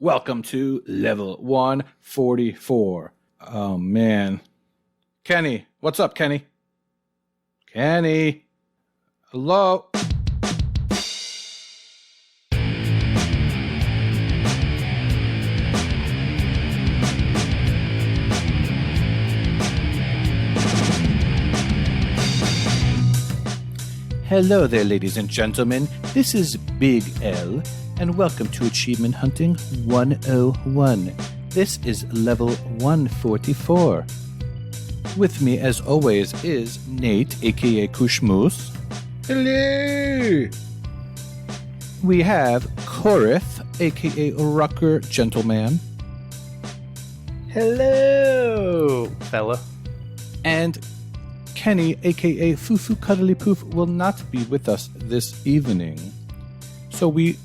Welcome to level 144. Oh, man. Kenny. What's up, Kenny? Kenny. Hello? Hello there, ladies and gentlemen. This is Big L, and welcome to Achievement Hunting 101. This is level 144. With me, as always, is Nate, aka KooshMoose. Hello! We have Korith, aka Rucker Gentleman. Hello, fella. And Kenny, aka Fufu Cuddly Poof, will not be with us this evening. So we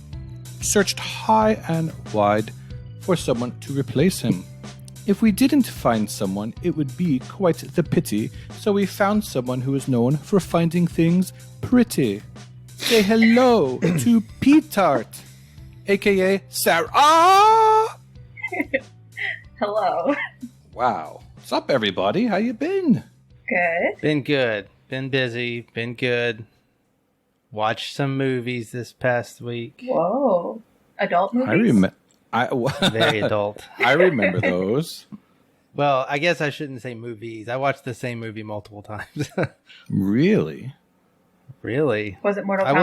searched high and wide for someone to replace him. If we didn't find someone, it would be quite the pity, so we found someone who is known for finding things pretty. Say hello to pTart, aka Sarah. Ah! Hello. Wow. What's up, everybody? How you been? Good. Been good. Been busy. Been good. Watched some movies this past week. Whoa. Adult movies? Very adult. I remember those. Well, I guess I shouldn't say movies. I watched the same movie multiple times. Really? Really? Was it Mortal Kombat? I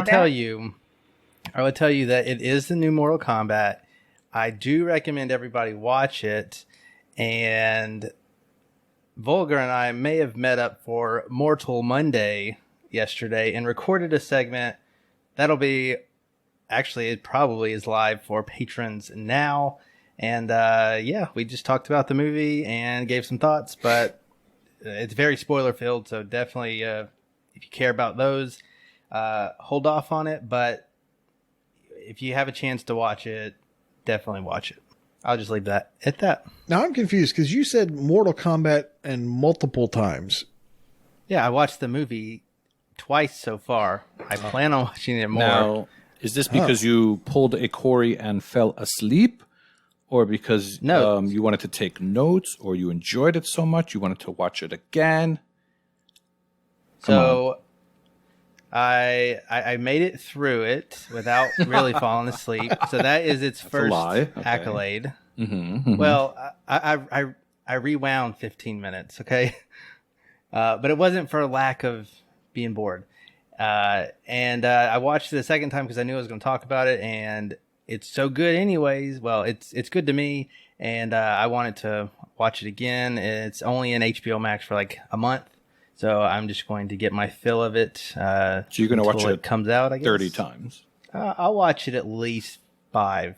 will tell you that it is the new Mortal Kombat. I do recommend everybody watch it. And Vulgar and I may have met up for Mortal Monday yesterday and recorded a segment that'll be, actually it probably is live for patrons now. And yeah, we just talked about the movie and gave some thoughts, but it's very spoiler filled, so definitely if you care about those, hold off on it. But if you have a chance to watch it, definitely watch it. I'll just leave that at that. Now I'm confused because you said Mortal Kombat and multiple times. Yeah, I watched the movie twice so far. I plan on watching it more. Now, is this because you pulled a Corey and fell asleep? Or because you wanted to take notes? Or you enjoyed it so much you wanted to watch it again? So I made it through it without really falling asleep. So that is its first accolade. Mm-hmm, mm-hmm. Well, I rewound 15 minutes, okay? But it wasn't for lack of being bored. And I watched it a second time because I knew I was going to talk about it, and it's so good anyways. Well, it's good to me, and I wanted to watch it again. It's only in HBO Max for like a month. So I'm just going to get my fill of it. So you're going to watch it comes out, I guess. 30 times. I'll watch it at least 5.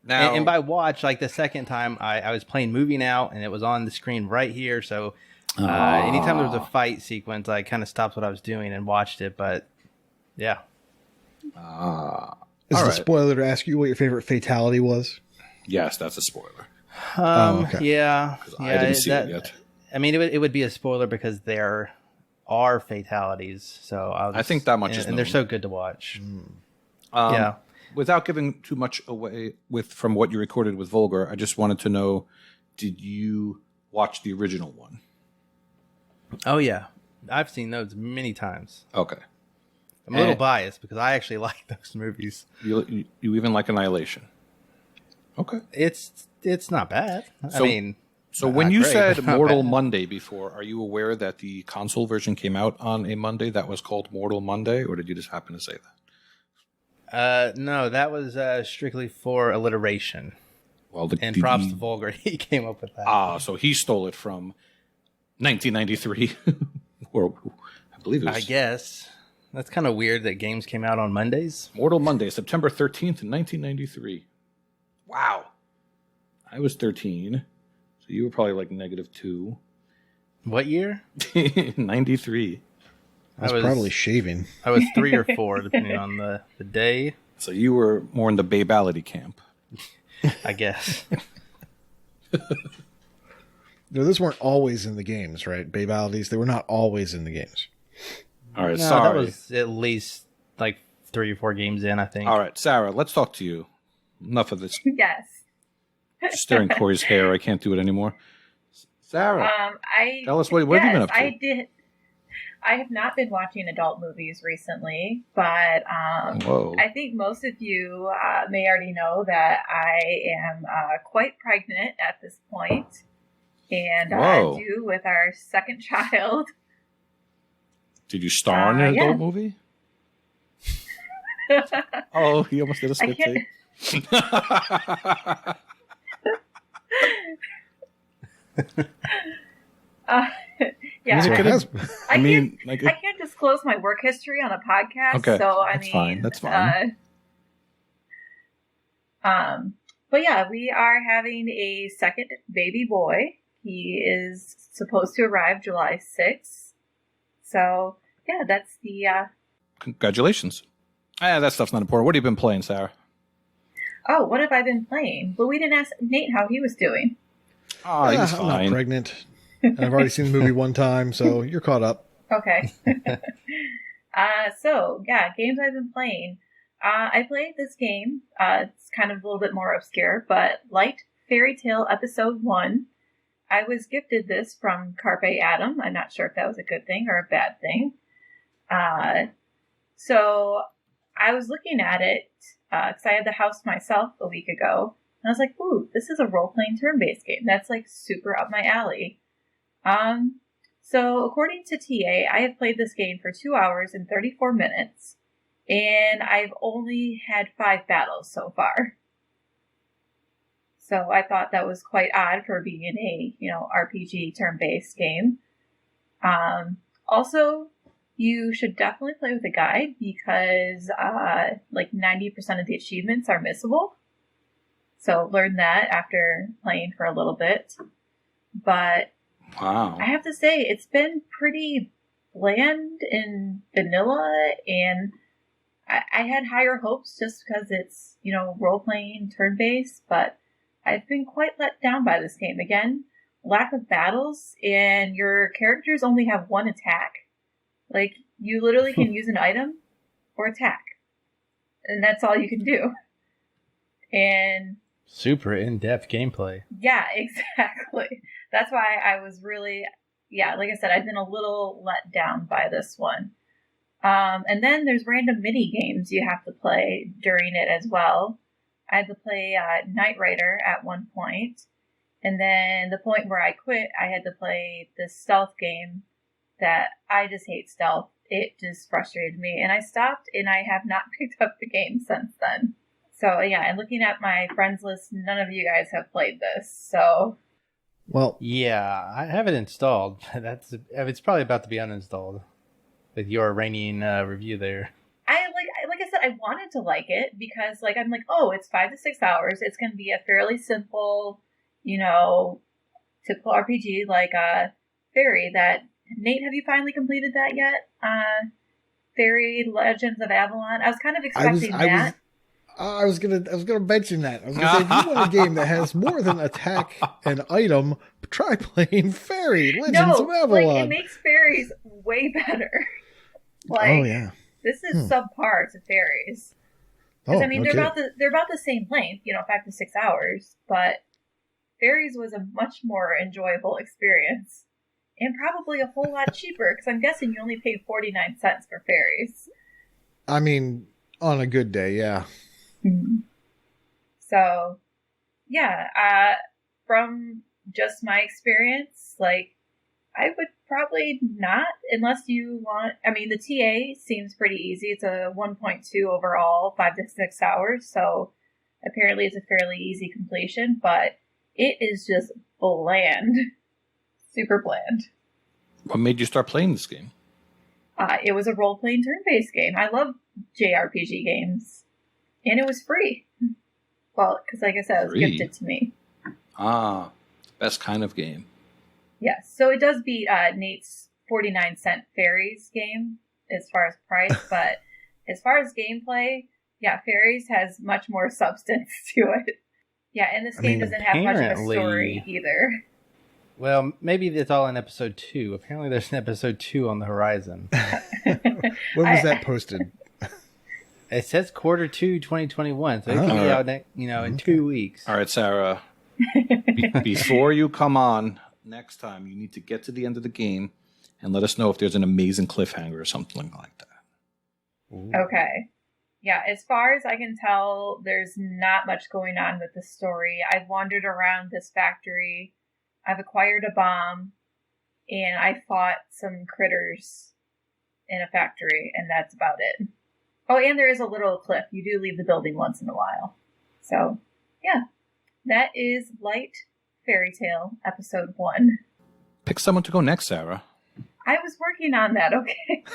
Now, and by watch, like the second time, I was playing Movie Now, and it was on the screen right here. So anytime there was a fight sequence, I kind of stopped what I was doing and watched it. But yeah. Is it a spoiler to ask you what your favorite fatality was? Yes, that's a spoiler. Okay. Yeah. I didn't see it yet. I mean, it would be a spoiler because there are fatalities. So I think that much is known. And they're so good to watch. Yeah. Without giving too much away from what you recorded with Vulgar, I just wanted to know, did you watch the original one? Oh, yeah. I've seen those many times. Okay. I'm a little biased because I actually like those movies. You even like Annihilation? Okay. It's not bad. So when you said Mortal Monday before, are you aware that the console version came out on a Monday that was called Mortal Monday, or did you just happen to say that? No, that was strictly for alliteration. Well, props to Vulgar, he came up with that. So he stole it from 1993, or I believe it was. I guess that's kind of weird that games came out on Mondays. Mortal Monday, September 13th, 1993. Wow, I was 13. So you were probably like -2. What year? 93. I was probably shaving. I was 3 or 4, depending on the day. So you were more in the babality camp. I guess. No, those weren't always in the games, right? Babalities, they were not always in the games. All right, no, sorry. That was at least like 3 or 4 games in, I think. All right, Sarah, let's talk to you. enough of this. Yes. Staring Corey's hair. I can't do it anymore. Sarah, tell us what have you been up to? I have not been watching adult movies recently, but I think most of you may already know that I am quite pregnant at this point, and due with our second child. Did you star in an adult movie? Oh, he almost did a spit take. Yeah, I can't disclose my work history on a podcast. Okay, so that's fine. But yeah, we are having a second baby boy. He is supposed to arrive July 6th. So yeah, that's the. Congratulations. That stuff's not important. What have you been playing, Sarah? Oh, what have I been playing? Well, we didn't ask Nate how he was doing. Oh, he's I'm fine. not pregnant. And I've already seen the movie one time, so you're caught up. Okay. So, yeah, games I've been playing. I played this game. It's kind of a little bit more obscure, but Light Fairy Tale Episode 1. I was gifted this from Carpe Adam. I'm not sure if that was a good thing or a bad thing. So I was looking at it because I had the house myself a week ago. And I was like, ooh, this is a role-playing turn-based game. That's like super up my alley. So according to TA, I have played this game for 2 hours and 34 minutes. And I've only had 5 battles so far. So I thought that was quite odd for being a, RPG turn-based game. Also, you should definitely play with a guide because, 90% of the achievements are missable. So learn that after playing for a little bit. But wow, I have to say, it's been pretty bland and vanilla, and I had higher hopes just because it's, role-playing turn-based, but I've been quite let down by this game. Again, lack of battles, and your characters only have one attack. Like, you literally can use an item or attack. And that's all you can do. And super in-depth gameplay. Yeah, exactly. That's why I was really, like I said, I've been a little let down by this one. And then there's random mini games you have to play during it as well. I had to play Knight Rider at one point. And then the point where I quit, I had to play this stealth game that I just hate stealth. It just frustrated me. And I stopped, and I have not picked up the game since then. So, yeah, and looking at my friends list, none of you guys have played this. So, well, yeah, I have it installed. It's probably about to be uninstalled with your reigning review there. Like I said, I wanted to like it because, I'm like, oh, it's 5 to 6 hours. It's going to be a fairly simple, typical RPG like Faery. That Nate, have you finally completed that yet? Faery Legends of Avalon. I was kind of expecting that. I was gonna mention that. I was gonna say, if you want a game that has more than attack and item, try playing Faery Legends of Avalon. It makes fairies way better. Oh yeah, this is subpar to fairies. Because they're about the same length, 5 to 6 hours. But fairies was a much more enjoyable experience, and probably a whole lot cheaper. Because I'm guessing you only paid 49 cents for fairies. I mean, on a good day, yeah. So, yeah, from just my experience, I would probably not, unless you want, the TA seems pretty easy. It's a 1.2 overall, 5 to 6 hours, so apparently it's a fairly easy completion, but it is just bland. Super bland. What made you start playing this game? It was a role-playing turn-based game. I love JRPG games. And it was free. Well, because like I said, it was gifted to me. Best kind of game. Yes. So it does beat Nate's 49-cent Fairies game as far as price. But as far as gameplay, yeah, Fairies has much more substance to it. Yeah, and this game doesn't have much of a story either. Well, maybe it's all in episode 2. Apparently there's an episode 2 on the horizon. When was that posted? It says quarter 2, 2021, so it can be out in 2 weeks. All right, Sarah. Before you come on next time, you need to get to the end of the game and let us know if there's an amazing cliffhanger or something like that. Ooh. Okay. Yeah, as far as I can tell, there's not much going on with the story. I've wandered around this factory. I've acquired a bomb, and I fought some critters in a factory, and that's about it. Oh, and there is a little cliff. You do leave the building once in a while. So, yeah. That is Light Fairy Tale, Episode 1. Pick someone to go next, Sarah. I was working on that, okay?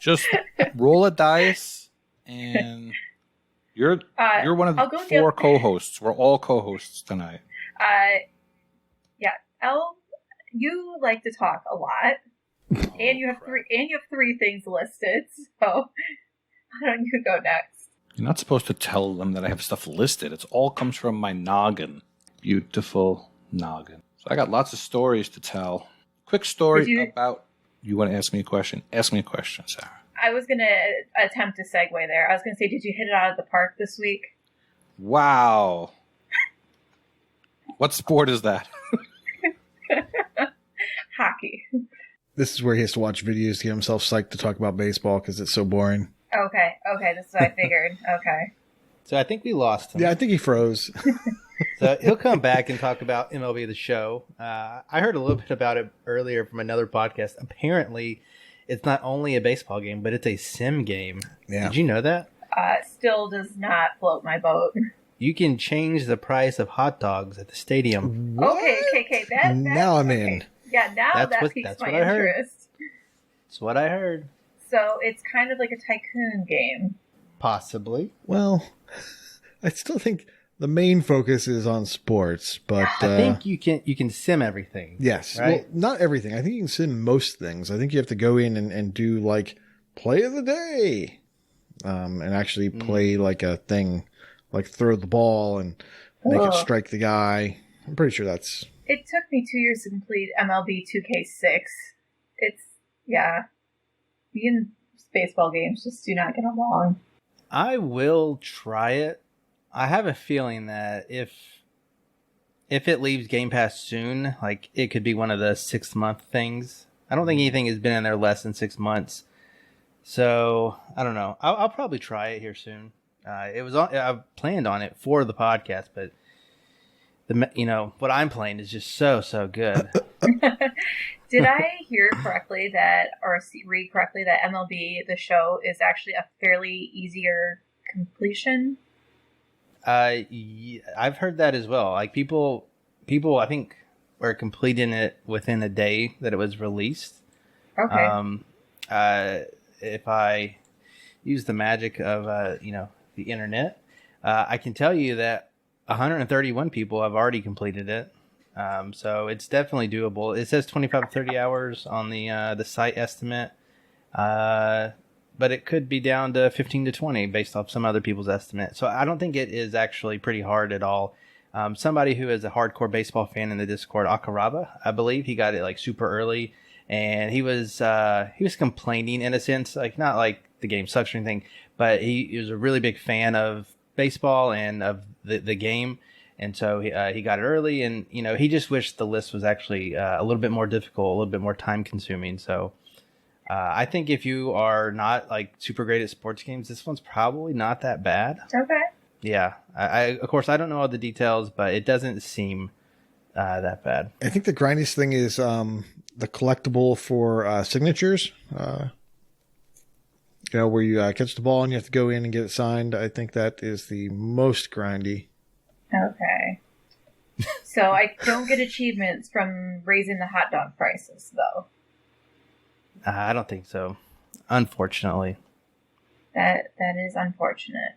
Just roll a dice, and you're one of the 4 co-hosts. We're all co-hosts tonight. Yeah. Elle, you like to talk a lot. And you have three things listed, so why don't you go next? You're not supposed to tell them that I have stuff listed. It all comes from my beautiful noggin. So I got lots of stories to tell. Quick story about... You want to ask me a question? Ask me a question, Sarah. I was going to attempt to segue there. I was going to say, did you hit it out of the park this week? Wow. What sport is that? Hockey. This is where he has to watch videos to get himself psyched to talk about baseball because it's so boring. Okay, this is what I figured. Okay. So I think we lost him. Yeah, I think he froze. So he'll come back and talk about MLB The Show. I heard a little bit about it earlier from another podcast. Apparently, it's not only a baseball game, but it's a sim game. Yeah. Did you know that? Still does not float my boat. You can change the price of hot dogs at the stadium. What? Okay. That now I'm okay. in. Yeah, now that piques my interest. That's what I heard. So it's kind of like a tycoon game. Possibly. Well, I still think the main focus is on sports, but I think you can sim everything. Yes, right? well, not everything. I think you can sim most things. I think you have to go in and do like play of the day, and actually play like a thing, like throw the ball and make it strike the guy. I'm pretty sure that's. It took me 2 years to complete MLB 2K6. Me and baseball games just do not get along. I will try it. I have a feeling that if it leaves Game Pass soon, like it could be one of the 6-month things. I don't think anything has been in there less than 6 months. So I don't know. I'll probably try it here soon. I planned on it for the podcast, but what I'm playing is just so good. Did I hear correctly or read correctly that MLB The Show is actually a fairly easier completion? I've heard that as well. Like people I think were completing it within a day that it was released. Okay. If I use the magic of the internet, I can tell you that 131 people have already completed it. So it's definitely doable. It says 25 to 30 hours on the site estimate. But it could be down to 15 to 20 based off some other people's estimate. So I don't think it is actually pretty hard at all. Somebody who is a hardcore baseball fan in the Discord, Akaraba, I believe, he got it like super early, and he was complaining in a sense, like not like the game sucks or anything, but he was a really big fan of baseball and of the game. And so he got it early, and he just wished the list was actually a little bit more difficult, a little bit more time consuming. So I think if you are not like super great at sports games, this one's probably not that bad. Okay. Yeah, I of course I don't know all the details, but it doesn't seem that bad. I think the grindiest thing is the collectible for signatures. Where you catch the ball and you have to go in and get it signed. I think that is the most grindy. Okay. So I don't get achievements from raising the hot dog prices, though. I don't think so, unfortunately. That is unfortunate.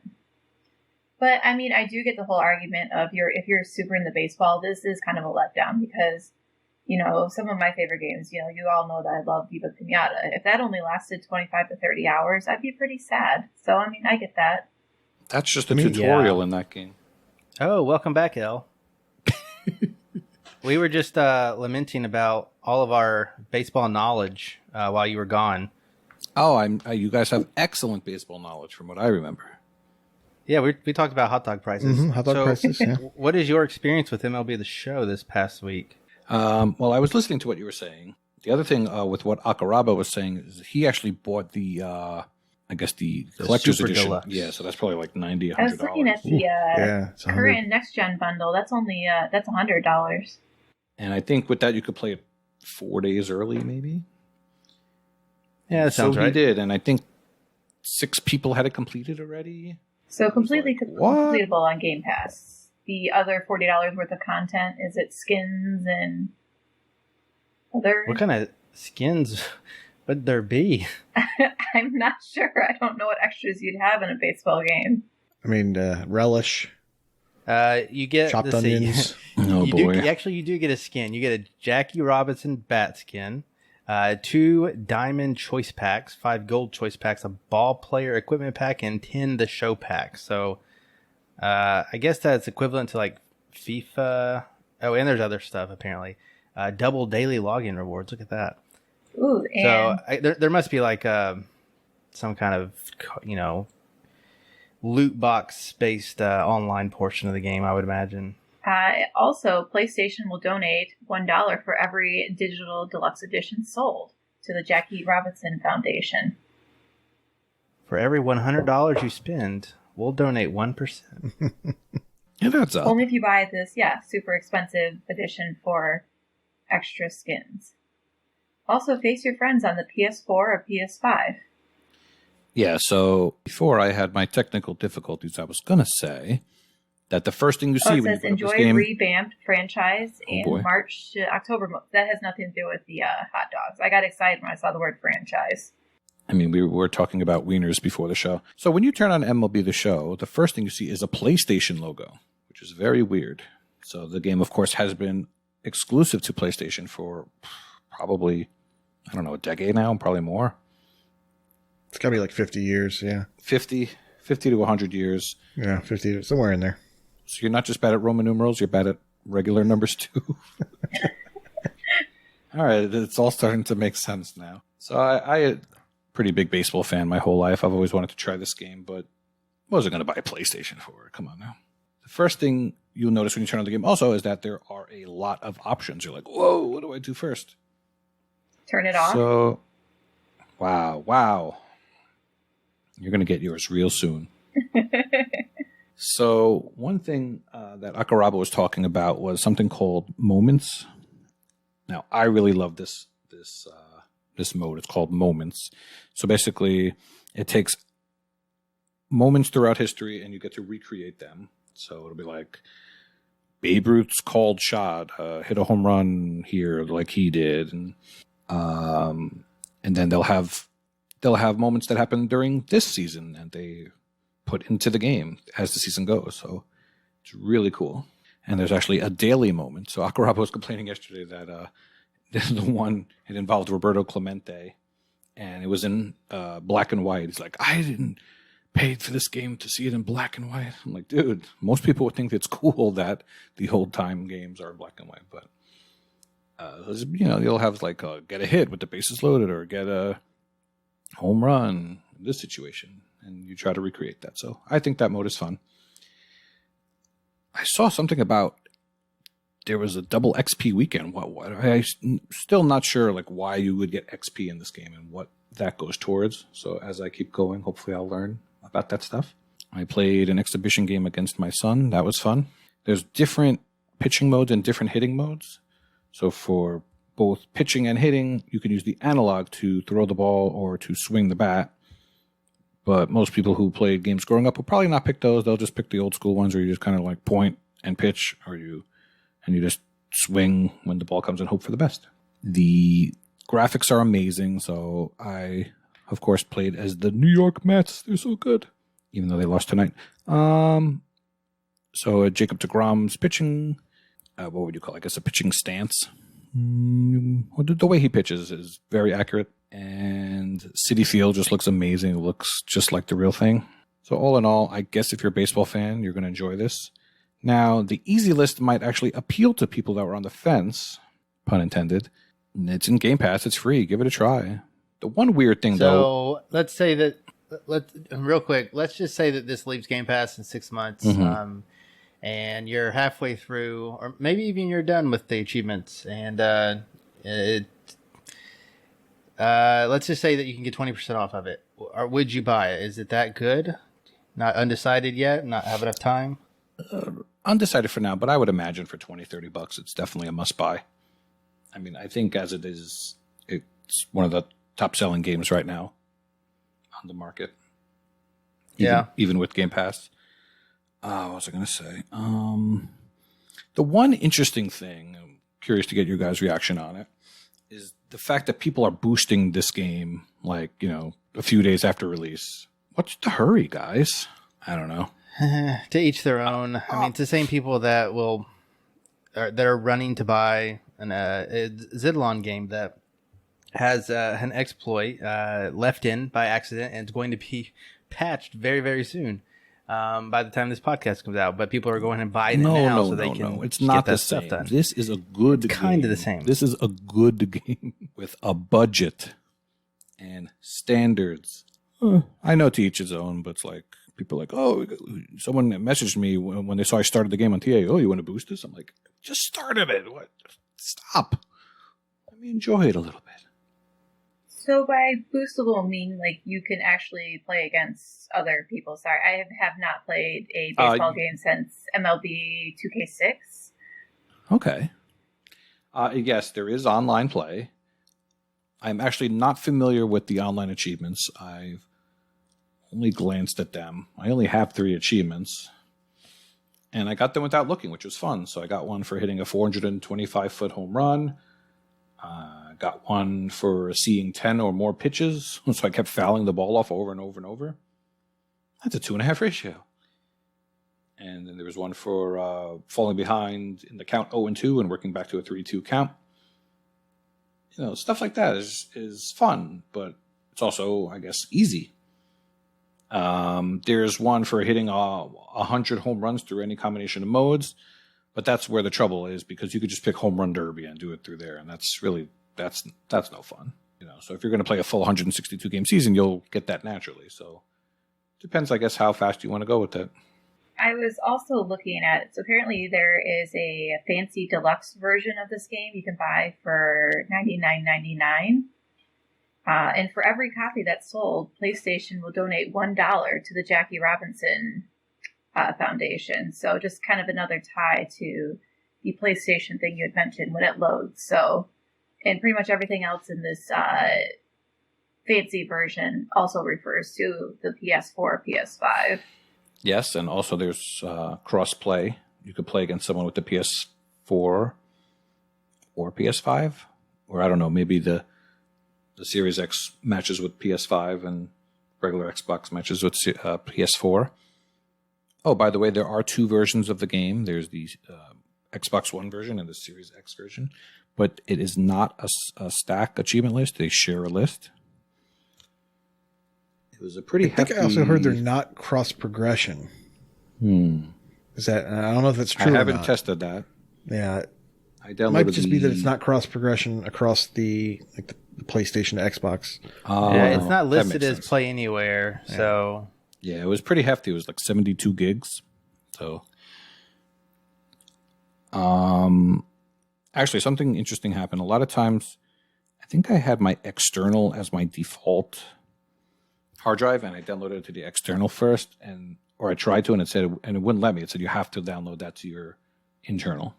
But I mean, I do get the whole argument of if you're super into baseball, this is kind of a letdown because, some of my favorite games, you all know that I love Viva Pinata. If that only lasted 25 to 30 hours, I'd be pretty sad. So, I mean, I get that. That's just a tutorial in that game. Oh, welcome back, El. We were just lamenting about all of our baseball knowledge while you were gone. Oh, you guys have excellent baseball knowledge from what I remember. Yeah, we talked about hot dog prices. Hot dog prices, yeah. What is your experience with MLB The Show this past week? Well, I was listening to what you were saying. The other thing with what Akaraba was saying is he actually bought the collector's Super edition. Deluxe. Yeah, so that's probably like $90, $100. I was looking at the it's 100. current next gen bundle. That's only that's $100. And I think with that you could play it 4 days early, maybe. Yeah, that sounds so right. he did, and I think 6 people had it completed already. So completely What? completable on Game Pass. The other $40 worth of content, is it skins and other? What kind of skins would there be? I'm not sure. I don't know what extras you'd have in a baseball game. I mean, relish, You get chopped let's see. onions. Oh, you boy. you do get a skin. You get a Jackie Robinson bat skin, 2 diamond choice packs, 5 gold choice packs, a ball player equipment pack, and 10 the show pack. So I guess that's equivalent to like FIFA. Oh, and there's other stuff apparently. Double daily login rewards. Look at that. Ooh, and So there must be like some kind of loot box based online portion of the game, I would imagine. also, PlayStation will donate $1 for every digital deluxe edition sold to the Jackie Robinson Foundation. For every $100 you spend, we'll donate 1%. Yeah, that's up. Only if you buy this, super expensive edition for extra skins. Also, face your friends on the PS4 or PS5. Yeah, so before I had my technical difficulties, I was going to say that the first thing you see It when you says put up enjoy this game... revamped franchise in boy. March to October. That has nothing to do with the hot dogs. I got excited when I saw the word franchise. I mean, we were talking about wieners before the show. So when you turn on MLB The Show, the first thing you see is a PlayStation logo, which is very weird. So the game, of course, has been exclusive to PlayStation for probably, I don't know, a decade now, probably more. It's got to be like 50 years, yeah. 50 to 100 years. Yeah, 50, somewhere in there. So you're not just bad at Roman numerals, you're bad at regular numbers too. All right, it's all starting to make sense now. So I pretty big baseball fan my whole life. I've always wanted to try this game, but wasn't going to buy a PlayStation for it. Come on now. The first thing you'll notice when you turn on the game also is that there are a lot of options. You're like, whoa, what do I do first? Turn it off. So, wow. You're going to get yours real soon. So one thing that Akaraba was talking about was something called moments. Now, I really love this mode. It's called Moments. So basically, it takes moments throughout history, and you get to recreate them. So it'll be like Babe Ruth's called shot, hit a home run here like he did, and then they'll have moments that happen during this season, and they put into the game as the season goes. So it's really cool. And there's actually a daily moment. So Akaraba was complaining yesterday that this is the one, it involved Roberto Clemente, and it was in black and white. He's like, I didn't pay for this game to see it in black and white. I'm like, dude, most people would think it's cool that the old time games are in black and white, but you'll have like get a hit with the bases loaded or get a home run in this situation, and you try to recreate that. So I think that mode is fun. I saw something about there was a double XP weekend. What? I'm still not sure like why you would get XP in this game and what that goes towards. So as I keep going, hopefully I'll learn about that stuff. I played an exhibition game against my son. That was fun. There's different pitching modes and different hitting modes. So for both pitching and hitting, you can use the analog to throw the ball or to swing the bat. But most people who played games growing up will probably not pick those. They'll just pick the old school ones where you just kind of like point and pitch, or you just swing when the ball comes and hope for the best. The graphics are amazing. So I, of course, played as the New York Mets. They're so good, even though they lost tonight. So Jacob deGrom's pitching, what would you call it? I guess a pitching stance. The way he pitches is very accurate, and Citi Field just looks amazing. It looks just like the real thing. So all in all, I guess if you're a baseball fan, you're going to enjoy this. Now, the easy list might actually appeal to people that were on the fence, pun intended. It's in Game Pass. It's free. Give it a try. The one weird thing, though. So let's say that. Real quick. Let's just say that this leaves Game Pass in 6 months, and you're halfway through, or maybe even you're done with the achievements, and let's just say that you can get 20% off of it. Or would you buy it? Is it that good? Not undecided yet? Not have enough time? Undecided for now, but I would imagine for $20-$30, it's definitely a must-buy. I mean, I think as it is, it's one of the top-selling games right now on the market. Even with Game Pass. What was I going to say? The one interesting thing, I'm curious to get your guys' reaction on it, is the fact that people are boosting this game, like, a few days after release. What's the hurry, guys? I don't know. To each their own. I mean, it's the same people that that are running to buy a Zidlon game that has an exploit left in by accident, and it's going to be patched very, very soon. By the time this podcast comes out, but people are going and buying it now so they can. It's not get the that stuff same. done. This is a good game. Kind of the same. This is a good game with a budget and standards. I know to each his own, but it's like people are like, oh, someone messaged me when they saw I started the game on TA. Oh, you want to boost this? I'm like, just started it. What? Stop. Let me enjoy it a little bit. So by boostable mean like you can actually play against other people. Sorry, I have not played a baseball game since MLB 2K6. Okay. Yes, there is online play. I'm actually not familiar with the online achievements. I've only glanced at them. I only have 3 achievements. And I got them without looking, which was fun. So I got one for hitting a 425-foot home run. Got one for seeing 10 or more pitches. So I kept fouling the ball off over and over and over. That's a 2.5 ratio. And then there was one for falling behind in the count 0-2 and working back to a 3-2 count. Stuff like that is fun, but it's also, I guess, easy. There's one for hitting 100 home runs through any combination of modes, but that's where the trouble is, because you could just pick Home Run Derby and do it through there, and that's no fun. So if you're going to play a full 162 game season, you'll get that naturally. So depends, I guess, how fast you want to go with it. I was also looking at, so apparently there is a fancy deluxe version of this game you can buy for $99.99. And for every copy that's sold, PlayStation will donate $1 to the Jackie Robinson Foundation. So just kind of another tie to the PlayStation thing you had mentioned when it loads. So, and pretty much everything else in this fancy version also refers to the PS4, PS5. Yes, and also there's cross-play. You could play against someone with the PS4 or PS5. Or I don't know, maybe the Series X matches with PS5 and regular Xbox matches with PS4. Oh, by the way, there are 2 versions of the game. There's the Xbox One version and the Series X version. But it is not a stack achievement list. They share a list. It was a pretty hefty... I also heard they're not cross-progression. Is that... I don't know if that's true or not. I haven't tested that. Yeah. I downloaded it might just be that it's not cross-progression across the PlayStation to Xbox. Yeah, it's not listed as Play Anywhere, so... Yeah, it was pretty hefty. It was like 72 gigs. So... Actually, something interesting happened. A lot of times, I think I had my external as my default hard drive, and I downloaded it to the external first, or I tried to, and it said, and it wouldn't let me. It said you have to download that to your internal.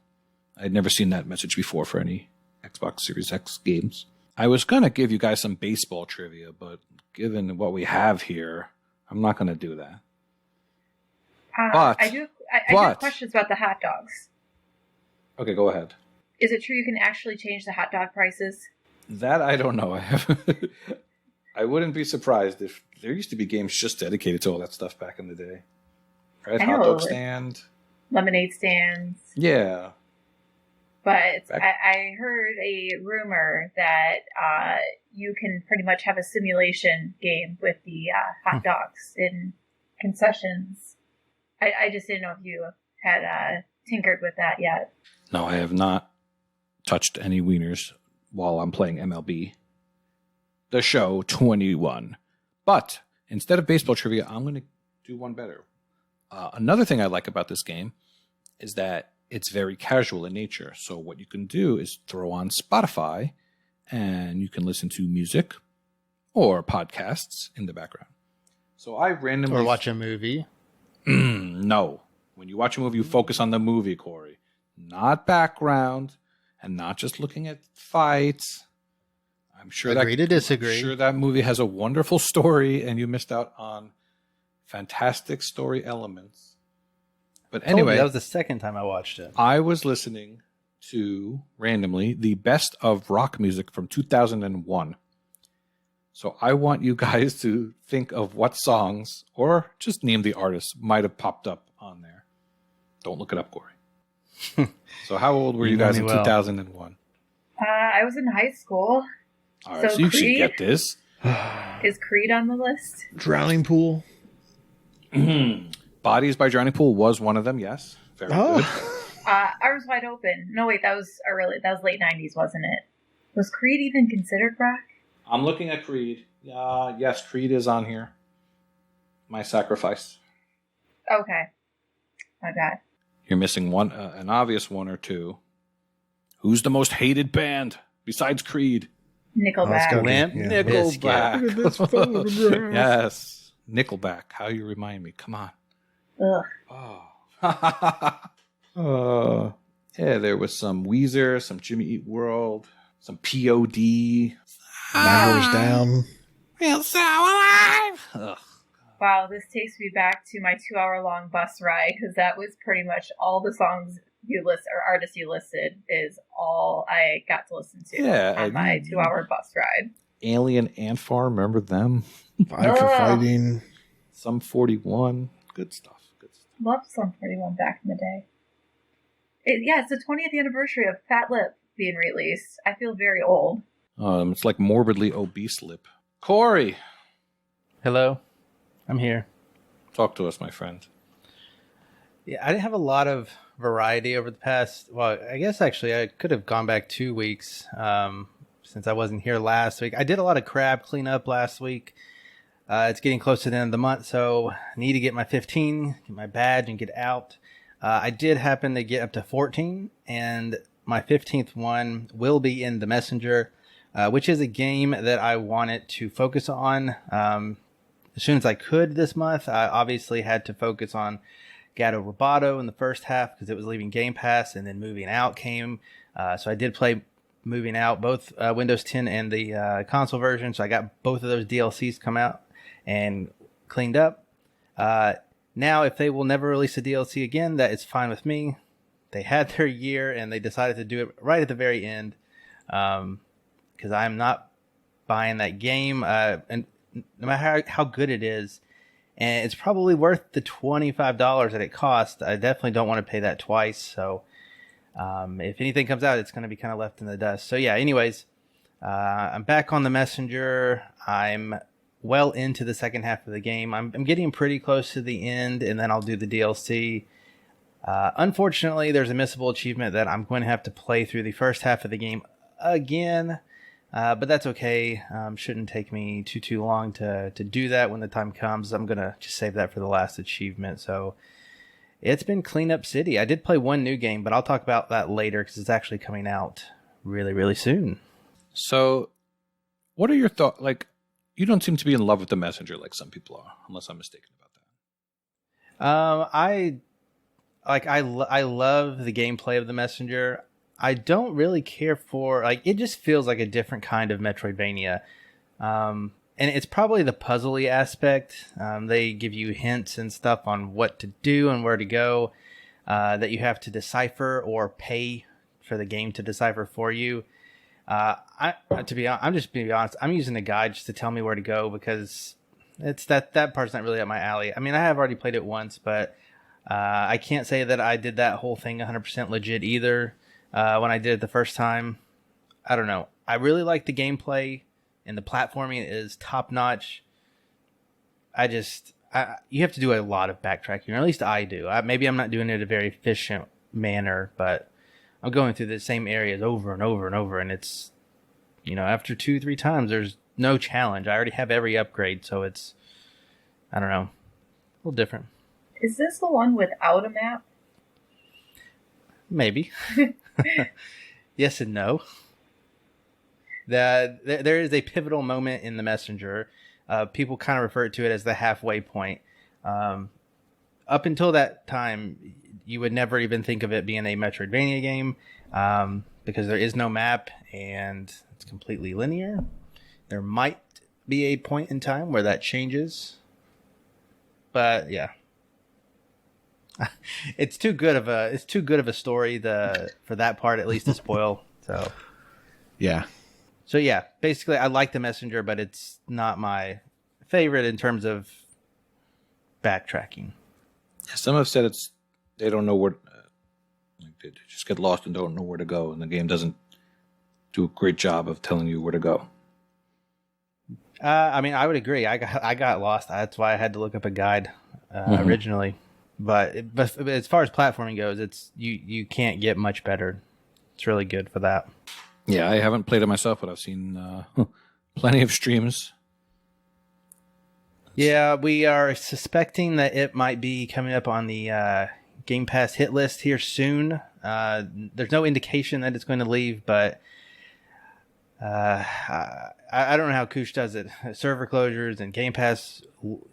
I'd never seen that message before for any Xbox Series X games. I was going to give you guys some baseball trivia, but given what we have here, I'm not going to do that. I do have questions about the hot dogs. Okay, go ahead. Is it true you can actually change the hot dog prices? That I don't know. I wouldn't be surprised if there used to be games just dedicated to all that stuff back in the day. Right? Hot dog stand. Lemonade stands. Yeah. But I heard a rumor that you can pretty much have a simulation game with the hot dogs in concessions. I just didn't know if you had tinkered with that yet. No, I have not touched any wieners while I'm playing MLB. the show 21. But instead of baseball trivia, I'm going to do one better. Another thing I like about this game is that it's very casual in nature. So what you can do is throw on Spotify and you can listen to music or podcasts in the background. So I randomly... Or watch a movie. No. When you watch a movie, you focus on the movie, Corey. Not background and not just looking at fights. I'm sure Agree to disagree. I'm sure that movie has a wonderful story and you missed out on fantastic story elements. But anyway, that was the second time I watched it. I was listening to, randomly, the best of rock music from 2001. So I want you guys to think of what songs, or just name the artists, might have popped up on there. Don't look it up, Corey. So how old were you guys in 2001? I was in high school. All right, so you should get this. Is Creed on the list? Drowning Pool. Bodies by Drowning Pool was one of them, yes. Very good. Arms Wide Open. No, wait, that was late 90s, wasn't it? Was Creed even considered rock? I'm looking at Creed. Yes, Creed is on here. My Sacrifice. Okay. My bad. You're missing one, an obvious one or two. Who's the most hated band besides Creed? Nickelback. Nickelback. Yes. Nickelback. How you remind me. Come on. Ugh. Yeah, there was some Weezer, some Jimmy Eat World, some POD. 9 Doors Down. Feel so alive. Ugh. Wow, this takes me back to my 2-hour-long bus ride, because that was pretty much all the songs you list or artists you listed is all I got to listen to on my 2-hour bus ride. Alien Ant Farm, remember them? Five for Fighting. Sum 41. Good stuff. Loved Sum 41 back in the day. It's the 20th anniversary of Fat Lip being released. I feel very old. It's like morbidly obese lip. Corey! Hello. I'm here. Talk to us, my friend. Yeah, I didn't have a lot of variety over the past... Well, I guess actually I could have gone back 2 weeks since I wasn't here last week. I did a lot of crab cleanup last week. It's getting close to the end of the month, so I need to get my 15, get my badge, and get out. I did happen to get up to 14, and my 15th one will be in The Messenger, which is a game that I wanted to focus on as soon as I could this month. I obviously had to focus on Gato Roboto in the first half because it was leaving Game Pass, and then Moving Out came. So I did play Moving Out, both Windows 10 and the console version, so I got both of those DLCs come out and cleaned up. Now, if they will never release a DLC again, that is fine with me. They had their year, and they decided to do it right at the very end, because I'm not buying that game. And no matter how good it is, and it's probably worth the $25 that it cost, I definitely don't want to pay that twice. So if anything comes out, it's going to be kind of left in the dust. So yeah, anyways, I'm back on The Messenger. I'm well into the second half of the game. I'm getting pretty close to the end, and then I'll do the DLC. Unfortunately, there's a missable achievement that I'm going to have to play through the first half of the game again, but that's okay. Shouldn't take me too long to do that when the time comes. I'm going to just save that for the last achievement. So it's been Cleanup City. I did play one new game, but I'll talk about that later because it's actually coming out really, really soon. So what are your thoughts? Like, you don't seem to be in love with The Messenger like some people are, unless I'm mistaken about that. I love the gameplay of The Messenger. I don't really care for, like, it just feels like a different kind of Metroidvania. And it's probably the puzzly aspect. They give you hints and stuff on what to do and where to go that you have to decipher or pay for the game to decipher for you. I'm just being honest. I'm using a guide just to tell me where to go because it's that part's not really up my alley. I mean, I have already played it once, but I can't say that I did that whole thing 100% legit either. When I did it the first time, I don't know. I really like the gameplay and the platforming is top notch. You have to do a lot of backtracking, or at least I do. Maybe I'm not doing it in a very efficient manner, but I'm going through the same areas over and over and over, and it's, after 2-3 times, there's no challenge. I already have every upgrade, so it's, I don't know, a little different. Is this the one without a map? Maybe. Yes and no. There is a pivotal moment in the Messenger. People kind of refer to it as the halfway point. Up until that time, you would never even think of it being a Metroidvania game because there is no map and it's completely linear. There might be a point in time where that changes, but yeah, it's too good of a story for that part at least to spoil. So Yeah. So yeah, basically I like the Messenger, but it's not my favorite in terms of backtracking. Some have said they don't know where, they just get lost and don't know where to go, and the game doesn't do a great job of telling you where to go. I mean, I would agree. I got lost. That's why I had to look up a guide originally. But as far as platforming goes, it's you can't get much better. It's really good for that. Yeah, I haven't played it myself, but I've seen plenty of streams. Yeah, we are suspecting that it might be coming up on the Game Pass hit list here soon. There's no indication that it's going to leave, but I don't know how Koosh does it. Server closures and Game Pass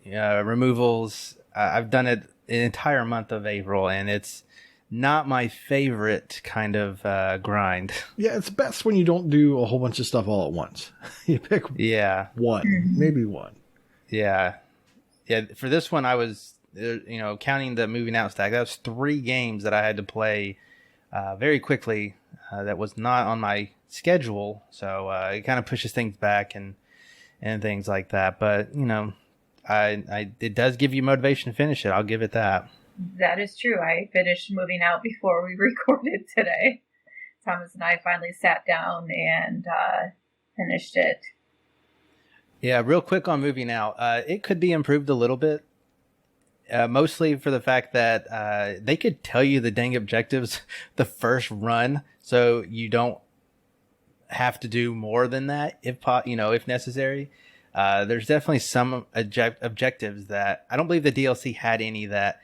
removals. I've done it an entire month of April, and it's not my favorite kind of grind. Yeah, it's best when you don't do a whole bunch of stuff all at once. You pick one, maybe one. Yeah. For this one, I was, counting the moving out stack. That was 3 games that I had to play very quickly. That was not on my schedule, so it kind of pushes things back and things like that. But it does give you motivation to finish it. I'll give it that. That is true. I finished moving out before we recorded today. Thomas and I finally sat down and finished it. Yeah, real quick on moving out. It could be improved a little bit, mostly for the fact that they could tell you the dang objectives the first run, so you don't have to do more than that if necessary. There's definitely some objectives that I don't believe the DLC had any that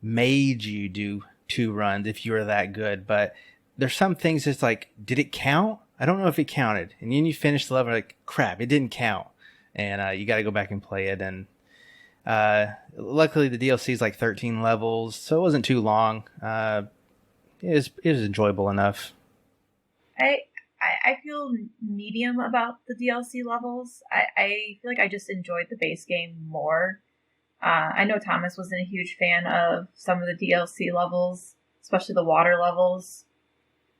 made you do 2 runs if you were that good, but there's some things that's like, did it count? I don't know if it counted. And then you finish the level like, crap, it didn't count. And you got to go back and play it. And luckily the DLC is like 13 levels, so it wasn't too long. It was enjoyable enough. I feel medium about the DLC levels. I feel like I just enjoyed the base game more. I know Thomas wasn't a huge fan of some of the DLC levels, especially the water levels.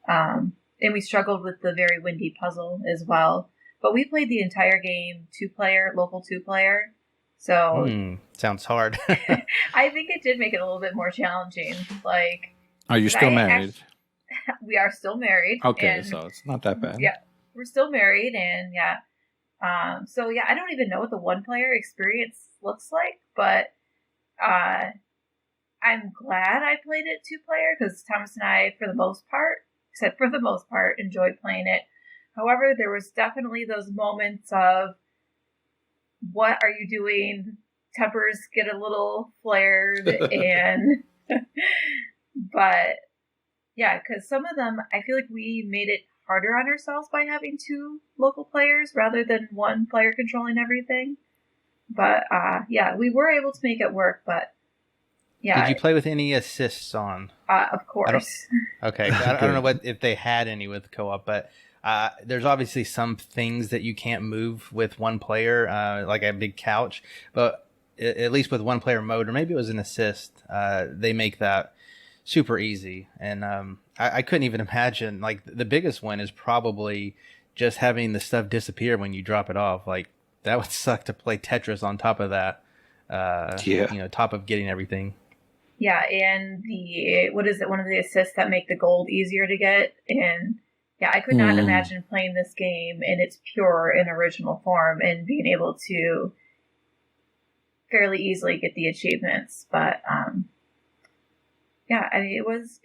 And we struggled with the very windy puzzle as well. But we played the entire game 2-player, local 2-player. So sounds hard. I think it did make it a little bit more challenging. Like, are you still married? We are still married. Okay, so it's not that bad. Yeah, we're still married, and so yeah, I don't even know what the 1-player experience looks like, but I'm glad I played it 2-player because Thomas and I, for the most part, enjoyed playing it. However, there was definitely those moments of, what are you doing? Tempers get a little flared, and but yeah, because some of them, I feel like we made it harder on ourselves by having 2 local players rather than 1 player controlling everything. But yeah, we were able to make it work. But yeah, did you play with any assists on? Of course. Okay, I don't know if they had any with co-op, but there's obviously some things that you can't move with 1 player, like a big couch. But at least with 1-player mode, or maybe it was an assist, they make that super easy. And I couldn't even imagine, like, the biggest one is probably just having the stuff disappear when you drop it off. Like, that would suck to play Tetris on top of that. Top of getting everything. Yeah, and one of the assists that make the gold easier to get. And yeah, I could not imagine playing this game in its pure and original form and being able to fairly easily get the achievements. But yeah, I mean, it was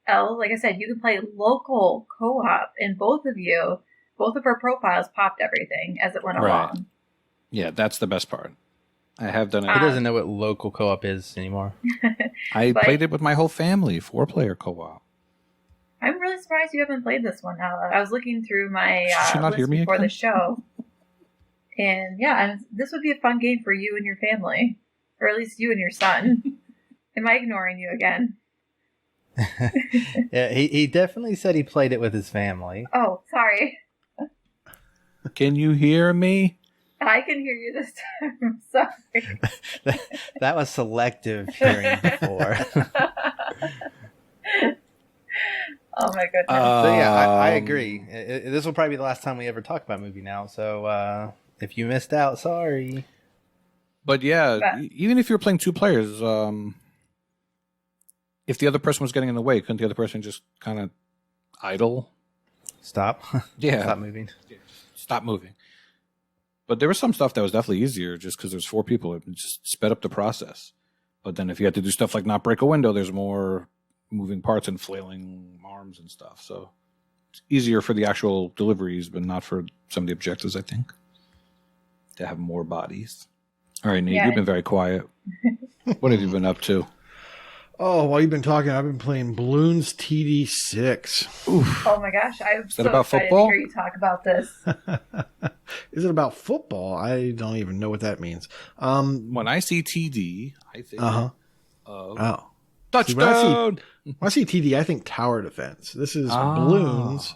like I said, you can play local co-op, and both of you both of our profiles popped everything as it went Right. along. Yeah, that's the best part. I have done He it. doesn't know what local co-op is anymore. I but- played it with my whole family, 4-player co-op. I'm really surprised you haven't played this one, Ella. I was looking through my Should you not list hear me before again? the show. And yeah, and this would be a fun game for you and your family. Or at least you and your son. Am I ignoring you again? Yeah, he definitely said he played it with his family. Oh, sorry. Can you hear me? I can hear you this time. I'm sorry. That was selective hearing before. Oh my goodness. So yeah, I agree. This will probably be the last time we ever talk about movie now. So if you missed out, sorry. But yeah, But- even if you're playing 2 players, if the other person was getting in the way, couldn't the other person just kind of idle? Stop. Yeah. Stop moving. Stop moving. But there was some stuff that was definitely easier just because there's 4 people. It just sped up the process. But then if you had to do stuff like not break a window, there's more moving parts and flailing arms and stuff. So it's easier for the actual deliveries, but not for some of the objectives, I think, to have more bodies. All right, Nate, Yeah. you've been very quiet. What have you been up to? Oh, while you've been talking, I've been playing Bloons TD6. Oh my gosh, I'm that so about excited football? to hear you talk about this. Is it about football? I don't even know what that means. When I see TD, I think Uh-huh. of Oh. touchdown. When I see TD, I think tower defense. This is Ah. Bloons.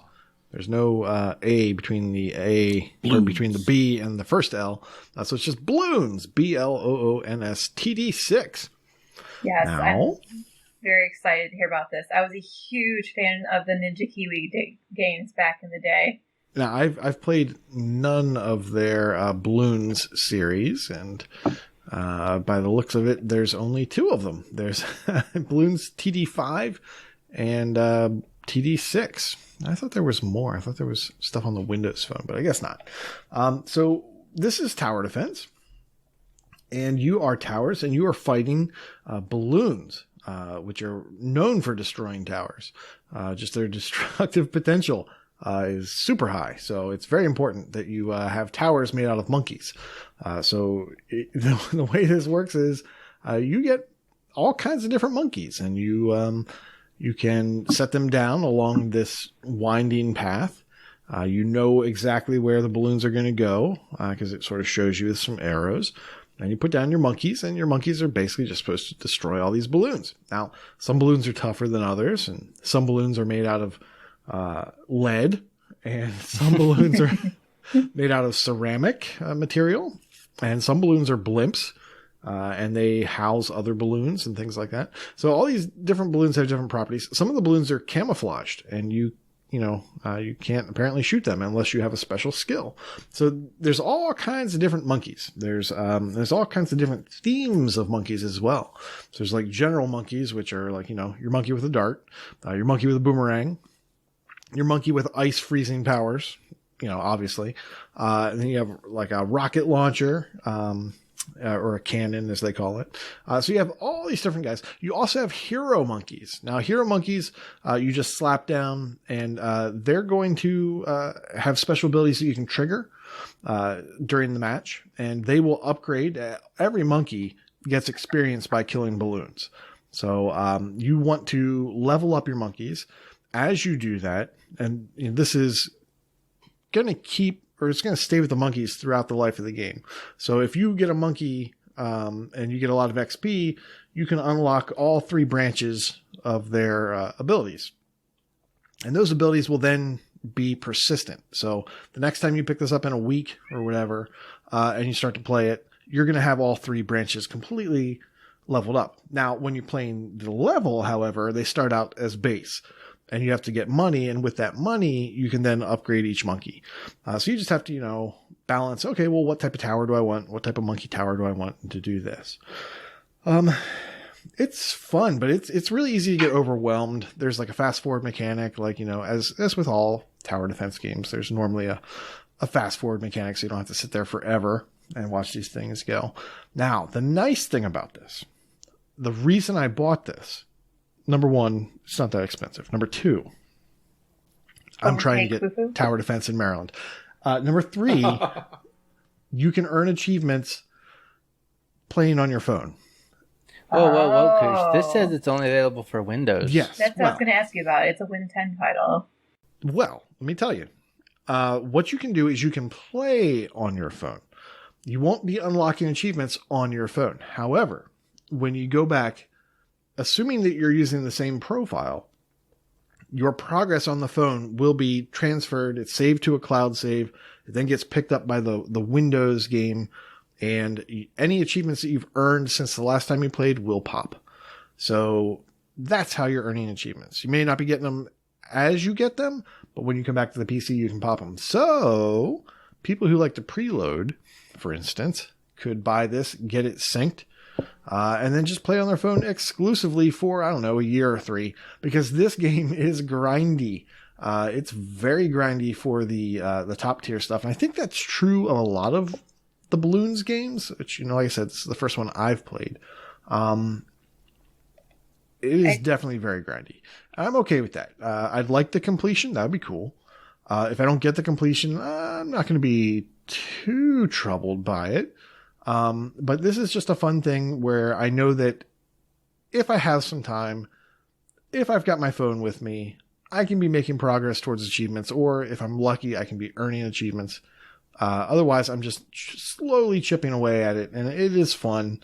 There's no A between the A or between the B and the first L. So it's just Bloons. BLOONS TD6. Yes, Now, I'm very excited to hear about this. I was a huge fan of the Ninja Kiwi games back in the day. now I've played none of their Bloons series, and by the looks of it, there's only 2 of them. There's Bloons TD5 and TD6. I thought there was more. I thought there was stuff on the Windows Phone, but I guess not. So this is tower defense, and you are towers, and you are fighting balloons, which are known for destroying towers. Just their destructive potential is super high. So it's very important that you have towers made out of monkeys. The way this works is you get all kinds of different monkeys, and you can set them down along this winding path. You know exactly where the balloons are going to go because it sort of shows you with some arrows. And you put down your monkeys, and your monkeys are basically just supposed to destroy all these balloons. Now, some balloons are tougher than others, and some balloons are made out of lead, and some balloons are made out of ceramic material, and some balloons are blimps, and they house other balloons and things like that. So all these different balloons have different properties. Some of the balloons are camouflaged, and you can't apparently shoot them unless you have a special skill. So there's all kinds of different monkeys. There's all kinds of different themes of monkeys as well. So there's like general monkeys, which are like, your monkey with a dart, your monkey with a boomerang, your monkey with ice freezing powers, obviously. And then you have like a rocket launcher, or a cannon, as they call it. So you have all these different guys. You also have hero monkeys. Now, hero monkeys, you just slap down, and they're going to have special abilities that you can trigger during the match, and they will upgrade. Every monkey gets experience by killing balloons. So you want to level up your monkeys. As you do that, and this is going to keep, or it's going to stay with the monkeys throughout the life of the game. So if you get a monkey and you get a lot of XP, you can unlock all 3 branches of their abilities. And those abilities will then be persistent. So the next time you pick this up in a week or whatever, and you start to play it, you're going to have all 3 branches completely leveled up. Now, when you're playing the level, however, they start out as base. And you have to get money, and with that money, you can then upgrade each monkey. So you just have to, balance, okay, well, what type of tower do I want? What type of monkey tower do I want to do this? It's fun, but it's really easy to get overwhelmed. There's like a fast forward mechanic, like, as with all tower defense games, there's normally a fast forward mechanic, so you don't have to sit there forever and watch these things go. Now, the nice thing about this, the reason I bought this, number 1, it's not that expensive. Number 2, I'm trying to Okay, get Fufu. tower defense in Maryland. Number 3, you can earn achievements playing on your phone. Whoa, Koosh. This Oh. says it's only available for Windows. Yes. That's what I was going to ask you about. It's a Win 10 title. Well, let me tell you. What you can do is you can play on your phone. You won't be unlocking achievements on your phone. However, when you go back, assuming that you're using the same profile, your progress on the phone will be transferred. It's saved to a cloud save. It then gets picked up by the Windows game, and any achievements that you've earned since the last time you played will pop. So that's how you're earning achievements. You may not be getting them as you get them, but when you come back to the PC, you can pop them. So people who like to preload, for instance, could buy this, get it synced, and then just play on their phone exclusively for, I don't know, a year or 3, because this game is grindy. It's very grindy for the top tier stuff. And I think that's true of a lot of the Balloons games, which, like I said, it's the first one I've played. It is definitely very grindy. I'm okay with that. I'd like the completion. That would be cool. If I don't get the completion, I'm not going to be too troubled by it. But this is just a fun thing where I know that if I have some time, if I've got my phone with me, I can be making progress towards achievements, or if I'm lucky, I can be earning achievements. Otherwise, I'm just slowly chipping away at it, and it is fun.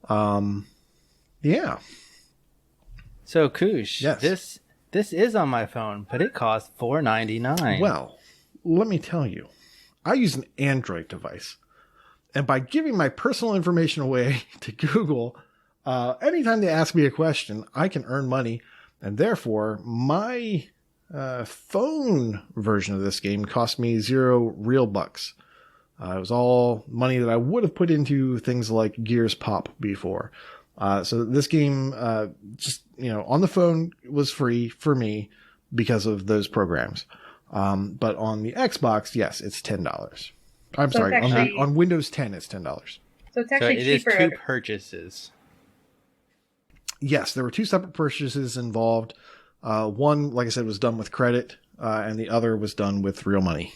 Yeah. So, Koosh, Yes. this is on my phone, but it costs $4.99. Well, let me tell you, I use an Android device. And by giving my personal information away to Google, anytime they ask me a question, I can earn money. And therefore, my phone version of this game cost me 0 real bucks. It was all money that I would have put into things like Gears Pop before. So this game, just, on the phone was free for me because of those programs. But on the Xbox, yes, it's $10. I'm So sorry, it's actually- on Windows 10, it's $10. So it's So actually it is cheaper. 2 purchases. Yes, there were 2 separate purchases involved. One, like I said, was done with credit, and the other was done with real money.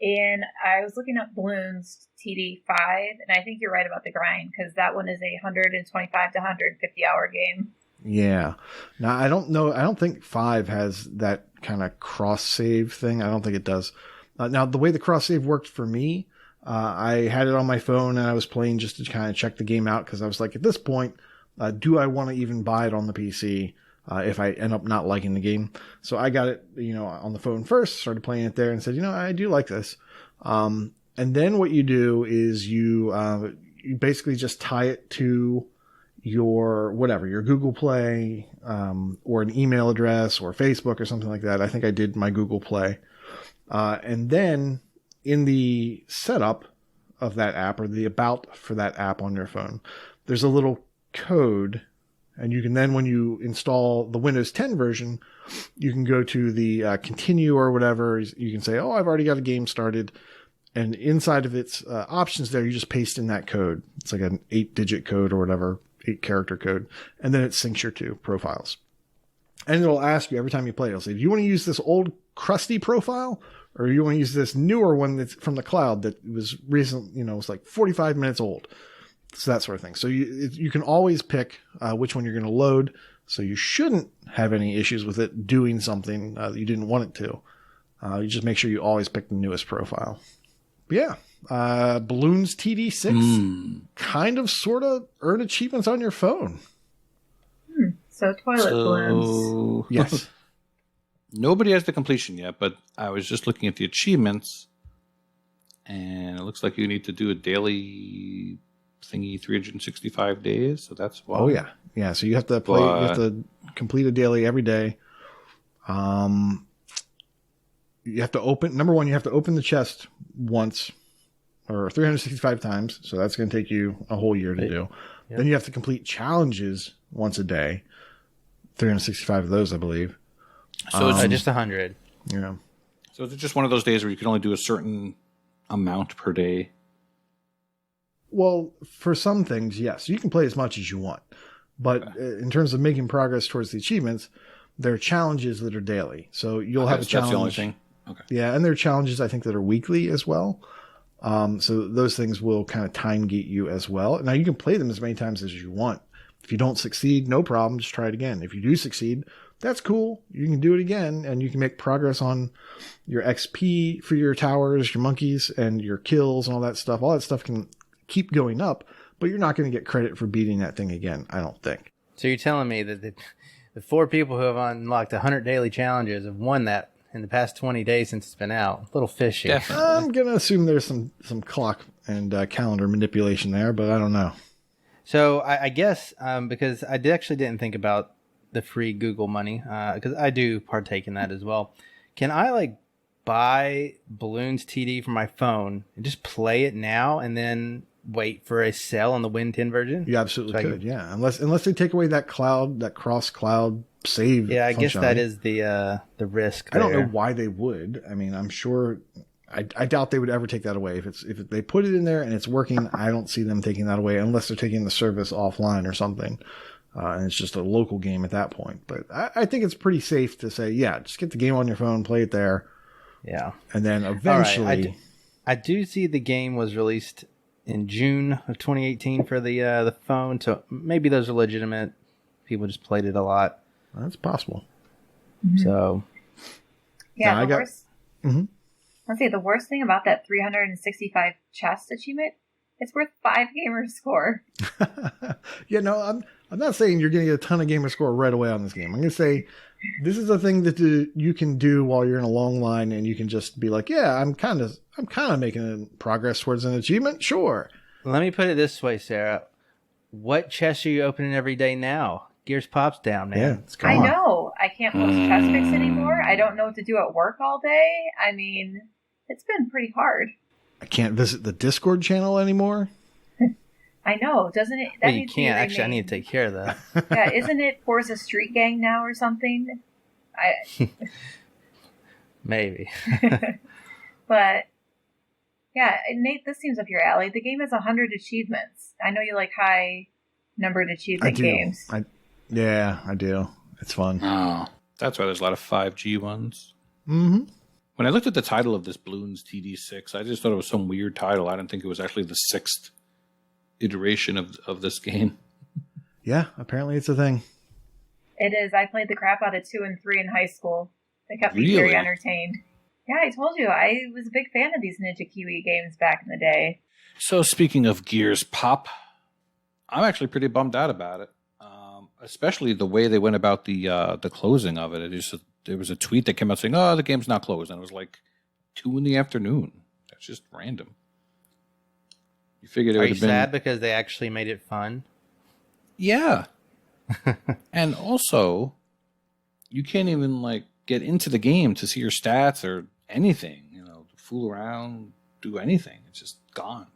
And I was looking up Balloons TD5, and I think you're right about the grind, because that one is a 125 to 150 hour game. Yeah. Now, I don't know. I don't think 5 has that kind of cross save thing. I don't think it does. Now, the way the cross save worked for me, I had it on my phone and I was playing just to kind of check the game out, because I was like, at this point, do I want to even buy it on the PC if I end up not liking the game? So I got it, on the phone first, started playing it there and said, I do like this. And then what you do is you basically just tie it to your Google Play, or an email address or Facebook or something like that. I think I did my Google Play. And then in the setup of that app, or the about for that app on your phone, there's a little code. And you can then, when you install the Windows 10 version, you can go to the continue or whatever. You can say, oh, I've already got a game started. And inside of its options there, you just paste in that code. It's like an 8-digit code or whatever. 8-character code, and then it syncs your 2 profiles. And it'll ask you every time you play, it'll say, do you want to use this old crusty profile, or do you want to use this newer one that's from the cloud that was recent, it's like 45 minutes old. So that sort of thing. So you can always pick which one you're going to load, so you shouldn't have any issues with it doing something that you didn't want it to. You just make sure you always pick the newest profile. But yeah. Balloons TD6 kind of sort of earn achievements on your phone. So toilet balloons. Yes. Nobody has the completion yet, but I was just looking at the achievements, and it looks like you need to do a daily thingy 365 days. So that's why. Oh yeah. Yeah. So you have to play, you have to complete a daily every day. You have to open, number one, you have to open the chest once, or 365 times. So that's going to take you a whole year to do. Yep. Then you have to complete challenges once a day. 365 of those, I believe. So it's Just 100. Yeah. So it's just one of those days where you can only do a certain amount per day. Well, for some things, yes. You can play as much as you want. But in terms of making progress towards the achievements, there are challenges that are daily. So you'll have a challenge. That's the only thing. Okay. Yeah, and there are challenges I think that are weekly as well. So those things will kind of time gate you as well. Now you can play them as many times as you want. If you don't succeed, no problem. Just try it again. If you do succeed, that's cool. You can do it again, and you can make progress on your XP for your towers, your monkeys, and your kills and all that stuff. All that stuff can keep going up, but you're not going to get credit for beating that thing again, I don't think. So you're telling me that the 4 people who have unlocked 100 daily challenges have won that in the past 20 days since it's been out? A little fishy. Definitely. I'm going to assume there's some clock and calendar manipulation there, but I don't know. So I guess because I actually didn't think about the free Google money, because I do partake in that as well. Can I like buy Balloons TD for my phone and just play it now and then wait for a sale on the Win 10 version? You absolutely could, yeah. Unless they take away that cross cloud save. Yeah, I guess that is the risk there. I don't know why they would. I mean, I'm sure. I doubt they would ever take that away. If they put it in there and it's working, I don't see them taking that away unless they're taking the service offline or something. And it's just a local game at that point. But I think it's pretty safe to say, yeah, just get the game on your phone, play it there. Yeah. And then eventually... Right. I do see the game was released in June of 2018 for the phone, so maybe those are legitimate. People just played it a lot. That's possible. Mm-hmm. So... Yeah, let's see, the worst thing about that 365 chest achievement, it's worth 5 gamer score. Yeah, no, I'm not saying you're going to get a ton of gamer score right away on this game. I'm going to say this is a thing that you can do while you're in a long line, and you can just be like, yeah, I'm kind of making progress towards an achievement. Sure. Let me put it this way, Sarah. What chests are you opening every day now? Gears Pop's down, man. Yeah, it's gone. I know. I can't post chest picks anymore. I don't know what to do at work all day. I mean, it's been pretty hard. I can't visit the Discord channel anymore. I know. Doesn't it? Well, you can't. Actually, I need to take care of that. Yeah, isn't it Forza Street Gang now or something? Maybe. But, yeah, Nate, this seems up your alley. The game has 100 achievements. I know you like high-numbered achievement games. Yeah, I do. It's fun. Oh, that's why there's a lot of 5G ones. Mm-hmm. When I looked at the title of this Balloons TD6, I just thought it was some weird title. I didn't think it was actually the 6th iteration of this game. Yeah, apparently it's a thing. It is. I played the crap out of 2 and 3 in high school. They kept me Really? very entertained. Yeah, I told you. I was a big fan of these Ninja Kiwi games back in the day. So speaking of Gears Pop, I'm actually pretty bummed out about it. Especially the way they went about the closing of it. There was a tweet that came out saying, "Oh, the game's not closed," and it was like 2 p.m. That's just random. You figured it would have been sad because they actually made it fun? Yeah. And also, you can't even like get into the game to see your stats or anything. You know, fool around, do anything. It's just gone.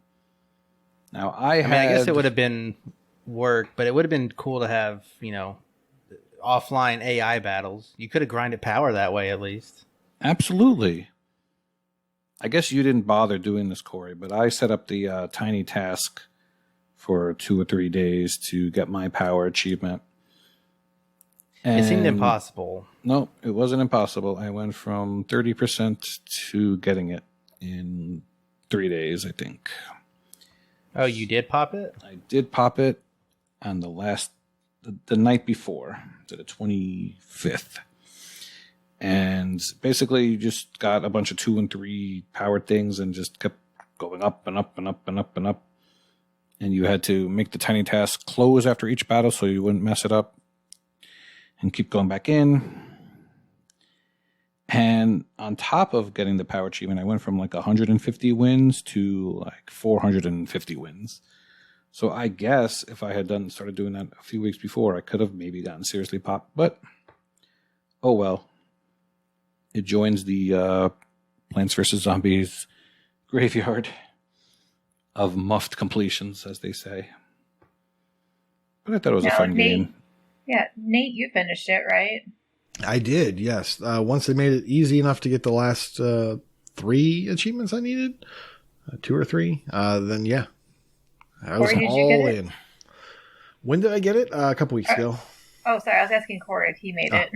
Now I guess it would have been work, but it would have been cool to have, offline AI battles. You could have grinded power that way at least. Absolutely. I guess you didn't bother doing this, Corey, but I set up the tiny task for 2 or 3 days to get my power achievement. And it seemed impossible. No, it wasn't impossible. I went from 30% to getting it in 3 days, I think. Oh, you did pop it? I did pop it on the night before, to the 25th. And basically you just got a bunch of 2 and 3 powered things and just kept going up and up and up and up and up. And you had to make the tiny task close after each battle so you wouldn't mess it up and keep going back in. And on top of getting the power achievement, I went from like 150 wins to like 450 wins. So I guess if I had started doing that a few weeks before, I could have maybe gotten seriously popped. But, oh well. It joins the Plants vs. Zombies graveyard of muffed completions, as they say. But I thought it was a fun game. Yeah, Nate, you finished it, right? I did, yes. Once they made it easy enough to get the last 3 achievements I needed, 2 or 3, then yeah. I was all in. When did I get it? A couple weeks ago. Oh, sorry. I was asking Corey if he made it.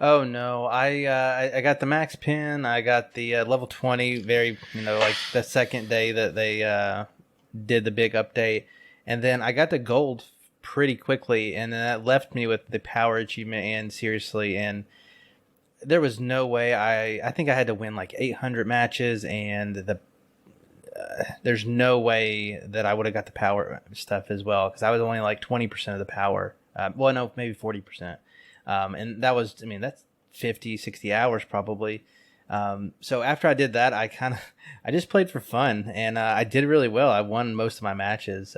Oh no, I got the max pin. I got the level 20. Very, like the second day that they did the big update, and then I got the gold pretty quickly, and then that left me with the power achievement. And seriously, and there was no way. I think I had to win like 800 matches, and there's no way that I would have got the power stuff as well, because I was only like 20% of the power. Well, no, maybe 40%. And that was, that's 50, 60 hours probably. So after I did that, I just played for fun, and I did really well. I won most of my matches.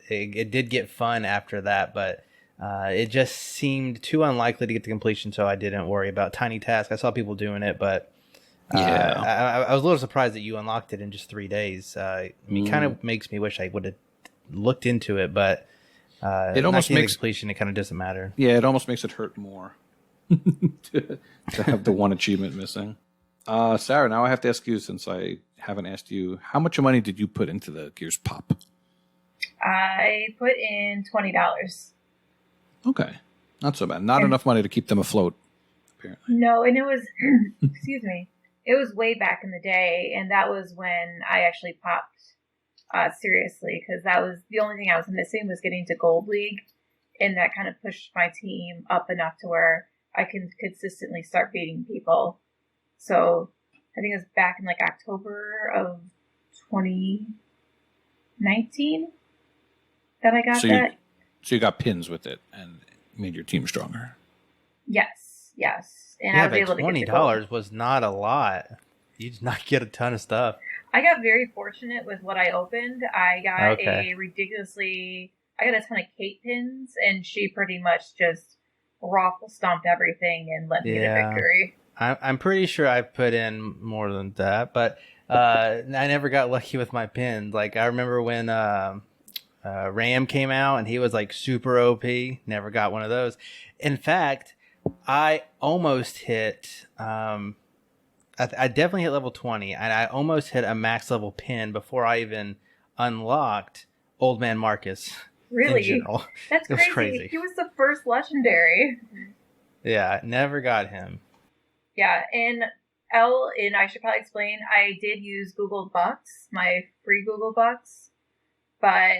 It did get fun after that, but it just seemed too unlikely to get to completion, so I didn't worry about tiny tasks. I saw people doing it, but I was a little surprised that you unlocked it in just 3 days. Kind of makes me wish I would have looked into it, but it almost makes completion. It kind of doesn't matter. Yeah, it almost makes it hurt more to have the one achievement missing. Sarah, now I have to ask you, since I haven't asked you, how much money did you put into the Gears Pop? I put in $20. Okay, not so bad. Not enough money to keep them afloat, apparently. No, and it was, excuse me, it was way back in the day, and that was when I actually popped seriously, because that was the only thing I was missing, was getting to Gold League, and that kind of pushed my team up enough to where I can consistently start beating people. So I think it was back in like October of 2019 that I got that. So you got pins with it and made your team stronger. Yes. And I was able to get $20 was not a lot. You did not get a ton of stuff. I got very fortunate with what I opened. I got I got a ton of Kate pins, and she pretty much just raffle stomped everything and led me to victory. I'm pretty sure I put in more than that, but I never got lucky with my pins. Like, I remember when Ram came out, and he was like super OP. Never got one of those. In fact, I almost hit... I definitely hit level 20, and I almost hit a max level pin before I even unlocked Old Man Marcus. Really? That's crazy. He was the first legendary. Yeah, never got him. Yeah, and I should probably explain, I did use Google Bucks, my free Google Bucks, but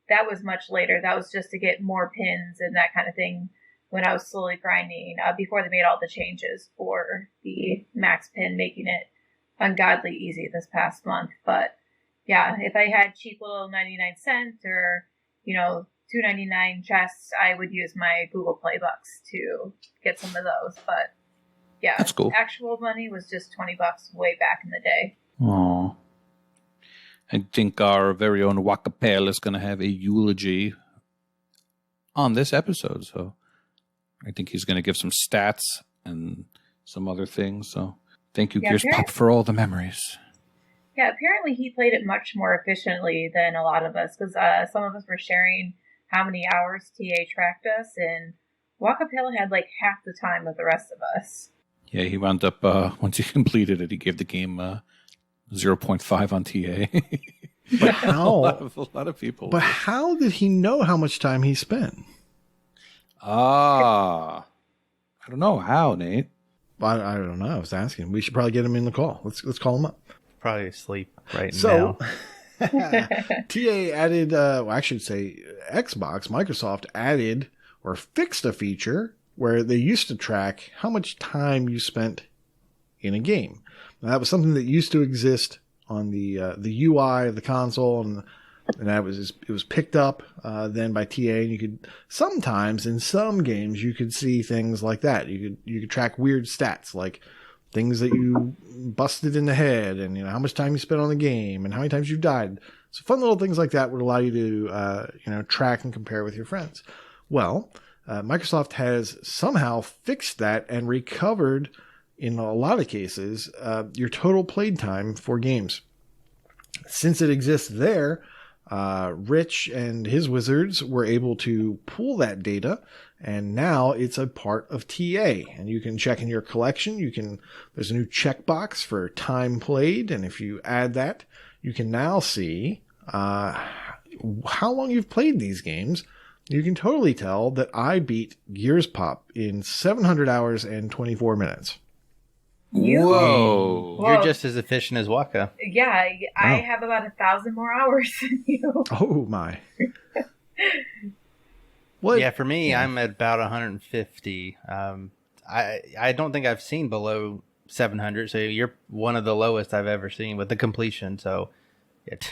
that was much later. That was just to get more pins and that kind of thing when I was slowly grinding, before they made all the changes for the max pin, making it ungodly easy this past month. But yeah, if I had cheap little 99-cent or, $2.99 chests, I would use my Google Play Bucks to get some of those. But yeah, that's cool. Actual money was just $20 way back in the day. Aww. I think our very own Waka is going to have a eulogy on this episode, so I think he's going to give some stats and some other things. So thank you, Gears Pop, for all the memories. Yeah, apparently he played it much more efficiently than a lot of us, because some of us were sharing how many hours TA tracked us, and Waka had like half the time of the rest of us. Yeah, he wound up, once he completed it, he gave the game 0.5 on TA. But how? a lot of people. But how did he know how much time he spent? I don't know how, Nate. I don't know. I was asking. We should probably get him in the call. Let's call him up. Probably asleep right now. TA added, I should say Microsoft added or fixed a feature where they used to track how much time you spent in a game. Now, that was something that used to exist on the UI of the console, and that it was picked up then by TA, and you could sometimes in some games you could see things like that. You could track weird stats like things that you busted in the head, and how much time you spent on the game, and how many times you died. So fun little things like that would allow you to track and compare with your friends. Well, Microsoft has somehow fixed that and recovered, in a lot of cases, your total played time for games. Since it exists there, Rich and his wizards were able to pull that data, and now it's a part of TA, and you can check in your collection. There's a new checkbox for time played, and if you add that, you can now see how long you've played these games you can totally tell that I beat Gears Pop in 700 hours and 24 minutes. Whoa. You're just as efficient as Waka. Yeah, I have about 1,000 more hours than you. Oh, my. What? Yeah, for me, I'm at about 150. I don't think I've seen below 700, so you're one of the lowest I've ever seen with the completion. So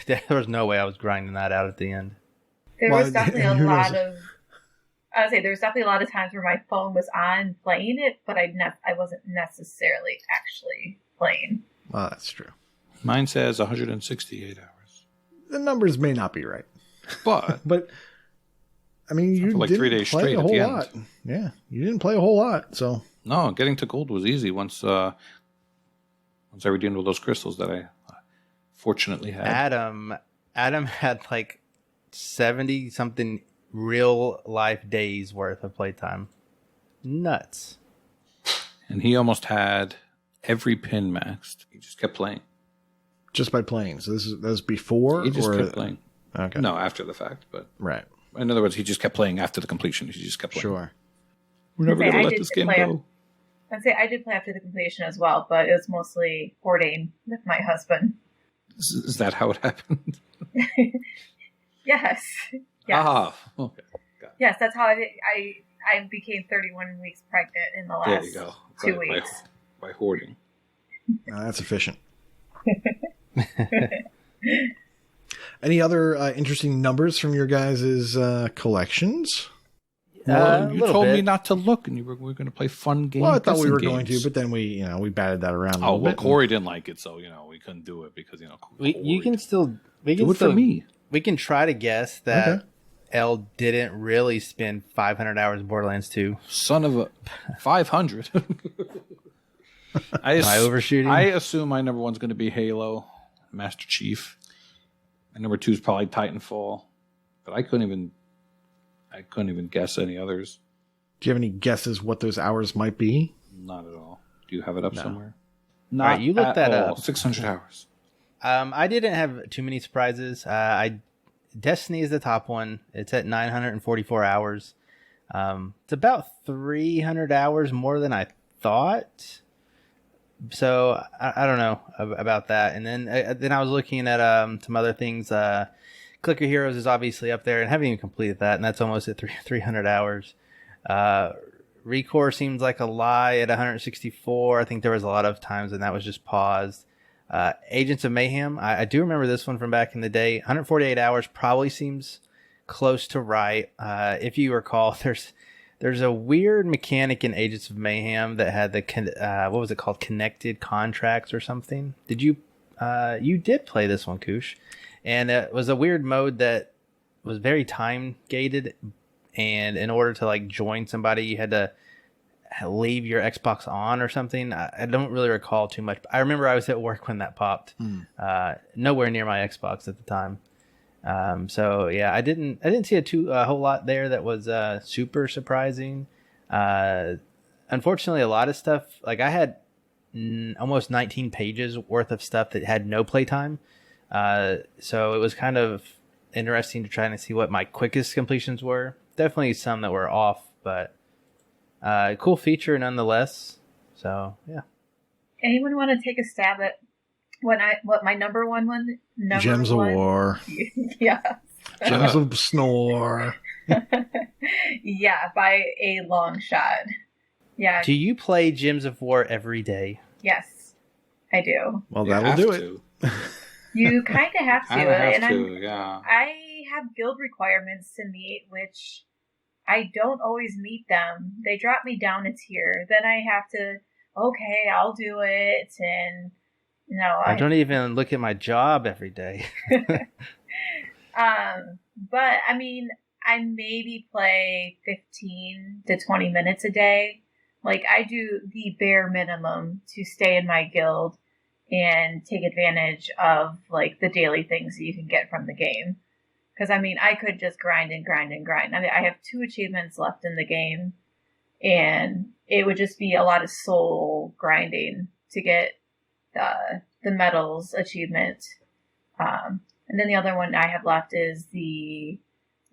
there was no way I was grinding that out at the end. There was definitely a lot of. I would say there was definitely a lot of times where my phone was on playing it, but I wasn't necessarily actually playing. Well, that's true. Mine says 168 hours. The numbers may not be right, but I mean, you like didn't 3 days play straight a at whole the lot. end. Yeah, you didn't play a whole lot. So no, getting to gold was easy once I redeemed all those crystals that I fortunately had. Adam had like 70 something real life days worth of playtime. Nuts. And he almost had every pin maxed. He just kept playing. Just by playing. So that was before? He just kept playing. Okay. No, after the fact, but right. In other words, he just kept playing after the completion. He just kept playing. Sure. We're never going to let this game go. I'd say I did play after the completion as well, but it was mostly hoarding with my husband. Is that how it happened? Yes. Ah, okay. Yes, that's how I became 31 weeks pregnant in the last 2 weeks. By hoarding. That's efficient. Any other interesting numbers from your guys' collections? Well, you told me not to look, and we were going to play fun games. Well, I thought we were going to, but then we batted that around a little bit. Corey didn't like it, so we couldn't do it because you can still do it for me. We can try to guess that Elle didn't really spend 500 hours in Borderlands 2. Son of a 500. Am I overshooting? I assume my number one's going to be Halo, Master Chief. My number two is probably Titanfall, but I couldn't even guess any others. Do you have any guesses what those hours might be? Not at all. Do you have it up somewhere? Not. All right, you look that up. 600 hours. I didn't have too many surprises. Destiny is the top one. It's at 944 hours. It's about 300 hours more than I thought. So I don't know about that. And then I was looking at some other things. Clicker Heroes is obviously up there, and haven't even completed that, and that's almost at 300 hours. Recore seems like a lie at 164. I think there was a lot of times when that was just paused. Agents of Mayhem, I do remember this one from back in the day. 148 hours probably seems close to right. If you recall, there's a weird mechanic in Agents of Mayhem that had the what was it called, connected contracts or something. Did you did play this one, Koosh? And it was a weird mode that was very time gated, and in order to like join somebody, you had to leave your Xbox on or something. I don't really recall too much. I remember I was at work when that popped. Nowhere near my Xbox at the time. So yeah, I didn't see a whole lot there that was super surprising. Unfortunately, a lot of stuff, like I had almost 19 pages worth of stuff that had no playtime. So it was kind of interesting to try and see what my quickest completions were. Definitely some that were off, but cool feature nonetheless. So yeah. Anyone want to take a stab at what my number one? Gems of War. Yeah. Gems of Snore. Yeah, by a long shot. Yeah. Do you play Gems of War every day? Yes, I do. Well, that'll do it. You kind of have to. Yeah. I have guild requirements to meet, which I don't always meet them. They drop me down a tier. Then I have to, okay, I'll do it. And no, I don't even look at my job every day. But I mean, I maybe play 15 to 20 minutes a day. Like I do the bare minimum to stay in my guild and take advantage of like the daily things that you can get from the game. Because I mean, I could just grind and grind and grind. I mean, I have 2 achievements left in the game, and it would just be a lot of soul grinding to get the medals achievement. And then the other one I have left is the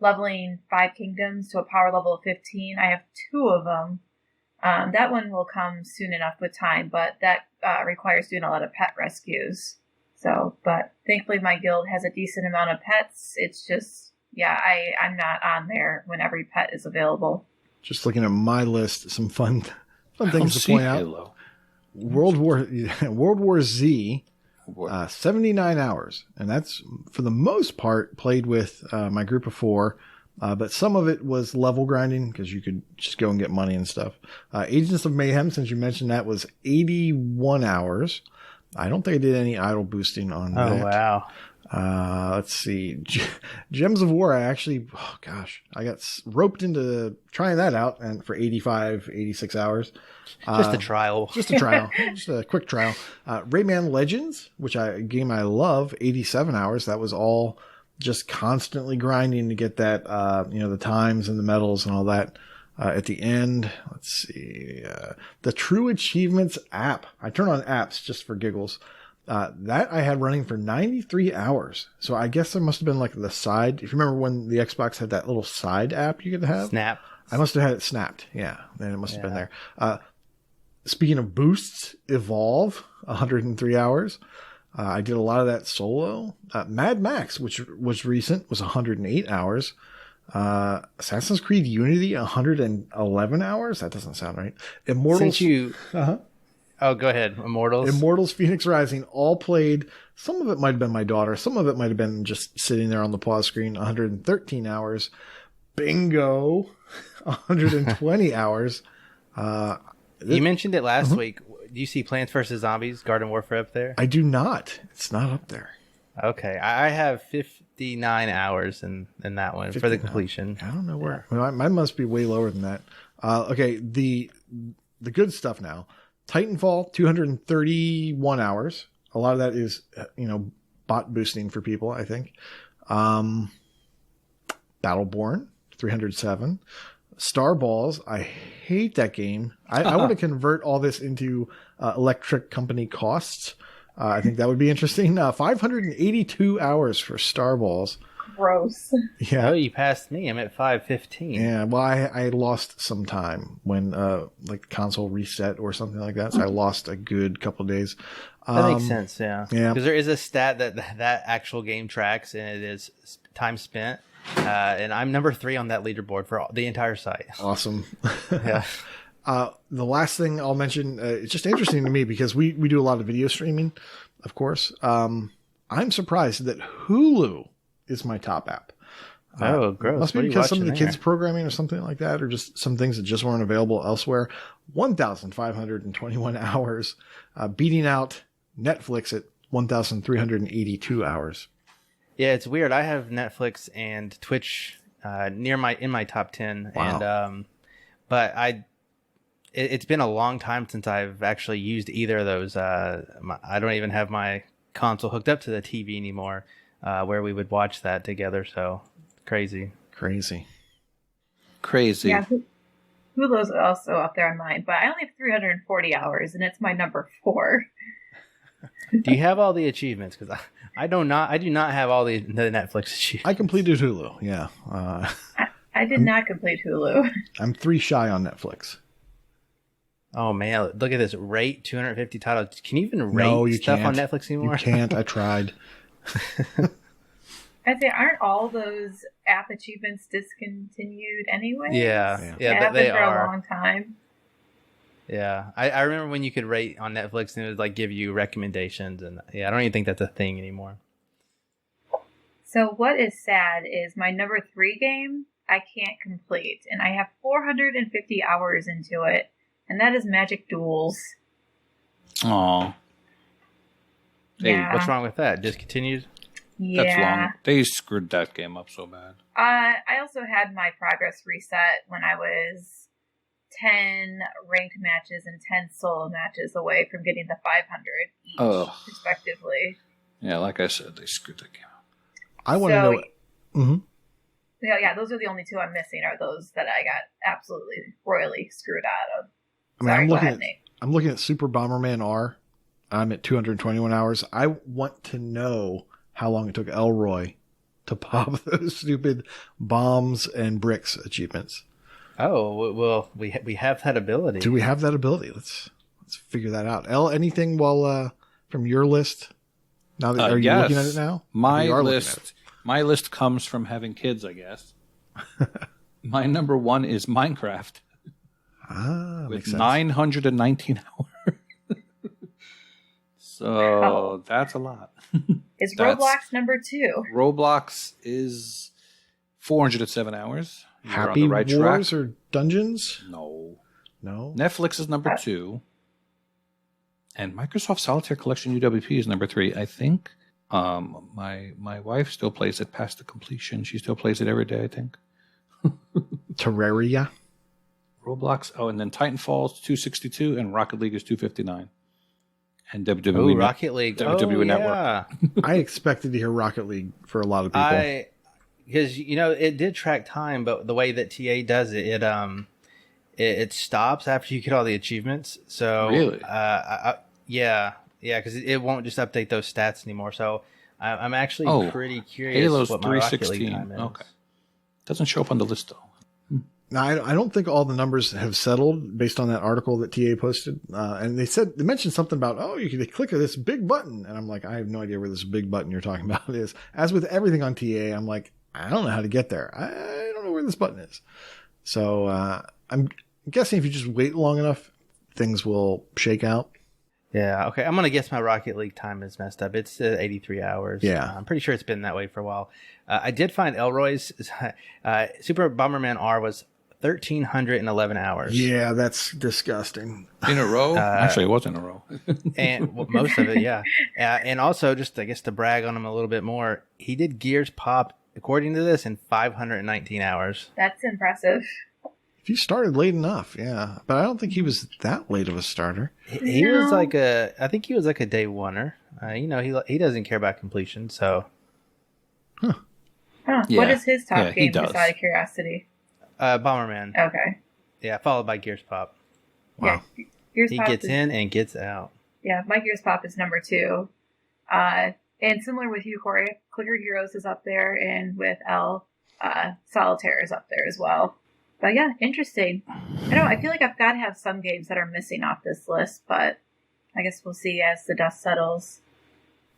leveling 5 kingdoms to a power level of 15. I have 2 of them. That one will come soon enough with time, but that requires doing a lot of pet rescues. So, but thankfully my guild has a decent amount of pets. It's just, yeah, I'm not on there when every pet is available. Just looking at my list, some fun things to point out. World War Z, 79 hours. And that's, for the most part, played with my group of 4. But some of it was level grinding because you could just go and get money and stuff. Agents of Mayhem, since you mentioned that, was 81 hours. I don't think I did any idle boosting on that. Oh, wow. Let's see. Gems of War, I got roped into trying that out and for 86 hours. Just a trial. Just a quick trial. Rayman Legends, which a game I love, 87 hours. That was all just constantly grinding to get that, the times and the medals and all that. At the end, let's see, the True Achievements app. I turn on apps just for giggles. That I had running for 93 hours. So I guess there must have been like the side. If you remember when the Xbox had that little side app you could have. Snap. I must have had it snapped. Yeah. Then it must have been there. Speaking of boosts, Evolve, 103 hours. I did a lot of that solo. Mad Max, which was recent, was 108 hours. Assassin's Creed Unity, 111 hours. That doesn't sound right. Immortals. Oh, go ahead. Immortals, Phoenix Rising, all played. Some of it might have been my daughter. Some of it might have been just sitting there on the pause screen. 113 hours. Bingo, 120 hours. You mentioned it last week. Do you see Plants vs. Zombies Garden Warfare up there? I do not. It's not up there. Okay. I have 59 hours in that one 59. For the completion. I don't know where. Yeah. Well, mine must be way lower than that. Okay. The good stuff now. Titanfall, 231 hours. A lot of that is, bot boosting for people, I think. Battleborn, 307. Star Balls, I hate that game. I want to convert all this into electric company costs. I think that would be interesting. 582 hours for Star Balls. Gross. Yeah. Oh, you passed me. I'm at 515. Yeah, well, I lost some time when like the console reset or something like that. So I lost a good couple of days. That makes sense, yeah. Yeah. Because there is a stat that actual game tracks, and it is time spent. And I'm number 3 on that leaderboard for the entire site. Awesome. Yeah. The last thing I'll mention, it's just interesting to me because we do a lot of video streaming, of course. I'm surprised that Hulu is my top app. Oh, gross. Must be because some of the kids programming or something like that, or just some things that just weren't available elsewhere. 1,521 hours, beating out Netflix at 1,382 hours. Yeah, it's weird. I have Netflix and Twitch in my top 10. Wow. And but it's been a long time since I've actually used either of those. I don't even have my console hooked up to the TV anymore, where we would watch that together. So crazy. Yeah, Hulu's also up there on mine, but I only have 340 hours, and it's my number 4. Do you have all the achievements? Because I do not have all the Netflix achievements. I completed Hulu. Yeah. I did not complete Hulu. I'm 3 shy on Netflix. Oh man, look at this. Rate 250 titles. Can you even rate stuff on Netflix anymore? You can't. I tried. I'd say, aren't all those app achievements discontinued anyway? Yeah, they have been for a long time. Yeah, I remember when you could rate on Netflix and it would like give you recommendations, and I don't even think that's a thing anymore. So what is sad is my number 3 game I can't complete, and I have 450 hours into it, and that is Magic Duels. Aw. Yeah. Hey, what's wrong with that? Discontinued? Yeah. That's long. They screwed that game up so bad. I also had my progress reset when I was 10 ranked matches and 10 solo matches away from getting the 500 each, respectively. Yeah, like I said, they screwed that game up. I want to know. Mm-hmm. Yeah, those are the only 2 I'm missing, are those that I got absolutely royally screwed out of. I'm looking at Super Bomberman R. I'm at 221 hours. I want to know how long it took Elroy to pop those stupid bombs and bricks achievements. Oh, well, we have that ability. Do we have that ability? Let's figure that out. Elle, anything from your list? Now that are you looking at it now? My list comes from having kids, I guess. My number one is Minecraft. With 919 hours. So that's a lot. Is Roblox number 2? Roblox is 407 hours. You're Happy on the right Wars track. or Dungeons? No. No. Netflix is number 2. And Microsoft Solitaire Collection UWP is number 3. I think my wife still plays it past the completion. She still plays it every day, I think. Terraria. Roblox. Oh, and then Titanfall's 262 and Rocket League is 259. And WWE. Rocket League. WWE Network. Yeah. I expected to hear Rocket League for a lot of people. Because, it did track time, but the way that TA does it, it stops after you get all the achievements. So really, yeah, because it won't just update those stats anymore. So I'm actually pretty curious. Halo's what my Rocket League time is. Okay, doesn't show up on the list though. Now, I don't think all the numbers have settled based on that article that TA posted. And they mentioned something about, you can click this big button. And I'm like, I have no idea where this big button you're talking about is. As with everything on TA, I'm like, I don't know how to get there. I don't know where this button is. So I'm guessing if you just wait long enough, things will shake out. Yeah, okay. I'm going to guess my Rocket League time is messed up. It's 83 hours. Yeah. I'm pretty sure it's been that way for a while. I did find Elroy's Super Bomberman R was 1,311 hours. Yeah, that's disgusting. In a row? Actually, it was in a row. And most of it, yeah. And also, just I guess to brag on him a little bit more, he did Gears Pop, according to this, in 519 hours. That's impressive. If you started late enough, yeah. But I don't think he was that late of a starter. He was I think he was like a day oneer. He doesn't care about completion, so. Huh. Yeah. What is his top Yeah, game, just out of curiosity? Bomberman. Okay. Yeah, followed by Gears Pop. Wow. Yeah, Gears He Pop gets in and gets out. Yeah, my Gears Pop is number 2. And similar with you, Corey, Clicker Heroes is up there, and with L, Solitaire is up there as well. But yeah, interesting. I feel like I've got to have some games that are missing off this list, but I guess we'll see as the dust settles.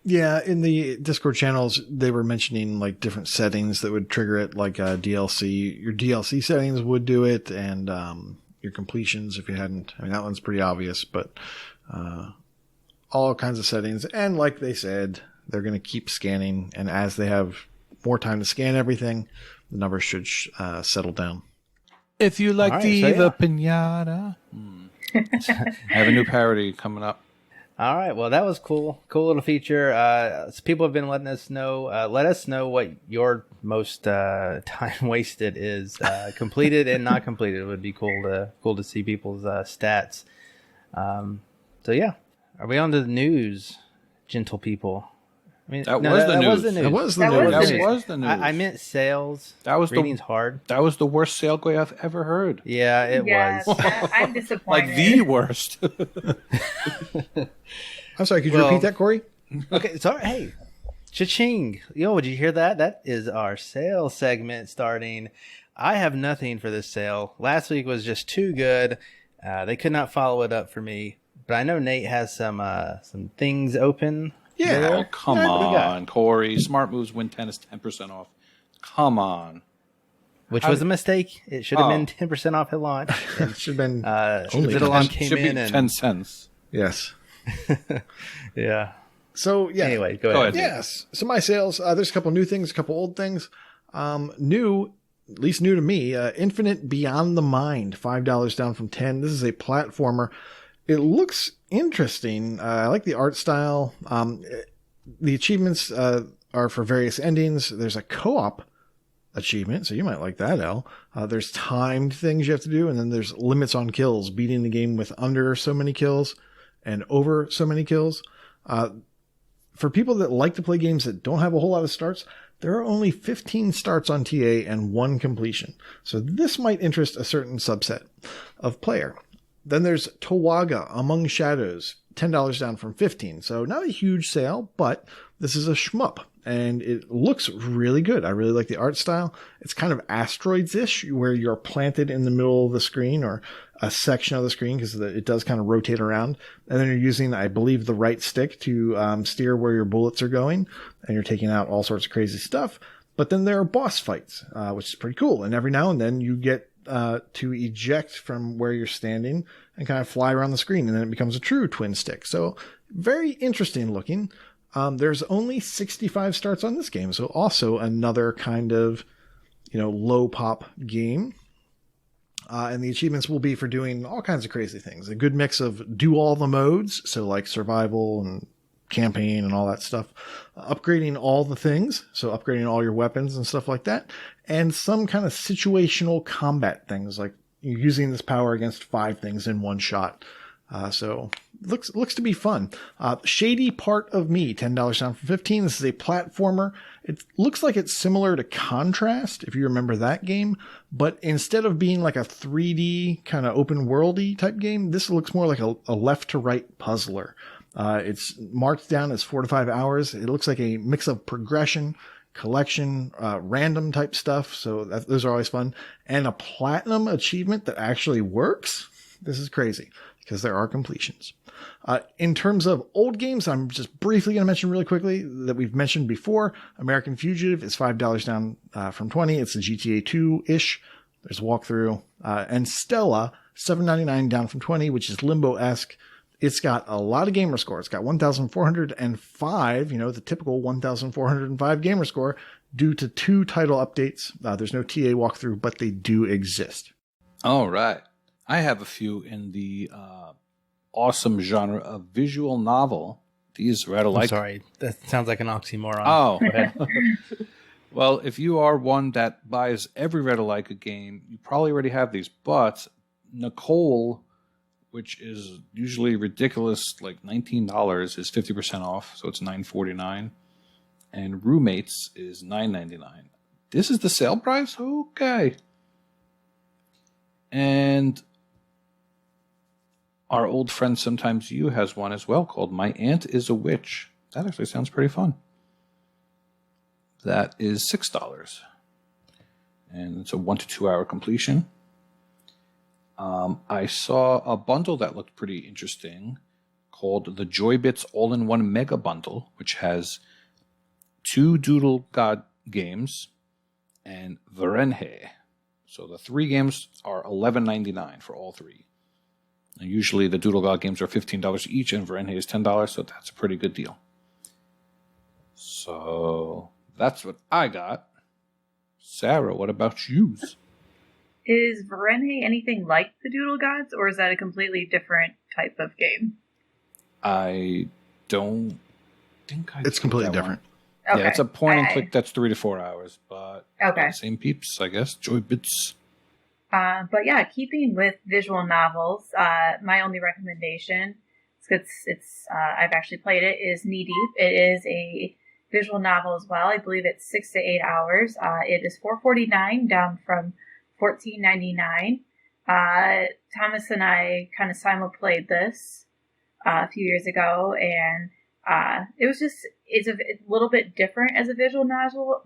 Yeah, in the Discord channels, they were mentioning like different settings that would trigger it, like DLC. Your DLC settings would do it, and your completions if you hadn't. I mean, that one's pretty obvious, but all kinds of settings. And like they said, they're going to keep scanning, and as they have more time to scan everything, the numbers should settle down. If you like Diva Pinata. I have a new parody coming up. All right. Well, that was cool. Cool little feature. People have been letting us know. Let us know what your most time wasted is. Completed and not completed. It would be cool to see people's stats. So yeah, are we on to the news, gentle people? I mean, That was the news. That was the news. I meant sales. That was reading's hard. That was the worst segue I've ever heard. Yeah, it was. I'm disappointed. Like the worst. I'm sorry, could you repeat that, Corey? Okay, sorry. Hey, cha-ching. Yo, did you hear that? That is our sale segment starting. I have nothing for this sale. Last week was just too good. They could not follow it up for me. But I know Nate has some things open. Yeah. Oh, come on, Corey. Smart Moves Win 10 is 10% off. Come on. Which was a mistake. It should have been 10% off at launch. It should have been only Avalon came in and 10 cents. Yes. Yeah. So, yeah. Anyway, go ahead. Yes. So my sales, there's a couple new things, a couple old things. New, at least new to me, Infinite Beyond the Mind, $5 down from 10. This is a platformer. It looks interesting. I like the art style. The achievements are for various endings. There's a co-op achievement, so you might like that, El. There's timed things you have to do, and then there's limits on kills, beating the game with under so many kills and over so many kills. For people that like to play games that don't have a whole lot of starts, there are only 15 starts on TA and 1 completion. So this might interest a certain subset of player. Then there's Tawaga Among Shadows, $10 down from 15. So not a huge sale, but This is a shmup, and it looks really good. I really like the art style. It's kind of Asteroids-ish, where you're planted in the middle of the screen or a section of the screen, because it does kind of rotate around. And then you're using, I believe, the right stick to steer where your bullets are going, and you're taking out all sorts of crazy stuff. But then there are boss fights, which is pretty cool. And every now and then you get to eject from where you're standing and kind of fly around the screen, and then it becomes a true twin stick. So very interesting looking. There's only 65 starts on this game, so also another kind of, low pop game. And the achievements will be for doing all kinds of crazy things. A good mix of do all the modes, so like survival and campaign and all that stuff. Upgrading all the things, so upgrading all your weapons and stuff like that. And some kind of situational combat things, like you're using this power against 5 things in one shot. So looks to be fun. Shady Part of Me, $10 down from 15. This is a platformer. It looks like it's similar to Contrast, if you remember that game, but instead of being like a 3D kind of open worldy type game, this looks more like a left to right puzzler. It's marked down as 4 to 5 hours. It looks like a mix of progression, collection, random type stuff. So those are always fun. And a platinum achievement that actually works. This is crazy, because there are completions. In terms of old games, I'm just briefly going to mention really quickly that we've mentioned before. American Fugitive is $5 down from 20. It's a GTA 2-ish. There's a walkthrough. And Stella, $7.99 down from 20, which is Limbo-esque. It's got a lot of gamer score. It's got 1,405, the typical 1,405 gamer score, due to 2 title updates. There's no TA walkthrough, but they do exist. All right. I have a few in the awesome genre of visual novel. These read alike. I'm sorry, that sounds like an oxymoron. Oh, go ahead. Well, if you are one that buys every read alike game, you probably already have these. But Nicole, which is usually ridiculous, like $19, is 50% off, so it's $9.49. And Roommates is $9.99. This is the sale price? Okay. And our old friend Sometimes You has one as well called My Aunt is a Witch. That actually sounds pretty fun. That is $6. And it's a 1 to 2 hour completion. I saw a bundle that looked pretty interesting called the Joybits All-in-One Mega Bundle, which has 2 Doodle God games and Varenhe. So the 3 games are $11.99 for all 3. And usually the Doodle God games are $15 each, and Varenhe is $10, so that's a pretty good deal. So that's what I got. Sarah, what about yous? Is Varenhe anything like the Doodle Gods, or is that a completely different type of game? I don't think It's completely different. Okay. Yeah, it's a point and click that's 3 to 4 hours, but okay. Same peeps, I guess. Joybits. But yeah, keeping with visual novels, my only recommendation, it's I've actually played it, is Knee Deep. It is a visual novel as well. I believe it's 6 to 8 hours. It is $4.49 down from $14.99. Thomas and I kind of simul-played this a few years ago, and it was just, it's a little bit different as a visual novel.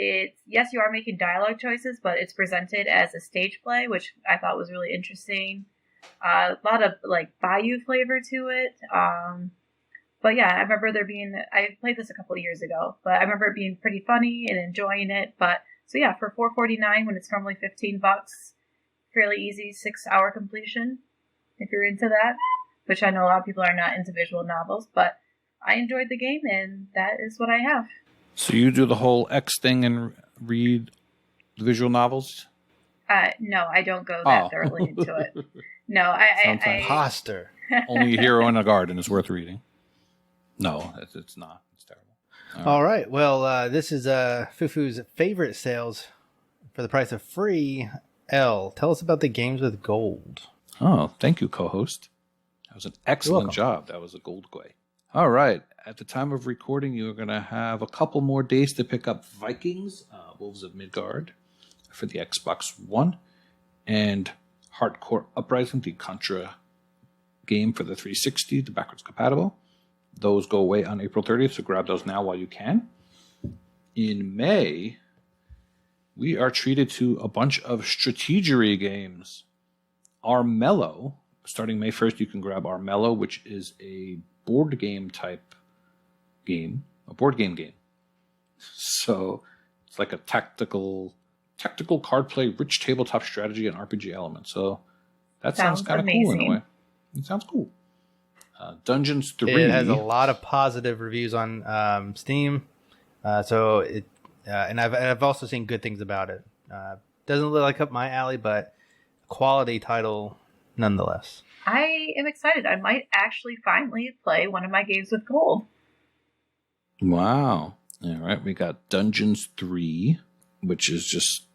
It's, yes, you are making dialogue choices, but it's presented as a stage play, which I thought was really interesting. A lot of like Bayou flavor to it. But yeah, I remember I played this a couple of years ago, but I remember it being pretty funny and enjoying it. But so yeah, for $4.49 when it's normally $15, fairly easy 6 hour completion if you're into that, which I know a lot of people are not into visual novels, but I enjoyed the game, and that is what I have. So you do the whole X thing and read the visual novels? No, I don't go that thoroughly into it. No, I Imposter. Only a Hero in a Garden is worth reading. No, it's not. It's terrible. All right. Well, this is Fufu's favorite sales for the price of free. L, tell us about the games with gold. Oh, thank you, co-host. That was an excellent job. That was a gold guy. All right. At the time of recording, you're going to have a couple more days to pick up Vikings, Wolves of Midgard for the Xbox One, and Hardcore Uprising, the Contra game for the 360, the backwards compatible. Those go away on April 30th, so grab those now while you can. In May, we are treated to a bunch of strategery games. Armello, starting May 1st, you can grab Armello, which is a board game type game, a board game game. So it's like a tactical card play, rich tabletop strategy and RPG elements. So that sounds kind of cool in a way. It sounds cool. Dungeons 3. It has a lot of positive reviews on Steam. And I've also seen good things about it. Doesn't look like up my alley, but quality title nonetheless. I am excited. I might actually finally play one of my games with gold. Wow. All right, we got Dungeons 3, which is just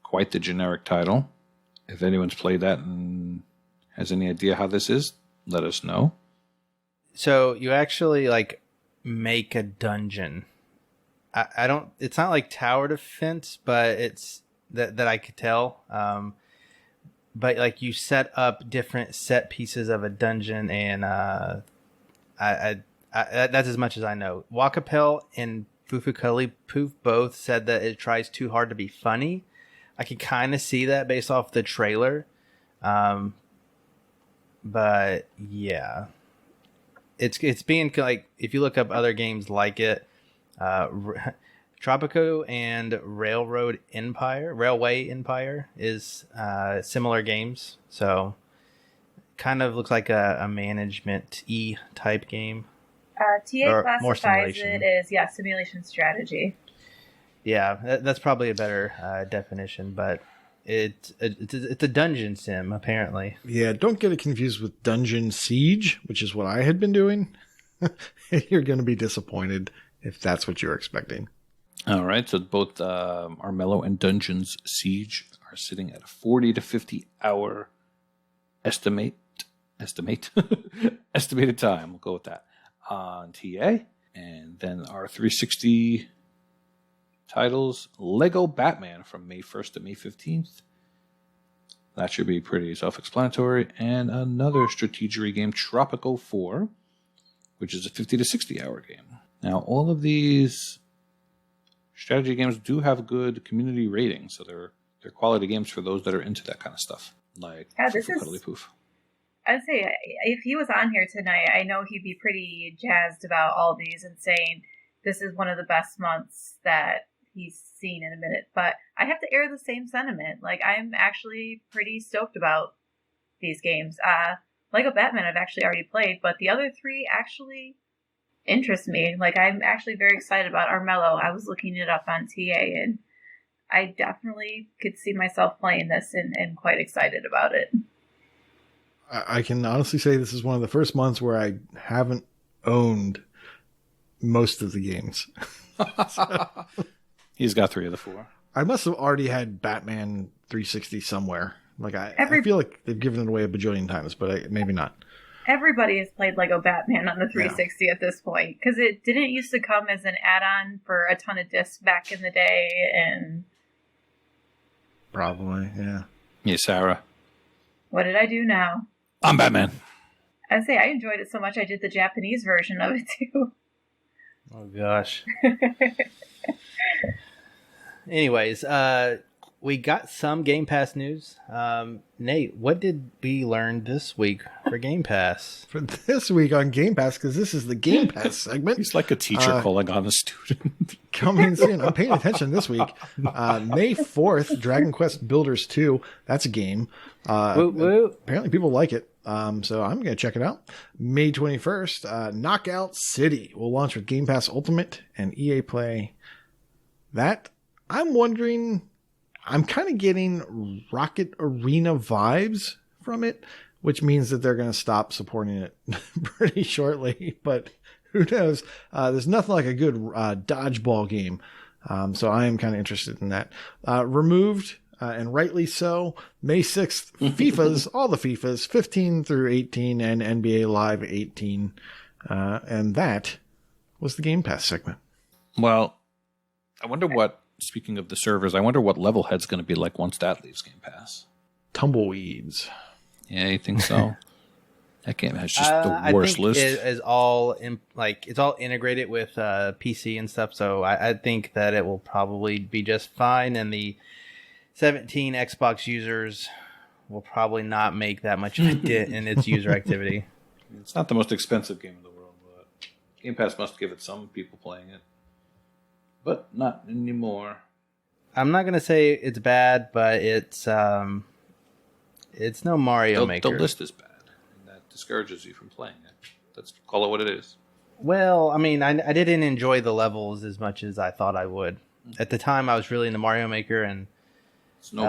quite the generic title. If anyone's played that and has any idea how this is, let us know. So you actually like make a dungeon. I don't. It's not like tower defense, but it's that I could tell. But like you set up different set pieces of a dungeon, and that's as much as I know. Waka and Fufu Poof both said that it tries too hard to be funny. I can kind of see that based off the trailer. But yeah, it's being like, if you look up other games like it, Tropico and Railway Empire is similar games. So kind of looks like a management type game. TA classifies it as simulation strategy. Yeah, that's probably a better definition, but it's a dungeon sim apparently. Yeah, don't get it confused with Dungeon Siege, which is what I had been doing. You're going to be disappointed if that's what you're expecting. All right, so both Armello and Dungeons Siege are sitting at a 40 to 50 hour estimated time. We'll go with that on TA. And then our 360 titles, Lego Batman from May 1st to May 15th. That should be pretty self-explanatory. And another strategery game, Tropico 4, which is a 50 to 60 hour game. Now, all of these strategy games do have good community ratings, so they're quality games for those that are into that kind of stuff. Like Cuddly Poof. I'd say if he was on here tonight, I know he'd be pretty jazzed about all these and saying this is one of the best months that he's seen in a minute. But I have to air the same sentiment. Like, I'm actually pretty stoked about these games. Lego Batman I've actually already played, but the other three actually interest me. Like, I'm actually very excited about Armello. I was looking it up on TA, and I definitely could see myself playing this and quite excited about it. I can honestly say this is one of the first months where I haven't owned most of the games. He's got 3 of the 4. I must have already had Batman 360 somewhere. Like I feel like they've given it away a bajillion times, but maybe not. Everybody has played Lego Batman on the 360 at this point, because it didn't used to come as an add-on for a ton of discs back in the day, and probably, yeah. Yeah, Sarah. What did I do now? I'm Batman. I say I enjoyed it so much I did the Japanese version of it too. Oh gosh. Anyways, we got some Game Pass news. Nate, what did we learn this week for Game Pass? For this week on Game Pass, because this is the Game Pass segment. He's like a teacher calling on a student. Coming soon. I'm paying attention this week. May 4th, Dragon Quest Builders 2. That's a game. Apparently people like it. So I'm going to check it out. May 21st, Knockout City will launch with Game Pass Ultimate and EA Play. That, I'm wondering, I'm kind of getting Rocket Arena vibes from it, which means that they're going to stop supporting it pretty shortly, but who knows? There's nothing like a good dodgeball game. So I am kind of interested in that. Removed, and rightly so, May 6th, FIFAs, all the FIFAs, 15 through 18 and NBA Live 18. And that was the Game Pass segment. Well, I wonder what, speaking of the servers, I wonder what Levelhead's going to be like once that leaves Game Pass. Tumbleweeds. Yeah, you think so? That game has just the worst I think list. it is all it's all integrated with PC and stuff. So I think that it will probably be just fine, and the 17 Xbox users will probably not make that much of a dent in its user activity. It's not the most expensive game in the world, but Game Pass must give it some people playing it. But not anymore. I'm not going to say it's bad, but it's no Mario Maker. The list is bad, and that discourages you from playing it. Let's call it what it is. Well, I mean, I didn't enjoy the levels as much as I thought I would. At the time, I was really into Mario Maker, and no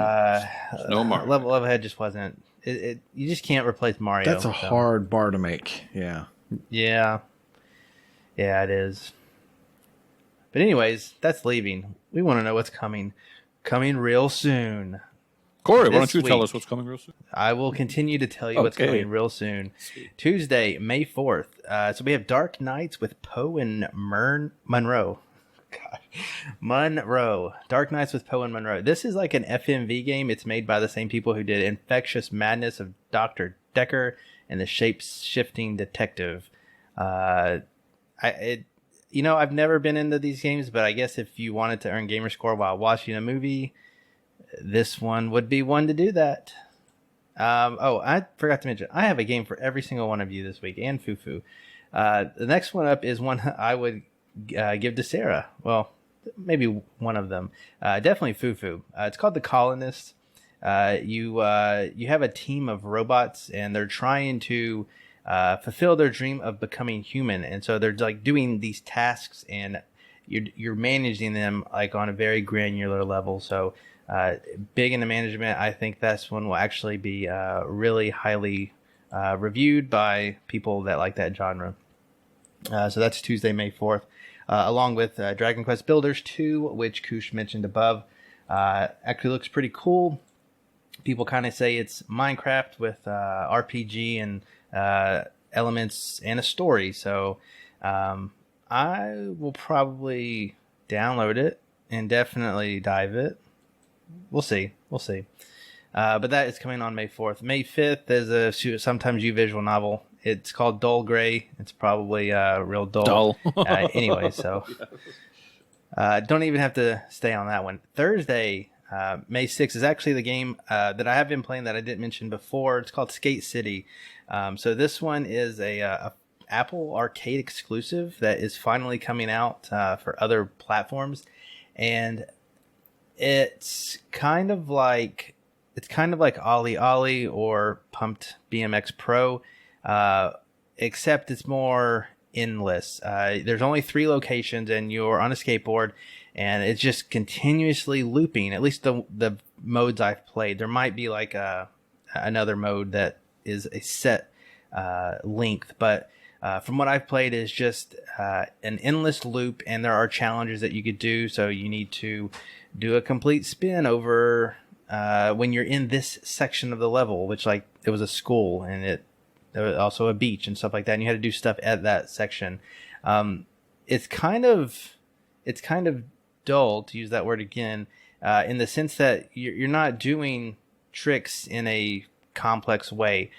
Mario. Level Head just wasn't. You just can't replace Mario. That's a hard bar to make. Yeah. Yeah, it is. But anyways, that's leaving. We want to know what's coming real soon. Corey, why don't you tell us what's coming real soon? I will continue to tell you what's coming real soon. Sweet. Tuesday, May 4th. So we have Dark Knights with Poe and Monroe. God. Monroe. Dark Knights with Poe and Monroe. This is like an FMV game. It's made by the same people who did Infectious Madness of Dr. Decker and the Shape-Shifting Detective. I've never been into these games, but I guess if you wanted to earn gamer score while watching a movie, this one would be one to do that. I forgot to mention, I have a game for every single one of you this week, and Fufu. The next one up is one I would give to Sarah. Well, maybe one of them. Definitely Fufu. It's called The Colonists. You have a team of robots, and they're trying to fulfill their dream of becoming human, and so they're like doing these tasks, and you're managing them like on a very granular level. So big into management. I think this one will actually be really highly reviewed by people that like that genre. So that's Tuesday, May 4th, along with Dragon Quest Builders 2, which Koosh mentioned above. Actually looks pretty cool. People kind of say it's Minecraft with RPG and elements and a story. So I will probably download it and definitely dive it. We'll see. But that is coming on May 4th. May 5th is a sometimes you visual novel. It's called Dull Gray. It's probably real dull. Anyway, so don't even have to stay on that one. Thursday, May 6th is actually the game that I have been playing that I didn't mention before. It's called Skate City. So this one is a Apple Arcade exclusive that is finally coming out for other platforms, and it's kind of like Ollie Ollie or Pumped BMX Pro, except it's more endless. There's only 3 locations, and you're on a skateboard, and it's just continuously looping. At least the modes I've played. There might be like another mode that is a set length, but from what I've played is just an endless loop, and there are challenges that you could do. So you need to do a complete spin over when you're in this section of the level, which like it was a school, and there was also a beach and stuff like that, and you had to do stuff at that section. It's kind of dull, to use that word again, in the sense that you're not doing tricks in a complex way.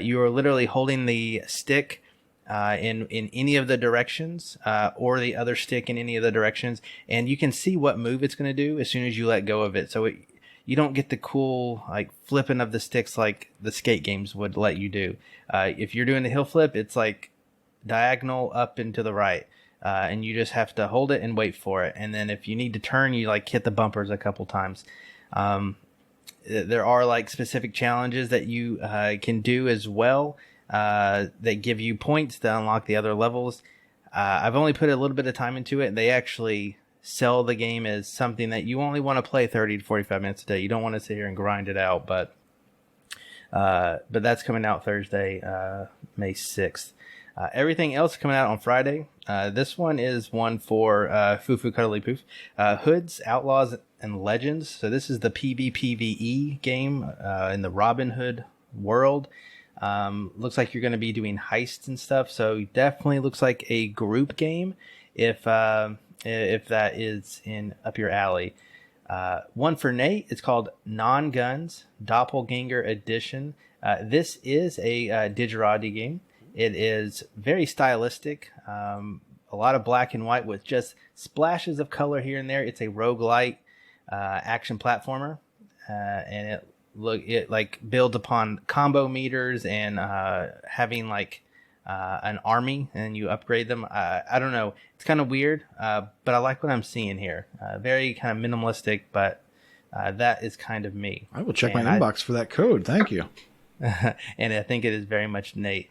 You are literally holding the stick in any of the directions, or the other stick in any of the directions, and you can see what move it's going to do as soon as you let go of it. So you don't get the cool like flipping of the sticks like the skate games would let you do. If you're doing the hill flip, it's like diagonal up and to the right, and you just have to hold it and wait for it. And then if you need to turn, you like hit the bumpers a couple times. There are like specific challenges that you can do as well, that give you points to unlock the other levels. I've only put a little bit of time into it. They actually sell the game as something that you only want to play 30 to 45 minutes a day. You don't want to sit here and grind it out, but that's coming out Thursday, May 6th. Everything else coming out on Friday. This one is one for Fufu Cuddly Poof. Hoods, Outlaws, and Legends. So this is the PvPvE game in the Robin Hood world. Looks like you're going to be doing heists and stuff. So definitely looks like a group game if that is up your alley. One for Nate. It's called Non-Guns Doppelganger Edition. This is a Digerati game. It is very stylistic. A lot of black and white with just splashes of color here and there. It's a roguelite action platformer, and it like builds upon combo meters and having like an army, and you upgrade them. I don't know. It's kind of weird, but I like what I'm seeing here. Very kind of minimalistic, but that is kind of me. I will check my inbox for that code. Thank you. And I think it is very much Nate.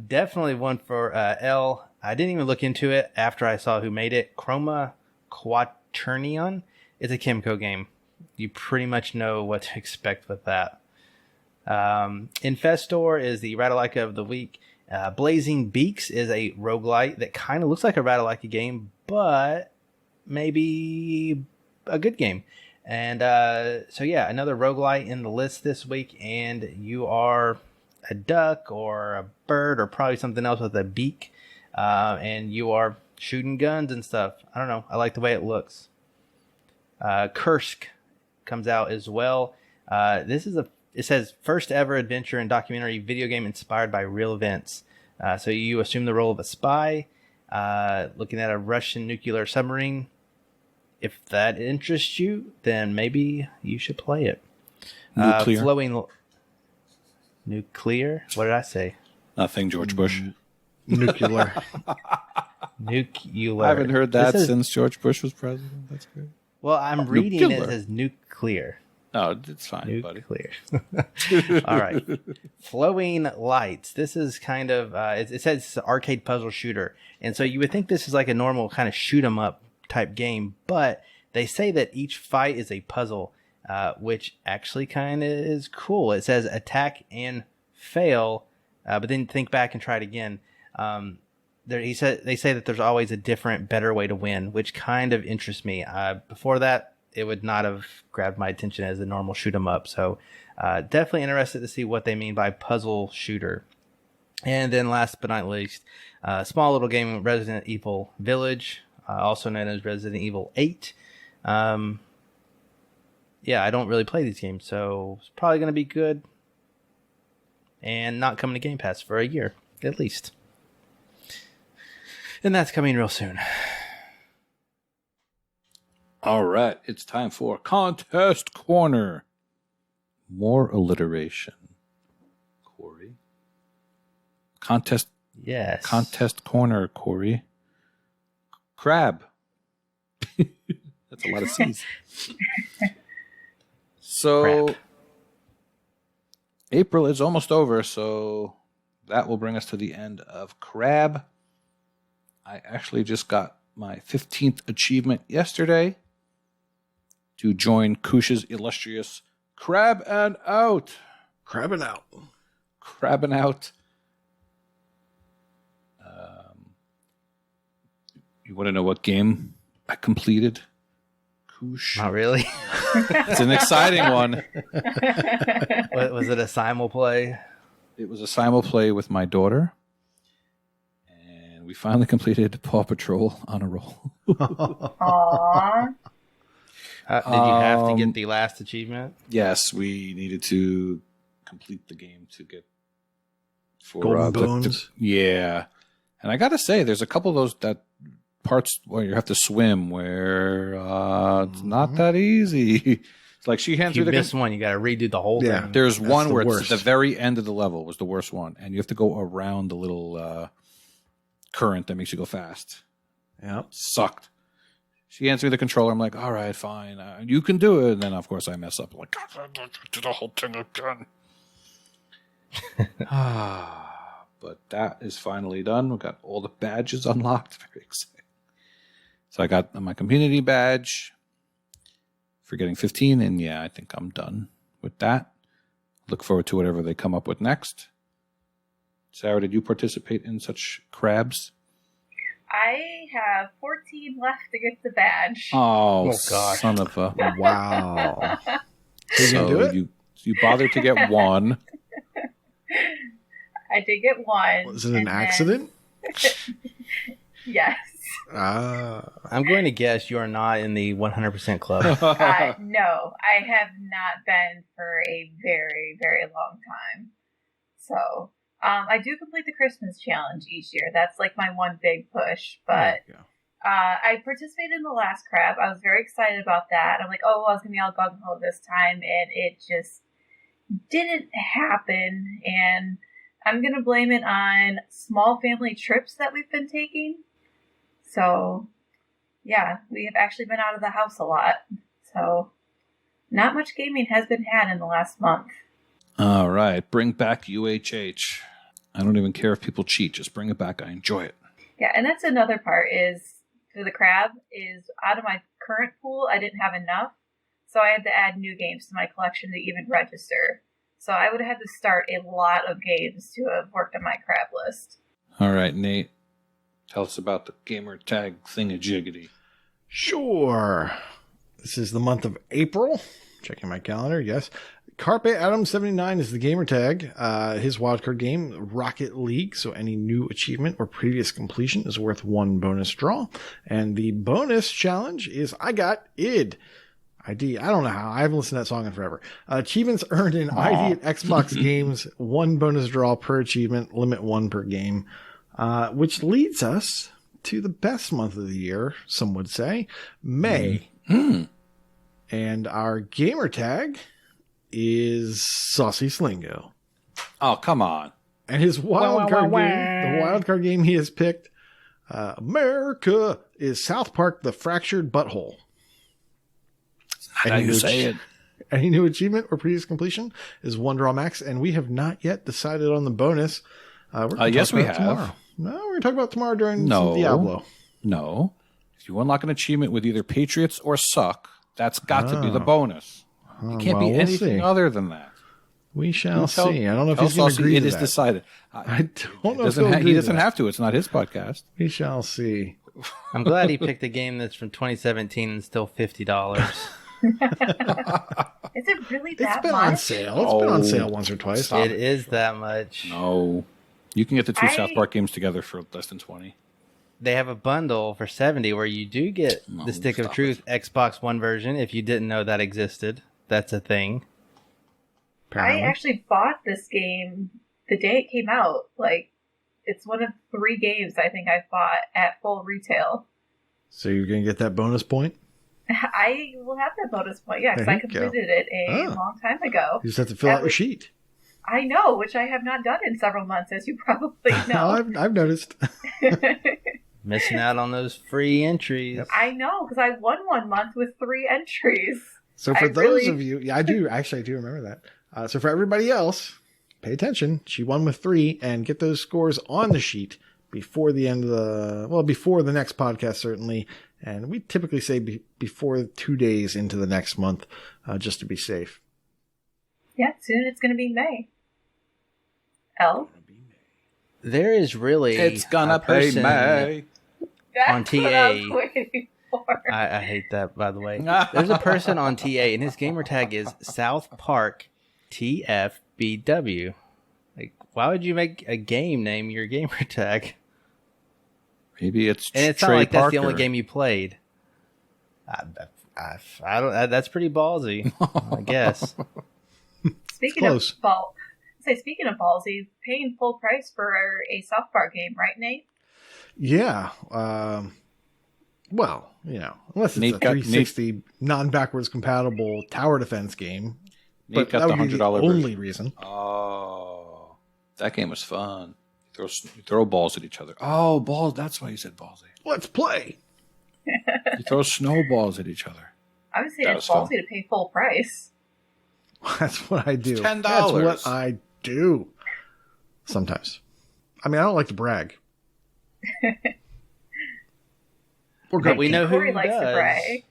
Definitely one for L. I didn't even look into it after I saw who made it. Chroma Quaternion. It's a Kimco game. You pretty much know what to expect with that. Infestor is the Ratalaika of the week. Blazing Beaks is a roguelite that kind of looks like a Ratalaika game, but maybe a good game. And so yeah, another roguelite in the list this week, and you are a duck or a bird or probably something else with a beak, and you are shooting guns and stuff. I don't know. I like the way it looks. Kursk comes out as well. It says first ever adventure and documentary video game inspired by real events. So you assume the role of a spy, looking at a Russian nuclear submarine. If that interests you, then maybe you should play it. Nuclear? What did I say? Nothing, George Bush. Nuclear. Nuclear. I haven't heard that since George Bush was president. That's great. Well, I'm reading it as nuclear. Oh, it's fine, buddy. All right. Flowing Lights. This is kind of, it says it's an arcade puzzle shooter. And so you would think this is like a normal kind of shoot 'em up type game, but they say that each fight is a puzzle, which actually kind of is cool. It says attack and fail, but then think back and try it again. They say that there's always a different, better way to win, which kind of interests me. Before that, it would not have grabbed my attention as a normal shoot 'em up. So definitely interested to see what they mean by puzzle shooter. And then last but not least, small little game, Resident Evil Village, also known as Resident Evil 8. Yeah, I don't really play these games, so it's probably going to be good and not coming to Game Pass for a year, at least. And that's coming real soon. All right, it's time for Contest Corner. More alliteration. Corey. Contest. Yes. Contest Corner, Corey. Crab. That's a lot of C's. So, Crap. April is almost over, so that will bring us to the end of Crab. I actually just got my 15th achievement yesterday to join Koosh's illustrious Crab and Out. Crabbing out. Crabbing Out. You want to know what game I completed? Koosh. Not really. It's an exciting one. Was it a simul play? It was a simul play with my daughter. And we finally completed Paw Patrol on a roll. Aww. Did you have to get the last achievement? Yes, we needed to complete the game to get for Golden Bones. Yeah. And I got to say, there's a couple of those parts where you have to swim where it's not that easy. It's like she hands If you me the miss one, you got to redo the whole thing. There's one the where worst. it's at the very end of the level was the worst one, and you have to go around the little current that makes you go fast. Yep. Sucked. She hands me the controller. I'm like, all right, fine, you can do it. And then of course I mess up. I'm like, do the whole thing again. But that is finally done. We got all the badges unlocked. Very exciting. So I got my community badge for getting 15, and yeah, I think I'm done with that. Look forward to whatever they come up with next. Sarah, did you participate in such crabs? I have 14 left to get the badge. Oh gosh. Son of a... Wow. Did you do it? You bothered to get one. I did get one. Was it an and then- accident? Yes. I'm going to guess you are not in the 100% club. No, I have not been for a very, very long time. So, I do complete the Christmas challenge each year. That's like my one big push. But I participated in the last crab. I was very excited about that. I'm like, oh, I was going to be all gung-ho this time. And it just didn't happen. And I'm going to blame it on small family trips that we've been taking. So, yeah, we have actually been out of the house a lot. So, not much gaming has been had in the last month. All right. Bring back UHH. I don't even care if people cheat. Just bring it back. I enjoy it. Yeah, and that's another part is, for the crab, is out of my current pool, I didn't have enough. So I had to add new games to my collection to even register. So I would have had to start a lot of games to have worked on my crab list. All right, Nate. Tell us about the gamer tag thingajiggity. Sure. This is the month of April. Checking my calendar, yes. Carpe Adam 79 is the gamer tag. His wildcard game, Rocket League. So any new achievement or previous completion is worth 1 bonus draw. And the bonus challenge is I got ID. I don't know how. I haven't listened to that song in forever. Achievements earned in ID at Xbox games. 1 bonus draw per achievement. Limit 1 per game. Which leads us to the best month of the year, some would say, May. And our gamer tag is Saucy Slingo. Oh, come on. And his wildcard game, the wildcard game he has picked, America, is South Park: The Fractured Butthole. How you say it? Any new achievement or previous completion is 1 draw max, and we have not yet decided on the bonus. Yes, we have. Tomorrow. No, we're going to talk about tomorrow during some Diablo. No. If you unlock an achievement with either Patriots or Suck, that's got to be the bonus. It can't be anything other than that. We shall see. I don't know if he's going to agree to that. It is decided. I don't know if he doesn't have to. It's not his podcast. We shall see. I'm glad he picked a game that's from 2017 and still $50. Is it really that much? It's been on sale. It's been on sale once or twice. It is that much. No. You can get the 2 South Park games together for less than 20. They have a bundle for 70 where you do get the Stick of Truth Xbox One version if you didn't know that existed. That's a thing. Apparently. I actually bought this game the day it came out. Like, it's one of 3 games I think I bought at full retail. So you're going to get that bonus point? I will have that bonus point, yeah, because I completed it a long time ago. You just have to fill out your sheet. I know, which I have not done in several months, as you probably know. I've noticed. Missing out on those free entries. Yep. I know, because I won 1 month with 3 entries. So for those of you, I do remember that. So for everybody else, pay attention. She won with 3, and get those scores on the sheet before the end of before the next podcast, certainly. And we typically say before 2 days into the next month, just to be safe. Yeah, soon it's going to be May. There is really it's gonna be May. On TA. I hate that, by the way. There's a person on TA, and his gamer tag is South Park TFBW. Like, why would you make a game name your gamer tag? Maybe it's and it's Trey not like Parker. That's the only game you played. I don't. That's pretty ballsy, I guess. Speaking of ballsy, paying full price for a South Park game, right, Nate? Yeah. Well, unless it's a 360 non-backwards compatible tower defense game. Nate got the $100 only reason. Oh, that game was fun. You throw balls at each other. Oh, balls. That's why you said ballsy. Let's play. You throw snowballs at each other. I would say it's ballsy to pay full price. That's what I do. It's $10. That's what I do. Sometimes. I mean, I don't like to brag. But we know who Corey likes to brag.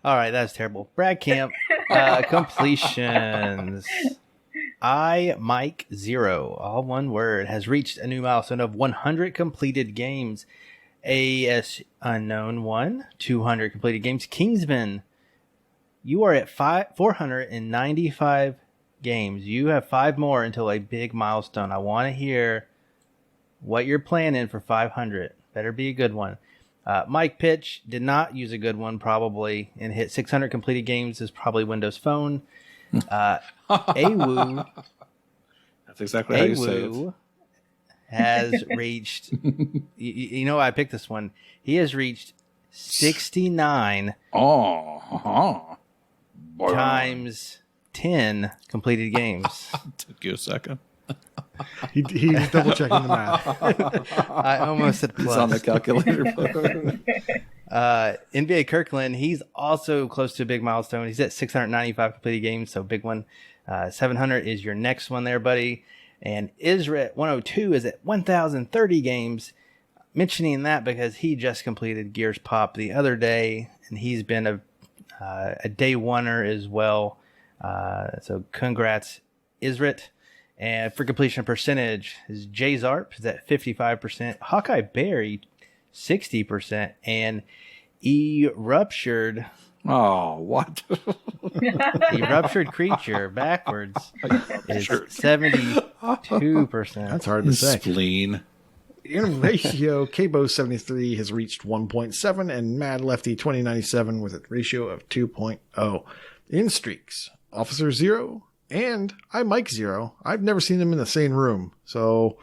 All right, that's terrible. Brag Camp completions. Mike Zero, all one word, has reached a new milestone of 100 completed games. AS Unknown 1, 200 completed games. Kingsman, you are at 495 games. You have 5 more until a big milestone. I want to hear what you're planning for 500. Better be a good one. Mike Pitch did not use a good one, probably, and hit 600 completed games is probably Windows Phone. Awu. That's exactly how you say it. Has reached, you know, I picked this one. He has reached 69 times 10 completed games. Took you a second. He's double checking the math. I almost said plus. It's on the calculator. NBA Kirkland, he's also close to a big milestone. He's at 695 completed games, so big one. 700 is your next one there, buddy. And Isra 102 is at 1,030 games. Mentioning that because he just completed Gears Pop the other day, and he's been a day oneer as well. So congrats, Isrit. And for completion percentage, is Jay Zarp is at 55%, Hawkeye Berry 60%, and Eruptured. Oh, what? Eruptured Creature backwards is 72%. That's hard to say. Spleen. In ratio, Kbo73 has reached 1.7 and Mad Lefty 2097 with a ratio of 2.0. In streaks, Officer 0 and I Mike 0. I've never seen them in the same room, so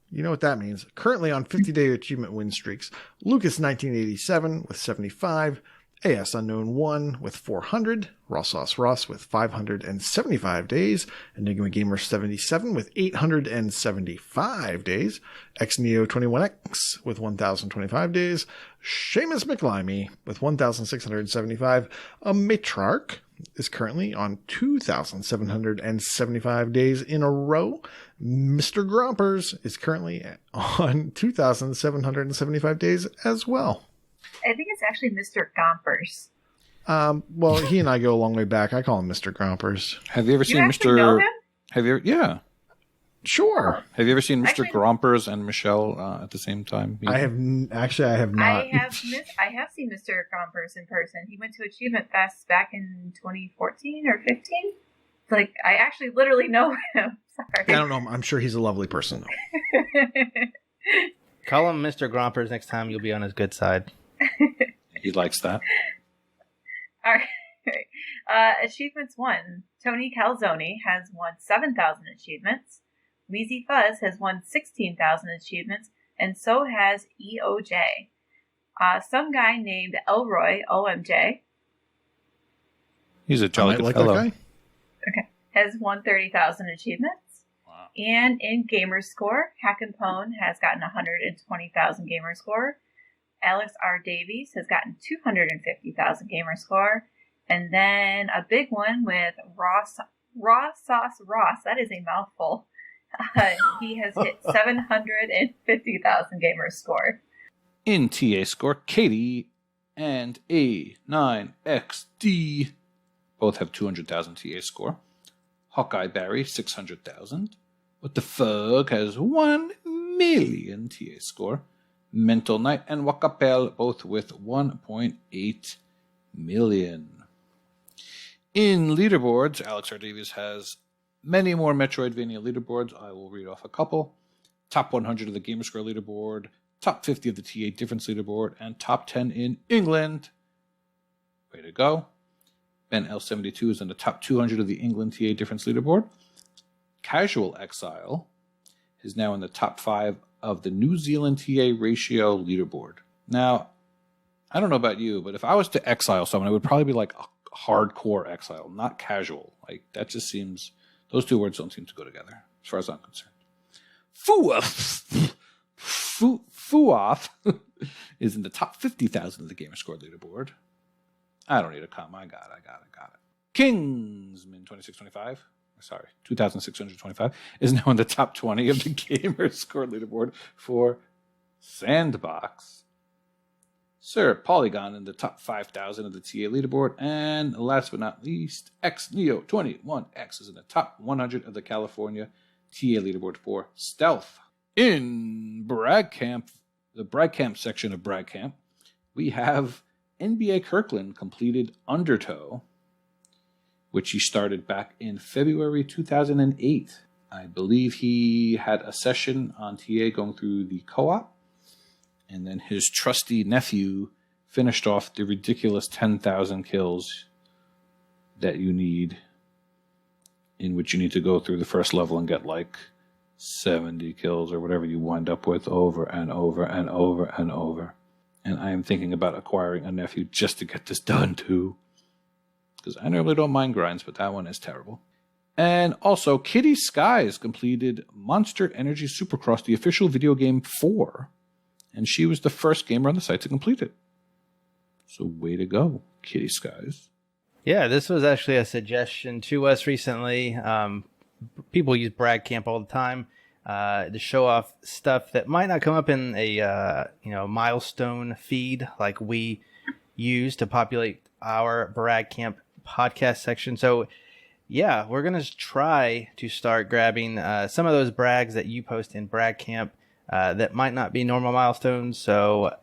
you know what that means. Currently on 50-day achievement win streaks, Lucas 1987 with 75, AS Unknown 1 with 400, Ross with 575 days, Enigma Gamer 77 with 875 days, XNeo 21X with 1,025 days, Seamus McLimey with 1,675, a Matriarch is currently on 2,775 days in a row. Mr. Grompers is currently on 2,775 days as well. I think it's actually Mr. Gompers. Well, he and I go a long way back. I call him Mr. Grompers. Have you ever seen actually know him? Have you? Yeah. Sure. Have you ever seen Mr. Actually- Grompers and Michelle at the same time? I have actually. I have not. I have seen Mr. Gompers in person. He went to Achievement Fest back in 2014 or 15. Like, I actually literally know him. Sorry. I don't know. I'm sure he's a lovely person. Call him Mr. Grompers next time. You'll be on his good side. He likes that. All right. Achievements 1. Tony Calzone has won 7,000 achievements. Wheezy Fuzz has won 16,000 achievements, and so has EOJ. Some guy named ElroyOMJ He's a jolly good fellow. has won 30,000 achievements. Wow. And in Gamerscore, Hack and Pone has gotten 120,000 Gamerscore. Alex R. Davies has gotten 250,000 Gamerscore. And then a big one with Raw Sauce Ross. That is a mouthful. He has hit 750,000 Gamerscore. In TA score, Katie and A9XD both have 200,000 TA score. Hawkeye Barry, 600,000. What the Fuck has 1 million TA score. Mental Knight and Waka both with 1.8 million. In leaderboards, Alex R. Davies has many more Metroidvania leaderboards. I will read off a couple. Top 100 of the Gamerscore leaderboard, top 50 of the TA Difference leaderboard, and top 10 in England. Way to go. Ben L72 is in the top 200 of the England TA Difference leaderboard. Casual Exile is now in the top 5 of the New Zealand TA Ratio leaderboard. Now, I don't know about you, but if I was to exile someone, it would probably be like a hardcore exile, not casual. Like, that just seems... Those two words don't seem to go together, as far as I'm concerned. Fuoff is in the top 50,000 of the Gamerscore leaderboard. I don't need a comma. I got it. Kingsman 2625 is now in the top 20 of the Gamerscore leaderboard for Sandbox. Sir Polygon in the top 5,000 of the TA leaderboard. And last but not least, XNeo21X is in the top 100 of the California TA leaderboard for Stealth. In Brag Camp, the Brag Camp section of Brag Camp, we have NBA Kirkland completed Undertow, which he started back in February 2008. I believe he had a session on TA going through the co-op, and then his trusty nephew finished off the ridiculous 10,000 kills that you need, in which you need to go through the first level and get like 70 kills or whatever you wind up with over and over and over and over. And I am thinking about acquiring a nephew just to get this done too, because I normally don't mind grinds, but that one is terrible. And also, Kitty Skies completed Monster Energy Supercross, the official video game 4. And she was the first gamer on the site to complete it. So way to go, Kitty Skies. Yeah, this was actually a suggestion to us recently. People use Brag Camp all the time to show off stuff that might not come up in a milestone feed like we use to populate our Brag Camp podcast section. So yeah, we're going to try to start grabbing some of those brags that you post in Brag Camp that might not be normal milestones. So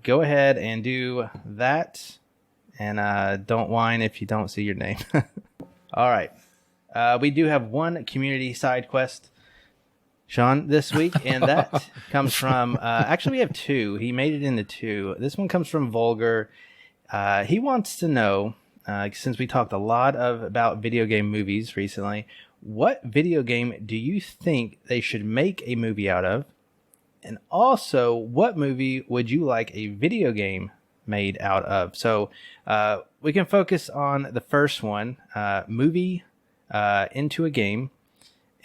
go ahead and do that. And don't whine if you don't see your name. All right. We do have one community side quest, Sean, this week. And that comes from... actually, we have two. He made it into two. This one comes from Vulgar. He wants to know... since we talked a lot about video game movies recently, what video game do you think they should make a movie out of? And also, what movie would you like a video game made out of? So we can focus on the first one, movie into a game,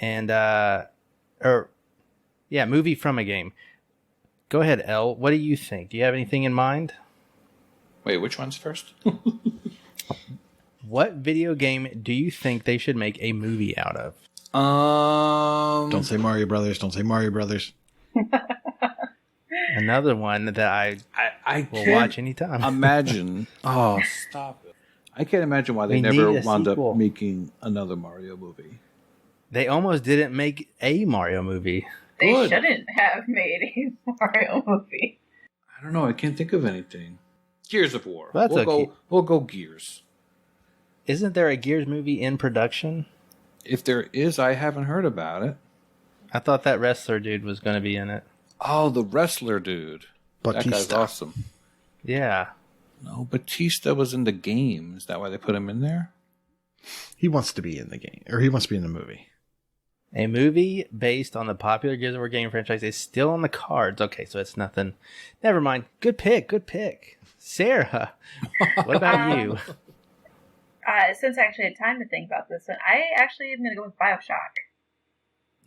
and movie from a game. Go ahead, Elle. What do you think? Do you have anything in mind? Wait, which one's first? What video game do you think they should make a movie out of? Don't say Mario Brothers. Don't say Mario Brothers. Another one that I will watch anytime. Imagine. Oh, stop it. I can't imagine why they We never need a wound sequel. up making another Mario movie. They almost didn't make a Mario movie. They Good. shouldn't have made a Mario movie. I don't know. I can't think of anything. Gears of War. That's okay. We'll go Gears. Isn't there a Gears movie in production? If there is, I haven't heard about it. I thought that wrestler dude was going to be in it. Oh, the wrestler dude. That guy's Batista. awesome. Yeah. No, Batista was in the game. Is that why they put him in there? He wants to be in the game, or he wants to be in the movie. A movie based on the popular Gears of War game franchise is still on the cards. Okay, so it's nothing. Never mind. Good pick. Good pick. Sarah, what about you? Since I actually had time to think about this one, I actually am going to go with BioShock.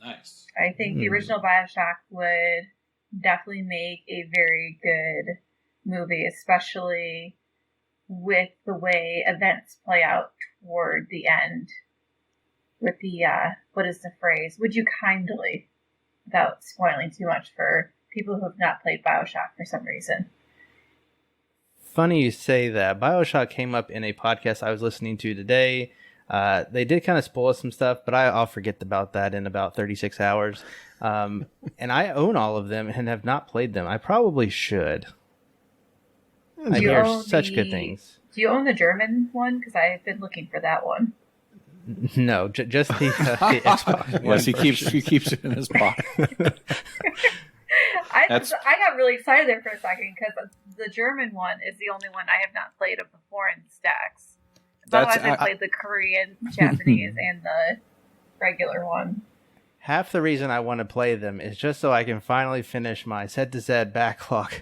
Nice. I think the original BioShock would definitely make a very good movie, especially with the way events play out toward the end. With the, what is the phrase? Would you kindly, without spoiling too much for people who have not played BioShock for some reason. Funny you say that. BioShock came up in a podcast I was listening to today. They did kind of spoil some stuff, but I'll forget about that in about 36 hours. And I own all of them and have not played them. I probably should. I hear such good things. Do you own the German one? Because I've been looking for that one. No, just the Xbox One Yes, he keeps it in his pocket. I got really excited there for a second because the German one is the only one I have not played of the foreign stacks. Otherwise, I played the Korean, Japanese, and the regular one. Half the reason I want to play them is just so I can finally finish my Z to Z backlog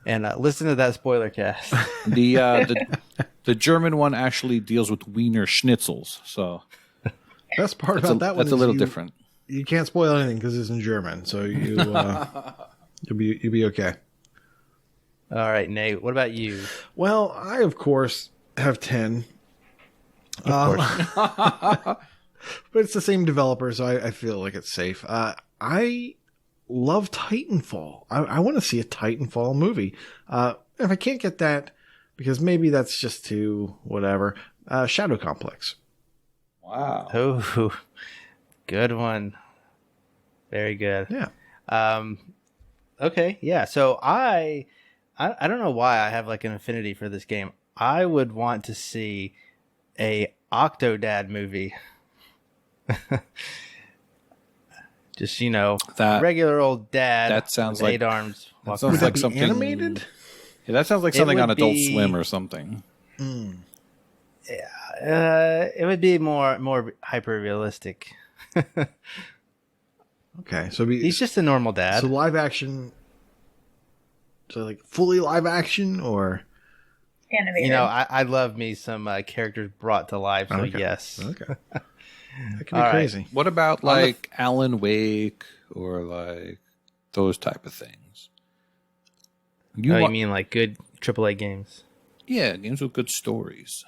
and listen to that spoiler cast. The German one actually deals with Wiener Schnitzels, so Best part about that one that's is a little different. You can't spoil anything because it's in German, so you'll be okay. All right, Nate, what about you? Well, I of course have 10. Of course. But it's the same developer, so I feel like it's safe. I love Titanfall. I want to see a Titanfall movie. If I can't get that, because maybe that's just too whatever, Shadow Complex. Wow. Oh, good one. Very good. Yeah. Okay, yeah. So I don't know why I have like an affinity for this game. I would want to see a Octodad movie. Just That regular old dad. that sounds with like- 8 arms. that walking sounds Would around. like that be something animated? Yeah, that sounds like It something would on Adult be- Swim or something. It would be more hyper realistic. Okay, so He's just a normal dad. so live action. So like fully live action or Animated. I love me some characters brought to life. So Okay. yes. okay. That could be All right. crazy. What about like Alan Wake or like those type of things? You mean like good AAA games? Yeah, games with good stories.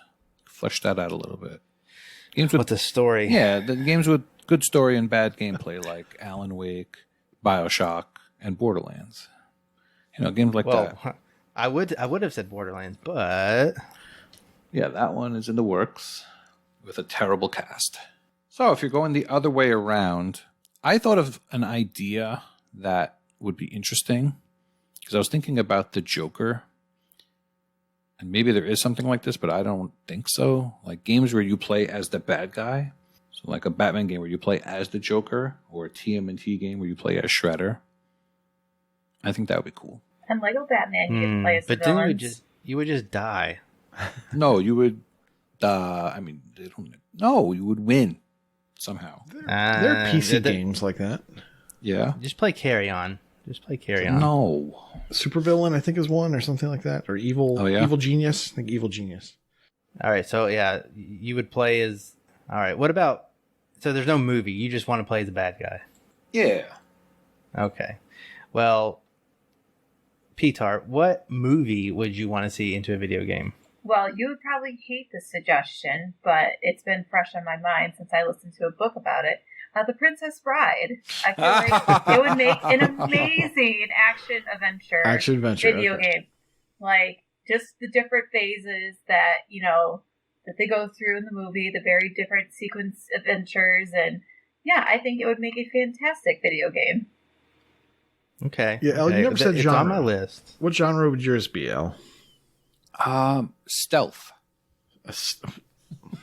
Flesh that out a little bit. Games with What's the story? Yeah, the games with good story and bad gameplay, like Alan Wake, BioShock, and Borderlands. Games like that. Well, I would have said Borderlands, but Yeah, that one is in the works with a terrible cast. So if you're going the other way around, I thought of an idea that would be interesting because I was thinking about the Joker. And maybe there is something like this, but I don't think so. Like games where you play as the bad guy. So like a Batman game where you play as the Joker, or a TMNT game where you play as Shredder. I think that would be cool. And Lego Batman, you can play as the but then villains. you would just die. No, you would. You would win somehow. There are PC games like that. Yeah. Just play Carry On. Just play Carry On. No. Supervillain, I think, is one or something like that, or Evil. Oh, yeah? Evil Genius. I think Evil Genius. All right, so yeah, you would play as. All right, what about? So there's no movie. You just want to play as a bad guy. Yeah. Okay. Well, pTart, what movie would you want to see into a video game? Well, you would probably hate this suggestion, but it's been fresh on my mind since I listened to a book about it. The Princess Bride. I feel like it would make an amazing action adventure video okay. game. Like, just the different phases that, that they go through in the movie, the very different sequence adventures, and yeah, I think it would make a fantastic video game. Okay. Yeah, El, you okay. never said It's genre. on my list. What genre would yours be, El? Stealth.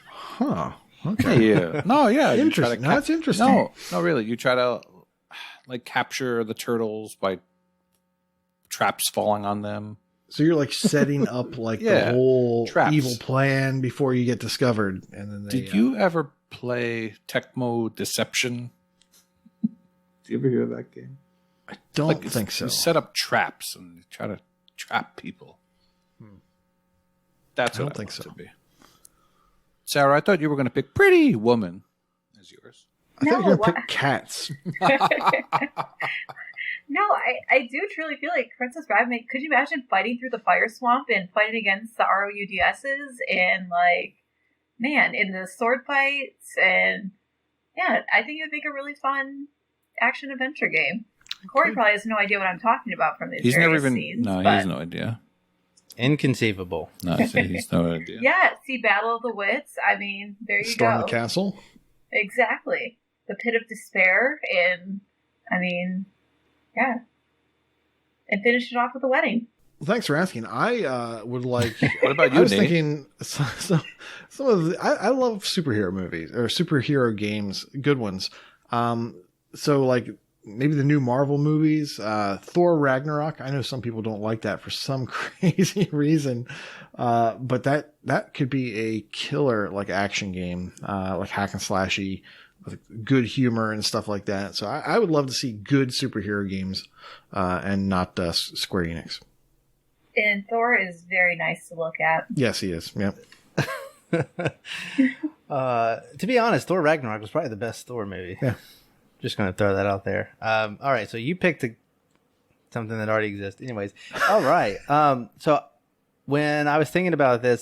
Huh. Okay. Yeah. No, yeah. you try to Interesting. No, that's interesting. No, really. You try to like capture the turtles by traps falling on them. So you're like setting up like Yeah, the whole traps. evil plan before you get discovered, and then they, Did you ever play Tecmo Deception? Did you ever hear that game? I don't think so. You set up traps and you try to trap people. That's I what don't I think want so. to be. Sarah, I thought you were going to pick Pretty Woman as yours. I thought you were No, gonna pick cats. No, I do truly feel like Princess Bride. Could you imagine fighting through the fire swamp and fighting against the ROUDSs and in the sword fights, and yeah, I think it would make a really fun action adventure game. Corey probably has no idea what I'm talking about from these He's never various even. scenes. No, he but has no idea. Inconceivable. No, he's no idea. yeah, see Battle of the Wits. I mean, there you Storm go. the castle. Exactly. The Pit of Despair, and yeah. And finish it off with a wedding. Well, thanks for asking. I would like. What about you, I was Nate? thinking some of the, I love superhero movies or superhero games, good ones. So like maybe the new Marvel movies, Thor Ragnarok. I know some people don't like that for some crazy reason, but that could be a killer like action game, like hack and slashy with good humor and stuff like that. So I would love to see good superhero games, and not Square Enix. And Thor is very nice to look at. Yes, he is. Yep. To be honest, Thor Ragnarok was probably the best Thor movie. Yeah. Just going to throw that out there. All right, so you picked something that already exists. Anyways, all right. So when I was thinking about this,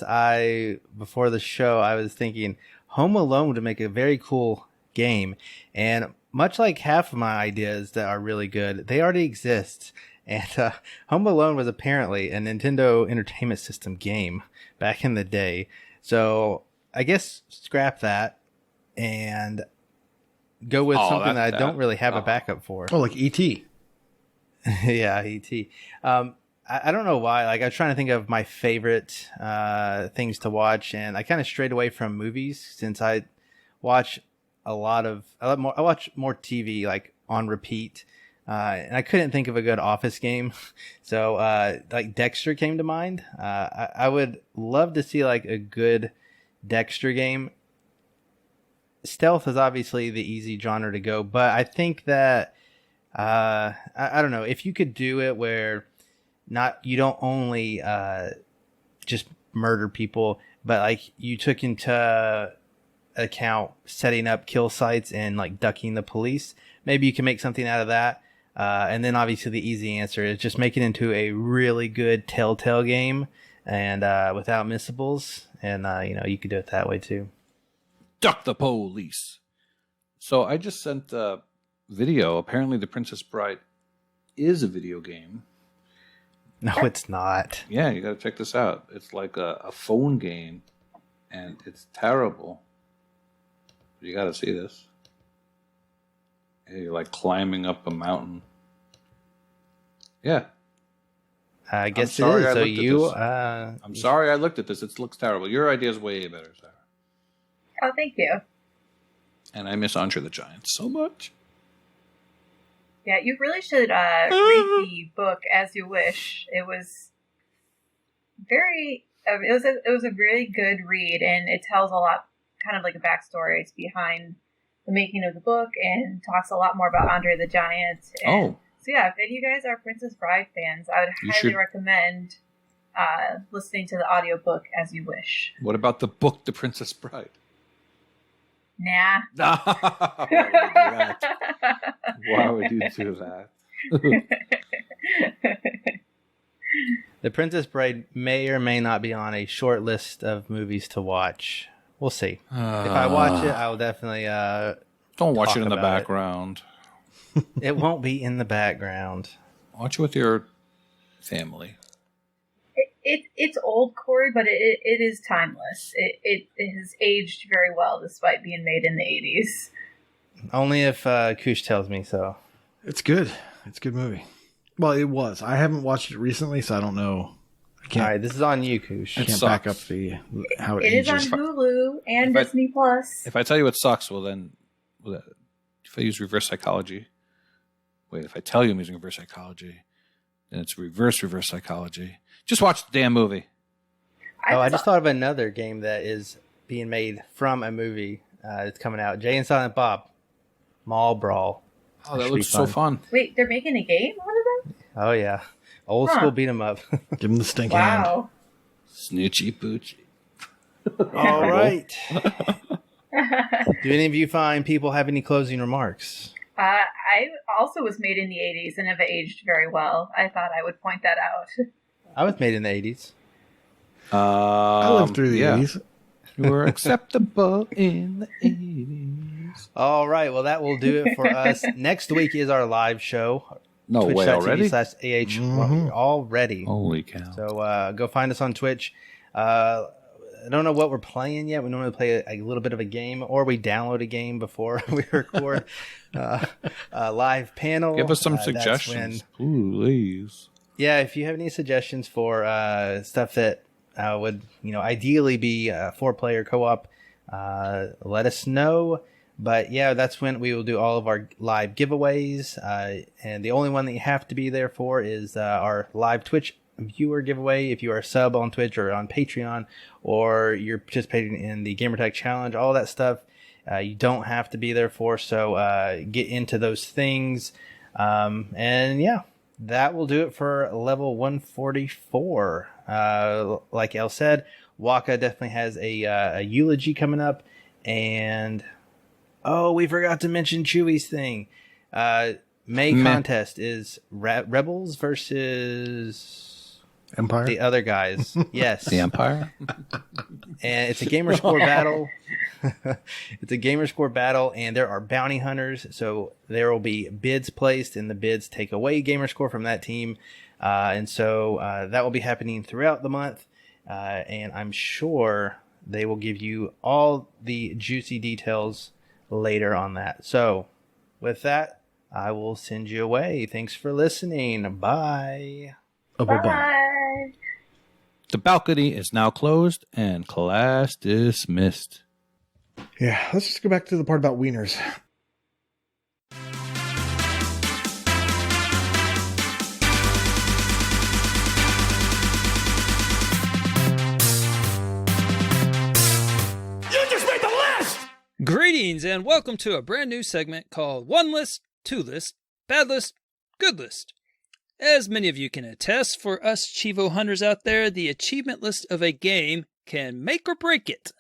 before the show, I was thinking Home Alone would make a very cool game. And much like half of my ideas that are really good, they already exist. And Home Alone was apparently a Nintendo Entertainment System game back in the day. So I guess scrap that and go with something that I don't really have a backup for. Oh, like E.T. Yeah, E.T. I don't know why. Like I was trying to think of my favorite things to watch, and I kind of strayed away from movies since I watch more TV, like on repeat. And I couldn't think of a good Office game. So, like Dexter came to mind. I would love to see like a good Dexter game. Stealth is obviously the easy genre to go, but I think that, I don't know, if you could do it where you don't only, just murder people, but like you took into account setting up kill sites and like ducking the police, maybe you can make something out of that. And then obviously the easy answer is just make it into a really good Telltale game and without missables. And, you could do it that way too. Duck the police. So I just sent a video. Apparently The Princess Bride is a video game. No, it's not. Yeah, you got to check this out. It's like a phone game, and it's terrible. You got to see this. You're like climbing up a mountain. Yeah. I guess it is. So you... I'm sorry I looked at this. It looks terrible. Your idea is way better, Sarah. Oh, thank you. And I miss Andre the Giant so much. Yeah, you really should read the book As You Wish. It was very... It was a really good read, and it tells a lot, kind of like a backstory. It's behind the making of the book and talks a lot more about Andre the Giant. And so yeah, if any of you guys are Princess Bride fans, I would highly recommend listening to the audiobook As You Wish. What about the book The Princess Bride? Nah. Why would you do that? The Princess Bride may or may not be on a short list of movies to watch. We'll see. If I watch it, I will definitely don't watch it in the background. It won't be in the background. Watch it with your family. It's old, Corey, but it is timeless. It has aged very well despite being made in the 80s. Only if Koosh tells me so. It's good. It's a good movie. Well, it was. I haven't watched it recently, so I don't know. All right, this is on you, Koosh. I can't back up how it ages. It is on Hulu and Disney Plus. If I tell you it sucks, well then, if I use reverse psychology, if I tell you I'm using reverse psychology, then it's reverse psychology. Just watch the damn movie. I just thought of another game that is being made from a movie. It's coming out. Jay and Silent Bob. Mall Brawl. Oh, that looks so fun. Wait, they're making a game out of it? Oh, yeah. Old school beat 'em up. Give them the stink hand. Wow. Snitchy poochie. All right. Do any of you fine people have any closing remarks? I also was made in the 80s and have aged very well. I thought I would point that out. I was made in the 80s. I lived through the 80s. You were acceptable in the 80s. All right. Well, that will do it for us. Next week is our live show. No way, already? /AH already. Holy cow. So go find us on Twitch. I don't know what we're playing yet. We normally play a little bit of a game, or we download a game before we record a live panel. Give us some suggestions, please. Yeah, if you have any suggestions for stuff that would, ideally be a 4-player co-op, let us know. But yeah, that's when we will do all of our live giveaways. And the only one that you have to be there for is our live Twitch viewer giveaway. If you are a sub on Twitch or on Patreon, or you're participating in the Gamertag Challenge, all that stuff, you don't have to be there for. So get into those things. And yeah, that will do it for level 144. Like El said, Waka definitely has a eulogy coming up. And we forgot to mention Chewy's thing. May contest is Rebels versus Empire, the other guys. Yes, the Empire. And it's a gamer score battle. It's a gamer score battle, and there are bounty hunters. So there will be bids placed, and the bids take away gamer score from that team. And so that will be happening throughout the month. And I'm sure they will give you all the juicy details later on that. So with that, I will send you away. Thanks for listening. Bye. Bye. The balcony is now closed and class dismissed. Yeah, let's just go back to the part about wieners. Greetings and welcome to a brand new segment called One List, Two List, Bad List, Good List. As many of you can attest, for us Chivo hunters out there, the achievement list of a game can make or break it.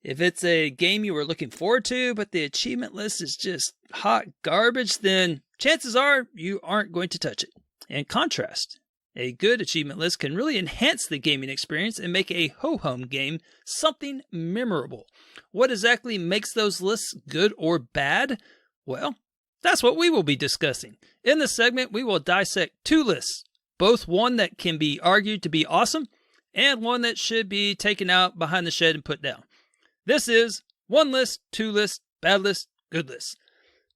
If it's a game you were looking forward to, but the achievement list is just hot garbage, then chances are you aren't going to touch it. In contrast, a good achievement list can really enhance the gaming experience and make a ho-hum game something memorable. What exactly makes those lists good or bad? Well, that's what we will be discussing. In this segment, we will dissect two lists, both one that can be argued to be awesome and one that should be taken out behind the shed and put down. This is One List, Two List, Bad List, Good List.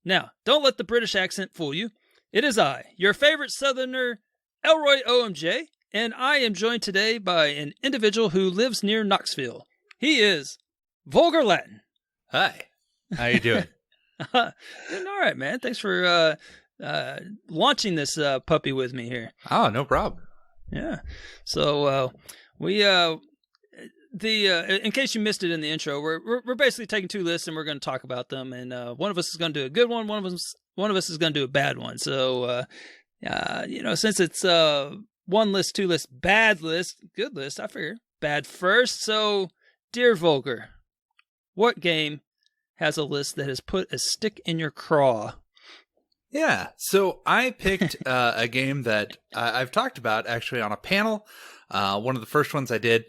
Now, don't let the British accent fool you. It is I, your favorite Southerner, ElroyOMJ, and I am joined today by an individual who lives near Knoxville. He is Vulgar Latin. Hi. How you doing? Doing all right, man. Thanks for launching this puppy with me here. Oh, no problem. Yeah. So in case you missed it in the intro, we're basically taking two lists and we're going to talk about them. And one of us is going to do a good one. One of us is going to do a bad one. So since it's one list, two list, bad list, good list, I figure bad first. So, dear Vulgar, what game has a list that has put a stick in your craw? Yeah, so I picked a game that I've talked about actually on a panel. One of the first ones I did,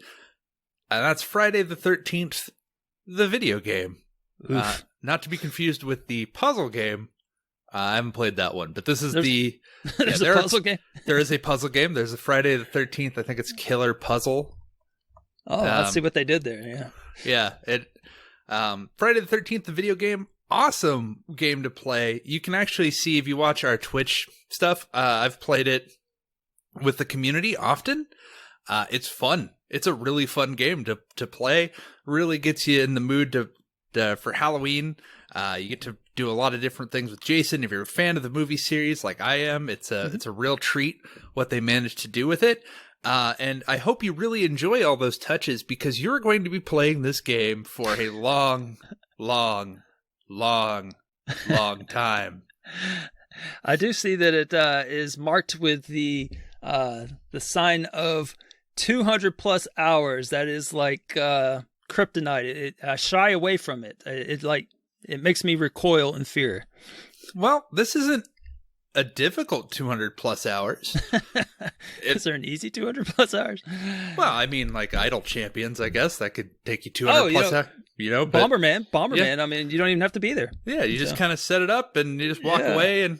and that's Friday the 13th, the video game. Not to be confused with the puzzle game. I haven't played that one, but this is a puzzle game? There is a puzzle game. There's a Friday the 13th. I think it's Killer Puzzle. Oh, let's see what they did there. Yeah. Yeah. Friday the 13th, the video game. Awesome game to play. You can actually see if you watch our Twitch stuff. I've played it with the community often. It's fun. It's a really fun game to play. Really gets you in the mood for Halloween. You get to do a lot of different things with Jason. If you're a fan of the movie series like I am, it's a real treat what they managed to do with it. And I hope you really enjoy all those touches because you're going to be playing this game for a long, long, long, long time. I do see that it is marked with the sign of 200 plus hours. That is like kryptonite. I shy away from it. It makes me recoil in fear. Well, this isn't a difficult 200 plus hours. Is there an easy 200 plus hours? Well, I mean, like Idle Champions, I guess that could take you 200 plus hours. Bomberman. I mean, you don't even have to be there. Yeah, you just kind of set it up and you just walk away and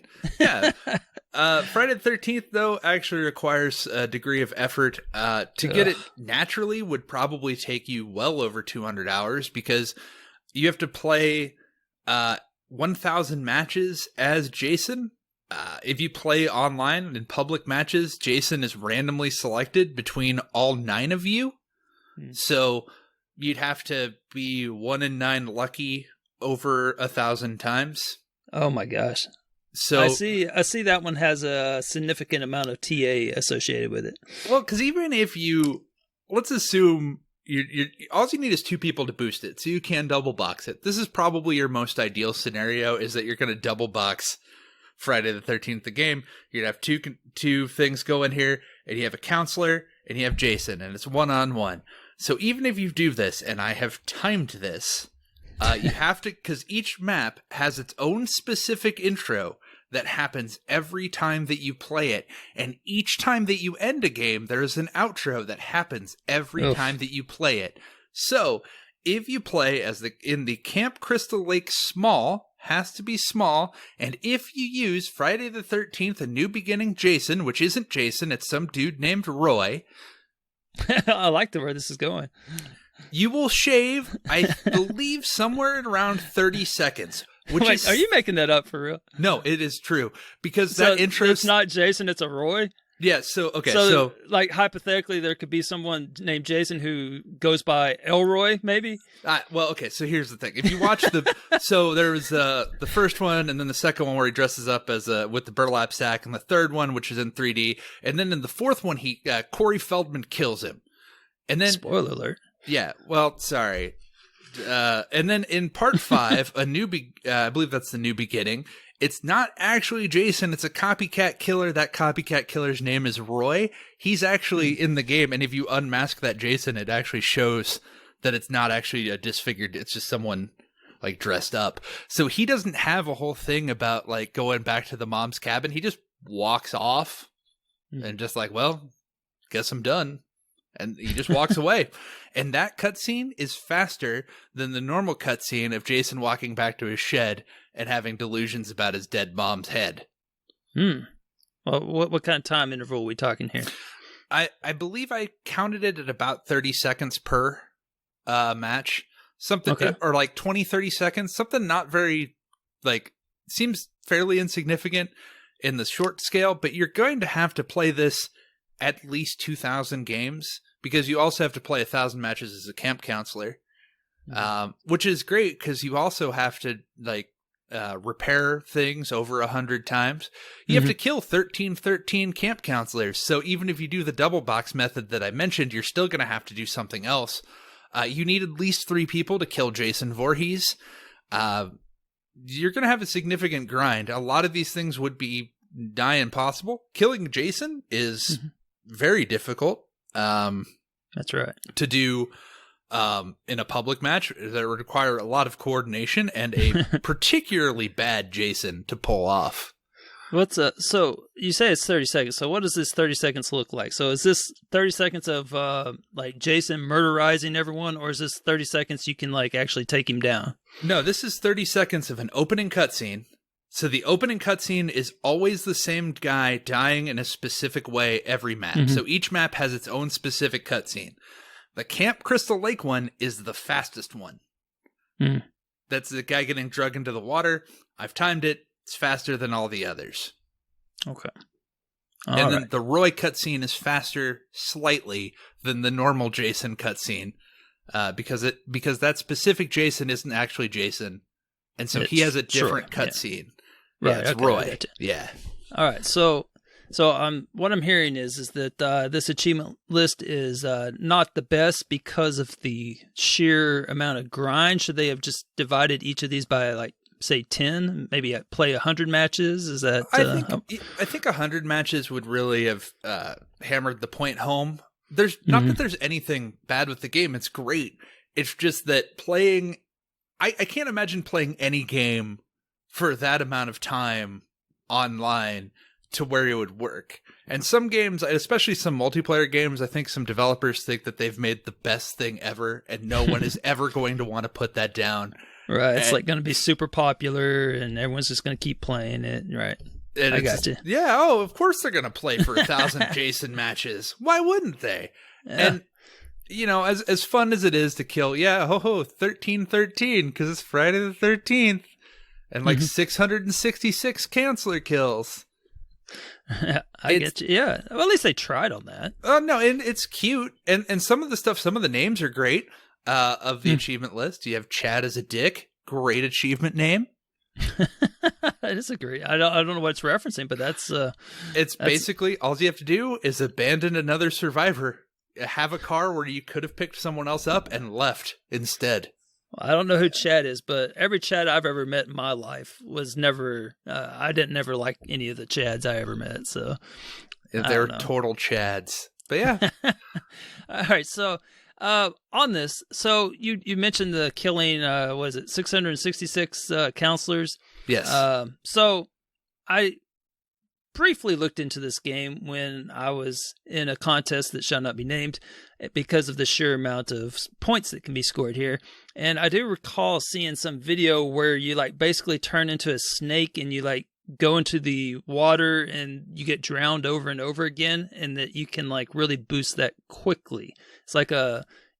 Friday the 13th, though, actually requires a degree of effort. To get it naturally would probably take you well over 200 hours because you have to play 1,000 matches as Jason. If you play online in public matches, Jason is randomly selected between all 9 of you. So you'd have to be 1 in 9 lucky over 1,000 times. Oh my gosh. So I see that one has a significant amount of TA associated with it. Well, because even if let's assume all you need is 2 people to boost it, so you can double box it. This is probably your most ideal scenario, is that you're going to double box Friday the 13th, the game. You'd have two things go in here, and you have a counselor, and you have Jason, and it's 1-on-1. So even if you do this, and I have timed this, you have to, because each map has its own specific intro that happens every time that you play it. And each time that you end a game, there is an outro that happens every time that you play it. So if you play in the Camp Crystal Lake small, has to be small, and if you use Friday the 13th, A New Beginning Jason, which isn't Jason, it's some dude named Roy. I like where this is going. You will shave, I believe, somewhere at around 30 seconds. Wait, are you making that up for real? No, it is true. Because that intro... It's not Jason, it's a Roy? Yeah, so like, hypothetically, there could be someone named Jason who goes by Elroy, maybe? So here's the thing. If you watch so there was the first one, and then the second one where he dresses up as with the burlap sack, and the third one, which is in 3D, and then in the fourth one, Corey Feldman kills him. And then... Spoiler alert. Yeah, well, sorry. And then in part 5, I believe that's the new beginning. It's not actually Jason. It's a copycat killer. That copycat killer's name is Roy. He's actually in the game. And if you unmask that Jason, it actually shows that it's not actually a disfigured. It's just someone like dressed up. So he doesn't have a whole thing about like going back to the mom's cabin. He just walks off and just like, well, guess I'm done. And he just walks away. And that cutscene is faster than the normal cutscene of Jason walking back to his shed and having delusions about his dead mom's head. Well, what kind of time interval are we talking here? I believe I counted it at about 30 seconds per match. Something, Okay. or like 20, 30 seconds. Something not very, like, seems fairly insignificant in the short scale, but you're going to have to play this at least 2,000 games, because you also have to play 1,000 matches as a camp counselor, which is great because you also have to like repair things over 100 times. You have to kill 13 camp counselors. So even if you do the double box method that I mentioned, you're still going to have to do something else. You need at least 3 people to kill Jason Voorhees. You're going to have a significant grind. A lot of these things would be nigh impossible. Killing Jason is very difficult. That's right. To do in a public match that would require a lot of coordination and a particularly bad Jason to pull off. So you say it's 30 seconds. So what does this 30 seconds look like? So is this 30 seconds of like Jason murderizing everyone, or is this 30 seconds you can like actually take him down? No, this is 30 seconds of an opening cutscene. So the opening cutscene is always the same guy dying in a specific way every map. So each map has its own specific cutscene. The Camp Crystal Lake one is the fastest one. That's the guy getting drugged into the water. I've timed it. It's faster than all the others. Okay. And then the Roy cutscene is faster slightly than the normal Jason cutscene, because that specific Jason isn't actually Jason, and so he has a different cutscene. Yeah, it's Roy. Yeah. All right. So what I'm hearing is that this achievement list is not the best because of the sheer amount of grind. Should they have just divided each of these by like, say 10, maybe play 100 matches? Is that I think 100 matches would really have hammered the point home. There's not that there's anything bad with the game. It's great. It's just that playing, I can't imagine playing any game for that amount of time online to where it would work. And some games, especially some multiplayer games, I think some developers think that they've made the best thing ever, and no one is ever going to want to put that down. Right, it's like going to be super popular, and everyone's just going to keep playing it. Right, I got you. Yeah, of course they're going to play for 1,000 Jason matches. Why wouldn't they? Yeah. And as fun as it is to kill, 13 because it's Friday the 13th, and like 666 canceller kills. I get you. Yeah, well, at least they tried on that. No, and it's cute, and some of the stuff, some of the names are great. Of the achievement list, you have Chad as a dick. Great achievement name. I disagree. I don't know what it's referencing, but that's basically all you have to do is abandon another survivor. Have a car where you could have picked someone else up and left instead. I don't know who Chad is, but every Chad I've ever met in my life was never. I didn't never like any of the Chads I ever met. So they're total Chads. But yeah. All right, so. On this, so you mentioned the killing, was it 666 counselors? Yes. So I briefly looked into this game when I was in a contest that shall not be named because of the sheer amount of points that can be scored here. And I do recall seeing some video where you like basically turn into a snake and you like go into the water and you get drowned over and over again, and that you can like really boost that quickly. It's like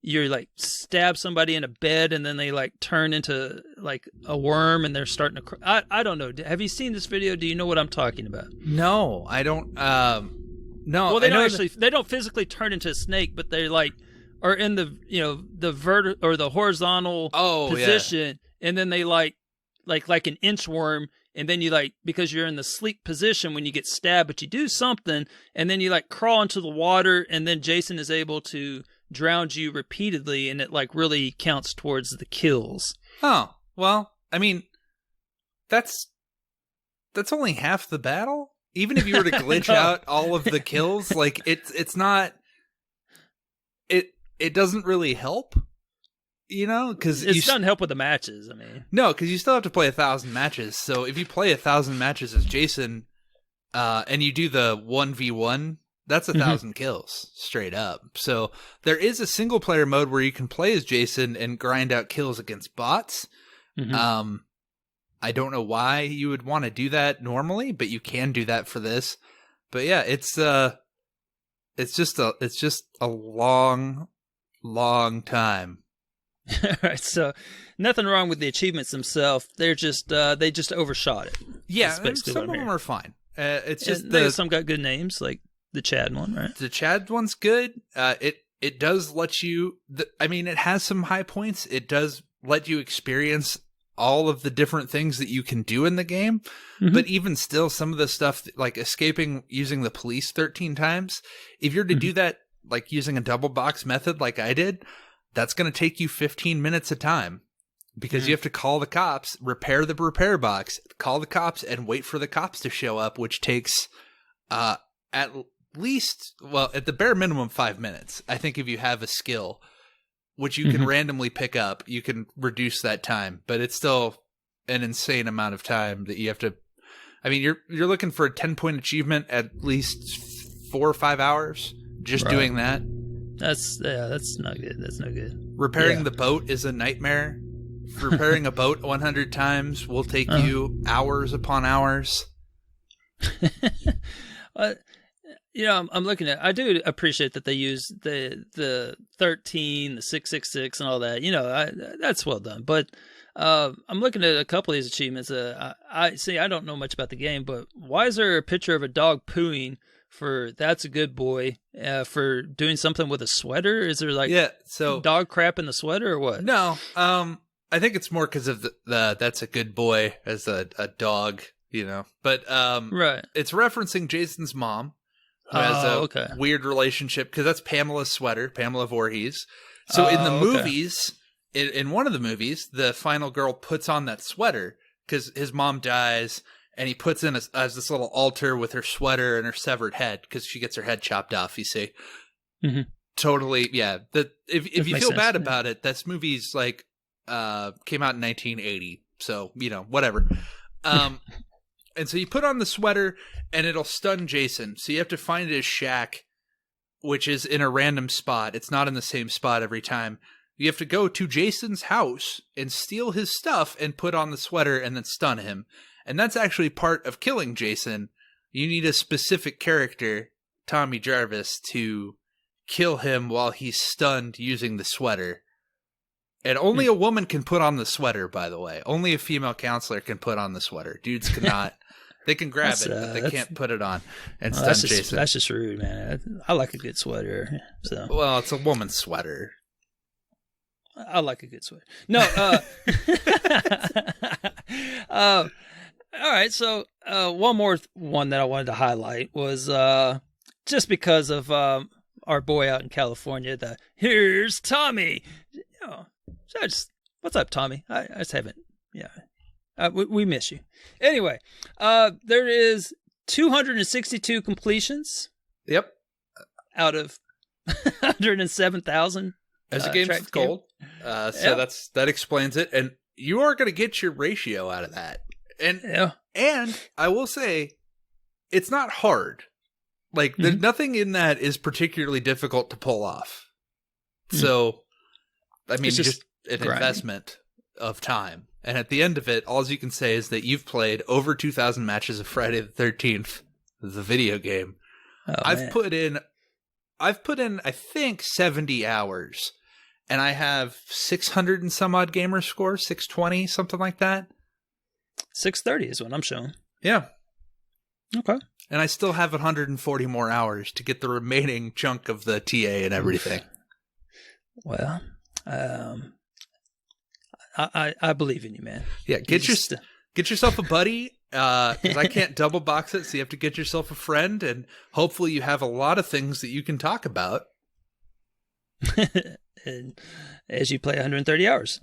you're like stab somebody in a bed and then they like turn into like a worm and they're starting to I don't know. Have you seen this video? Do you know what I'm talking about? No, I don't. No. Well, they don't physically turn into a snake, but they like are in the the or the horizontal position, and then they like an inchworm. And then you like, because you're in the sleep position when you get stabbed, but you do something, and then you like crawl into the water, and then Jason is able to drowned you repeatedly, and it like really counts towards the kills. Oh, well, I mean, that's only half the battle. Even if you were to glitch out all of the kills, like it's not. It doesn't really help, you know, because it doesn't help with the matches. I mean, no, because you still have to play 1,000 matches. So if you play 1,000 matches as Jason, and you do the 1v1, that's 1,000 kills straight up. So there is a single player mode where you can play as Jason and grind out kills against bots. I don't know why you would want to do that normally, but you can do that for this. But yeah, it's just a long time. All right, so nothing wrong with the achievements themselves. They're just they just overshot it. Yeah, some of them are fine. It's just some got good names, like the Chad one, right? The Chad one's good. It does let you. I mean, it has some high points. It does let you experience all of the different things that you can do in the game. But even still, some of the stuff like escaping using the police 13 times, if you're to do that like using a double box method like I did, that's going to take you 15 minutes of time because you have to call the cops, repair the repair box, call the cops, and wait for the cops to show up, which takes at least, well, at the bare minimum, 5 minutes. I think if you have a skill which you can randomly pick up, you can reduce that time, but it's still an insane amount of time that you have to. I mean, you're looking for a 10-point achievement at least 4 or 5 hours just doing that. That's not good. That's no good. Repairing the boat is a nightmare. Repairing a boat 100 times will take you hours upon hours. You know, I'm looking at. I do appreciate that they use the 13, the 666, and all that. You know, that's well done. But I'm looking at a couple of these achievements. I see. I don't know much about the game, but why is there a picture of a dog pooing for "That's a good boy" for doing something with a sweater? Is there like dog crap in the sweater or what? No, I think it's more because of the "That's a good boy" as a dog. You know, but it's referencing Jason's mom, who has a weird relationship, because that's Pamela's sweater, Pamela Voorhees. So in the movies, in one of the movies, the final girl puts on that sweater because his mom dies, and he puts in as this little altar with her sweater and her severed head because she gets her head chopped off, you see. Totally, yeah. If you feel bad about it, this movie's like came out in 1980, so, you know, whatever. And so you put on the sweater, and it'll stun Jason. So you have to find his shack, which is in a random spot. It's not in the same spot every time. You have to go to Jason's house and steal his stuff and put on the sweater and then stun him. And that's actually part of killing Jason. You need a specific character, Tommy Jarvis, to kill him while he's stunned using the sweater. And only a woman can put on the sweater, by the way. Only a female counselor can put on the sweater. Dudes cannot. They can grab it, but they can't put it on and stun Jason. That's just rude, man. I like a good sweater. So. Well, it's a woman's sweater. I like a good sweater. No. All right, so one more one that I wanted to highlight was just because of our boy out in California, here's Tommy. You know, what's up, Tommy? I just haven't, we miss you. Anyway, there is 262 completions. Yep. Out of 107,000. As a game's gold. So that explains it. And you are going to get your ratio out of that. And I will say, it's not hard. Like, nothing in that is particularly difficult to pull off. So, I mean, just an investment of time. And at the end of it, all you can say is that you've played over 2,000 matches of Friday the 13th, the video game. I've put in, I think, 70 hours. And I have 600 and some odd gamer score, 620, something like that. 630 is what I'm showing. Yeah. Okay. And I still have 140 more hours to get the remaining chunk of the TA and everything. Well, I believe in you, man. Yeah, get yourself a buddy, because I can't double box it, so you have to get yourself a friend, and hopefully you have a lot of things that you can talk about. And as you play 130 hours.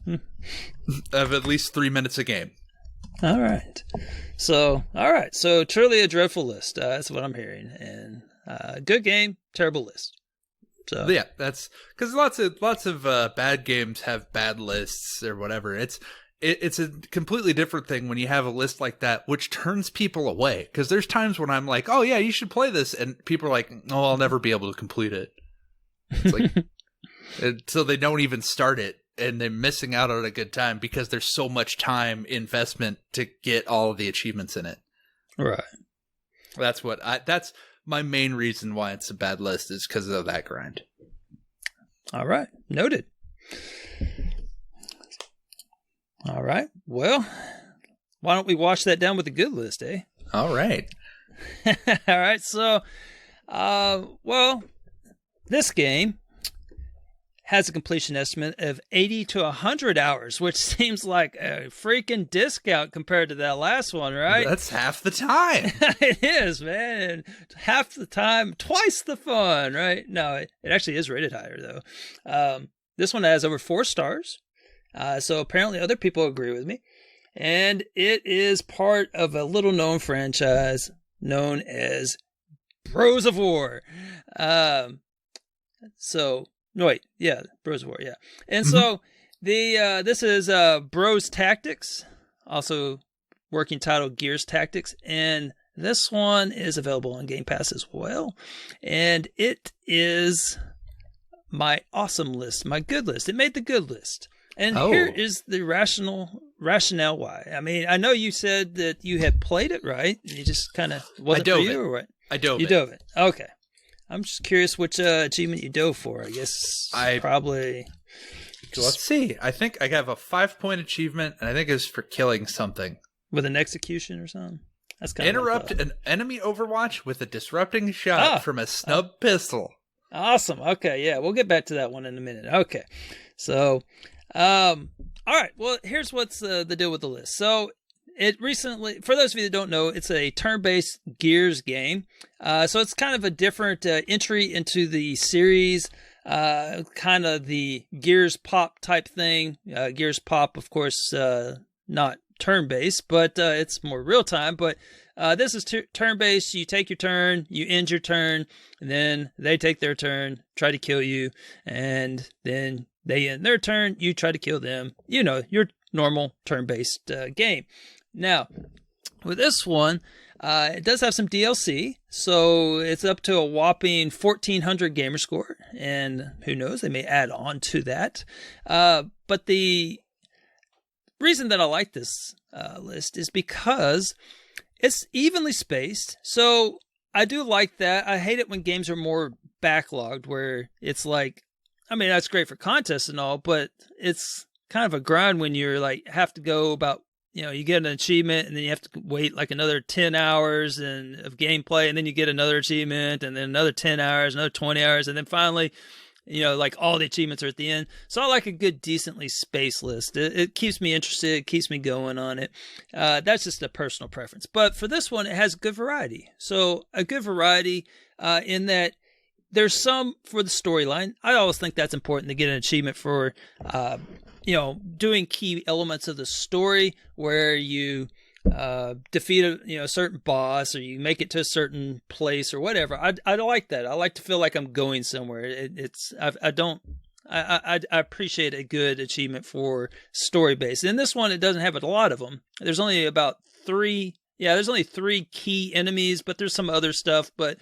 Of at least 3 minutes a game. All right. So truly a dreadful list. That's what I'm hearing. And good game, terrible list. So yeah, that's because lots of bad games have bad lists or whatever. It's a completely different thing when you have a list like that, which turns people away. Because there's times when I'm like, oh yeah, you should play this, and people are like, oh, I'll never be able to complete it. It's like, so they don't even start it, and they're missing out on a good time because there's so much time investment to get all of the achievements in it. Right. That's my main reason why it's a bad list, is because of that grind. All right. Noted. All right. Well, why don't we wash that down with a good list, eh? All right. All right. So, well, this game has a completion estimate of 80 to 100 hours, which seems like a freaking discount compared to that last one, right? That's half the time. It is, man. And half the time, twice the fun, right? No, it actually is rated higher, though. This one has over 4 stars. So apparently other people agree with me. And it is part of a little-known franchise known as Bros of War. Bros of War, yeah. And so this is Bros Tactics, also working title Gears Tactics, and this one is available on Game Pass as well. And it is my awesome list, my good list. It made the good list. And here is the rationale why. I mean, I know you said that you had played it, right? You just kind of wasn't for you, or what? I dove it. You dove it. Okay. I'm just curious which achievement you dove for. I guess probably. Let's see. I think I have a 5-point achievement, and I think it's for killing something with an execution or something. That's kind interrupt an enemy Overwatch with a disrupting shot from a snub pistol. Awesome. Okay, yeah, we'll get back to that one in a minute. Okay, so, all right. Well, here's what's the deal with the list. So, it recently, for those of you that don't know, it's a turn-based Gears game. So it's kind of a different entry into the series, kind of the Gears Pop type thing. Gears Pop, of course, not turn-based, but it's more real-time. But this is turn-based. You take your turn, you end your turn, and then they take their turn, try to kill you, and then they end their turn, you try to kill them. You know, your normal turn-based game. Now, with this one, it does have some DLC, so it's up to a whopping 1,400 gamer score, and who knows, they may add on to that. But the reason that I like this list is because it's evenly spaced, so I do like that. I hate it when games are more backlogged, where it's like, I mean, that's great for contests and all, but it's kind of a grind when you're like, have to go about, you know, you get an achievement and then you have to wait like another 10 hours of gameplay, and then you get another achievement, and then another 10 hours, another 20 hours, and then finally, you know, like all the achievements are at the end. So I like a good, decently spaced list. It keeps me interested. It keeps me going on it. That's just a personal preference. But for this one, it has good variety. So a good variety in that there's some for the storyline. I always think that's important to get an achievement for, you know, doing key elements of the story where you defeat a certain boss, or you make it to a certain place or whatever. I like that. I like to feel like I'm going somewhere. I appreciate a good achievement for story based. In this one, it doesn't have a lot of them. There's only about 3. Yeah, there's only 3 key enemies, but there's some other stuff. But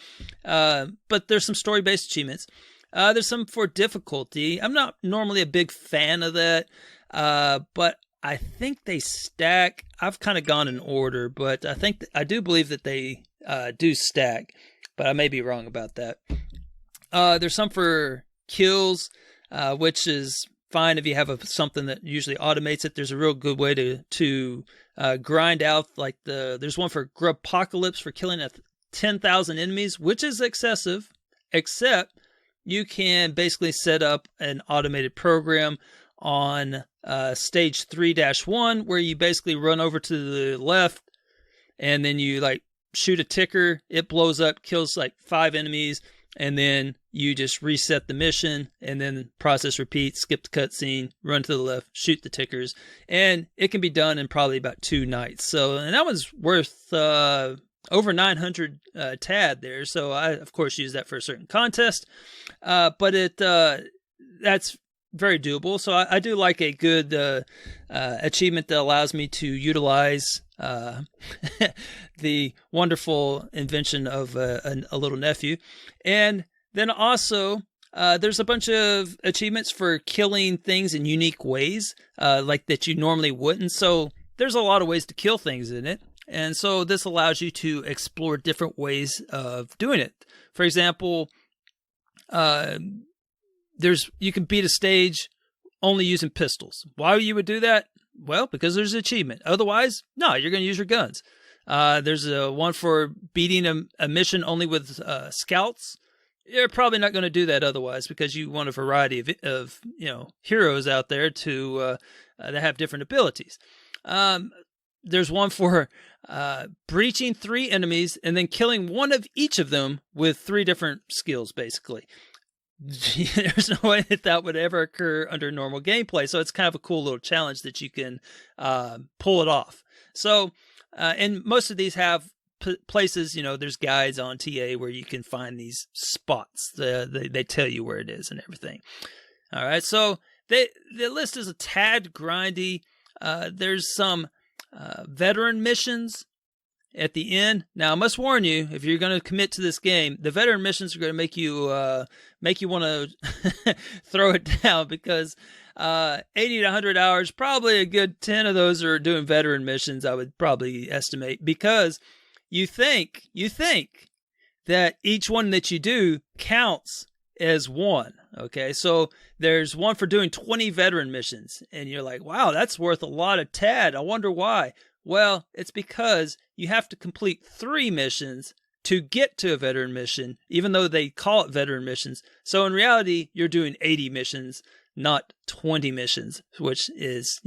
there's some story based achievements. There's some for difficulty. I'm not normally a big fan of that, but I think they stack. I've kind of gone in order, but I do believe that they do stack, but I may be wrong about that. There's some for kills, which is fine if you have something that usually automates it. There's a real good way to grind out, like there's one for Grubpocalypse for killing 10,000 enemies, which is excessive, except you can basically set up an automated program on stage 3-1 where you basically run over to the left and then you like shoot a ticker. It blows up, kills like 5 enemies, and then you just reset the mission, and then process repeat, skip the cutscene, run to the left, shoot the tickers, and it can be done in probably about 2 nights. So, and that was worth over 900 TAD there. So I, of course, use that for a certain contest, but that's very doable. So I do like a good achievement that allows me to utilize the wonderful invention of a little nephew. And then also there's a bunch of achievements for killing things in unique ways, like that you normally wouldn't. So there's a lot of ways to kill things in it. And so this allows you to explore different ways of doing it. For example, you can beat a stage only using pistols. Why you would do that? Well, because there's an achievement. Otherwise, no, you're going to use your guns. There's one for beating a mission only with scouts. You're probably not going to do that otherwise, because you want a variety of heroes out there to that have different abilities. There's one for breaching 3 enemies and then killing one of each of them with 3 different skills, basically. There's no way that would ever occur under normal gameplay. So it's kind of a cool little challenge that you can pull it off. So, and most of these have places, there's guides on TA where you can find these spots. They tell you where it is and everything. All right. So the list is a tad grindy. There's some veteran missions at the end. Now, I must warn you, if you're going to commit to this game, the veteran missions are going to make you want to throw it down, because 80 to 100 hours, probably a good 10 of those are doing veteran missions, I would probably estimate, because you think that each one that you do counts as one. Okay, so there's one for doing 20 veteran missions, and you're like, wow, that's worth a lot of TAD. I wonder why. Well, it's because you have to complete 3 missions to get to a veteran mission, even though they call it veteran missions. So in reality, you're doing 80 missions, not 20 missions, which is,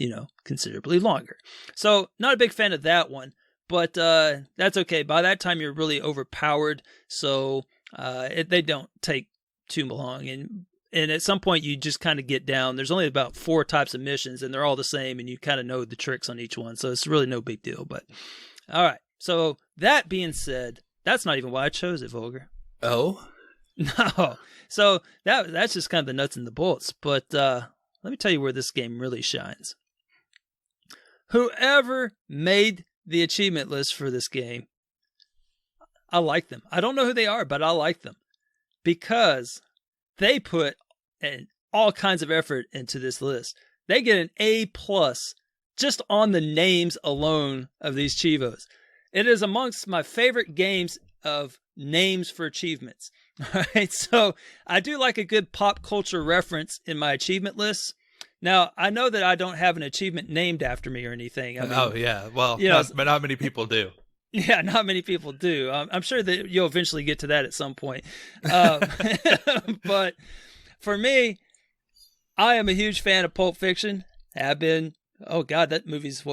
considerably longer. So not a big fan of that one, but that's okay. By that time, you're really overpowered, so they don't take too long. And at some point, you just kind of get down. There's only about 4 types of missions, and they're all the same, and you kind of know the tricks on each one. So it's really no big deal. But all right. So that being said, that's not even why I chose it, Vulgar. Oh? No. So that's just kind of the nuts and the bolts. But let me tell you where this game really shines. Whoever made the achievement list for this game, I like them. I don't know who they are, but I like them, because they put all kinds of effort into this list. They get an A+ just on the names alone of these Chivos. It is amongst my favorite games of names for achievements. All right, so I do like a good pop culture reference in my achievement lists. Now, I know that I don't have an achievement named after me or anything. I mean, oh, yeah. Well, but not many people do. Yeah, not many people do. I'm sure that you'll eventually get to that at some point. But for me, I am a huge fan of Pulp Fiction. Have been. Oh, God, that movie's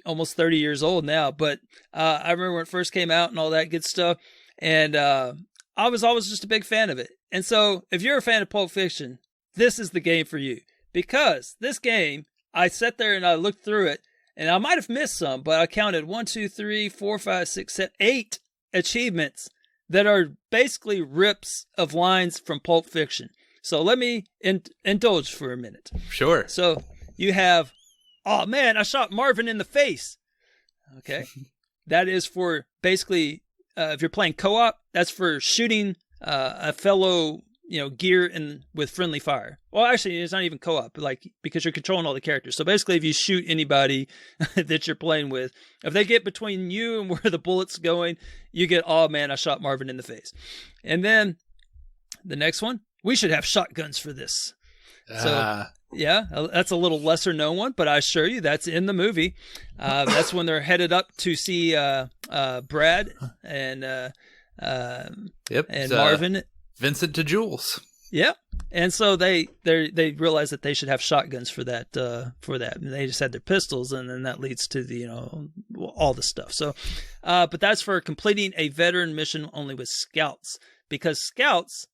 almost 30 years old now. But I remember when it first came out and all that good stuff. And I was always just a big fan of it. And so if you're a fan of Pulp Fiction, this is the game for you. Because this game, I sat there and I looked through it. And I might have missed some, but I counted 1, 2, 3, 4, 5, 6, 7, 8 achievements that are basically rips of lines from Pulp Fiction. So let me indulge for a minute. Sure. So you have, oh man, I shot Marvin in the face. Okay. That is for basically, if you're playing co-op, that's for shooting a fellow gear with friendly fire. Well, actually, it's not even co-op, because you're controlling all the characters. So basically, if you shoot anybody that you're playing with, if they get between you and where the bullet's going, you get, oh man, I shot Marvin in the face. And then the next one, we should have shotguns for this. So yeah, that's a little lesser known one, but I assure you that's in the movie. That's when they're headed up to see Brad and Marvin. Vincent to Jules. Yeah. And so they realized that they should have shotguns for that. And they just had their pistols, and then that leads to all the stuff. So, but that's for completing a veteran mission only with scouts, because scouts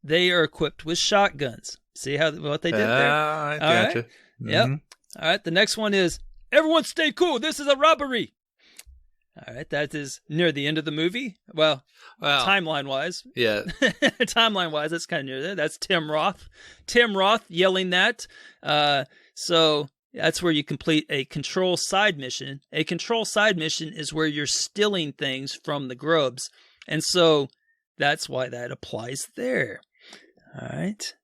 they are equipped with shotguns. See what they did there? I All gotcha. right. Yep. All right. The next one is, everyone stay cool. This is a robbery. All right. That is near the end of the movie. Well, timeline-wise. Yeah. Timeline-wise, that's kind of near there. That's Tim Roth. Tim Roth yelling that. So that's where you complete a control side mission. A control side mission is where you're stealing things from the grubs. And so that's why that applies there. All right.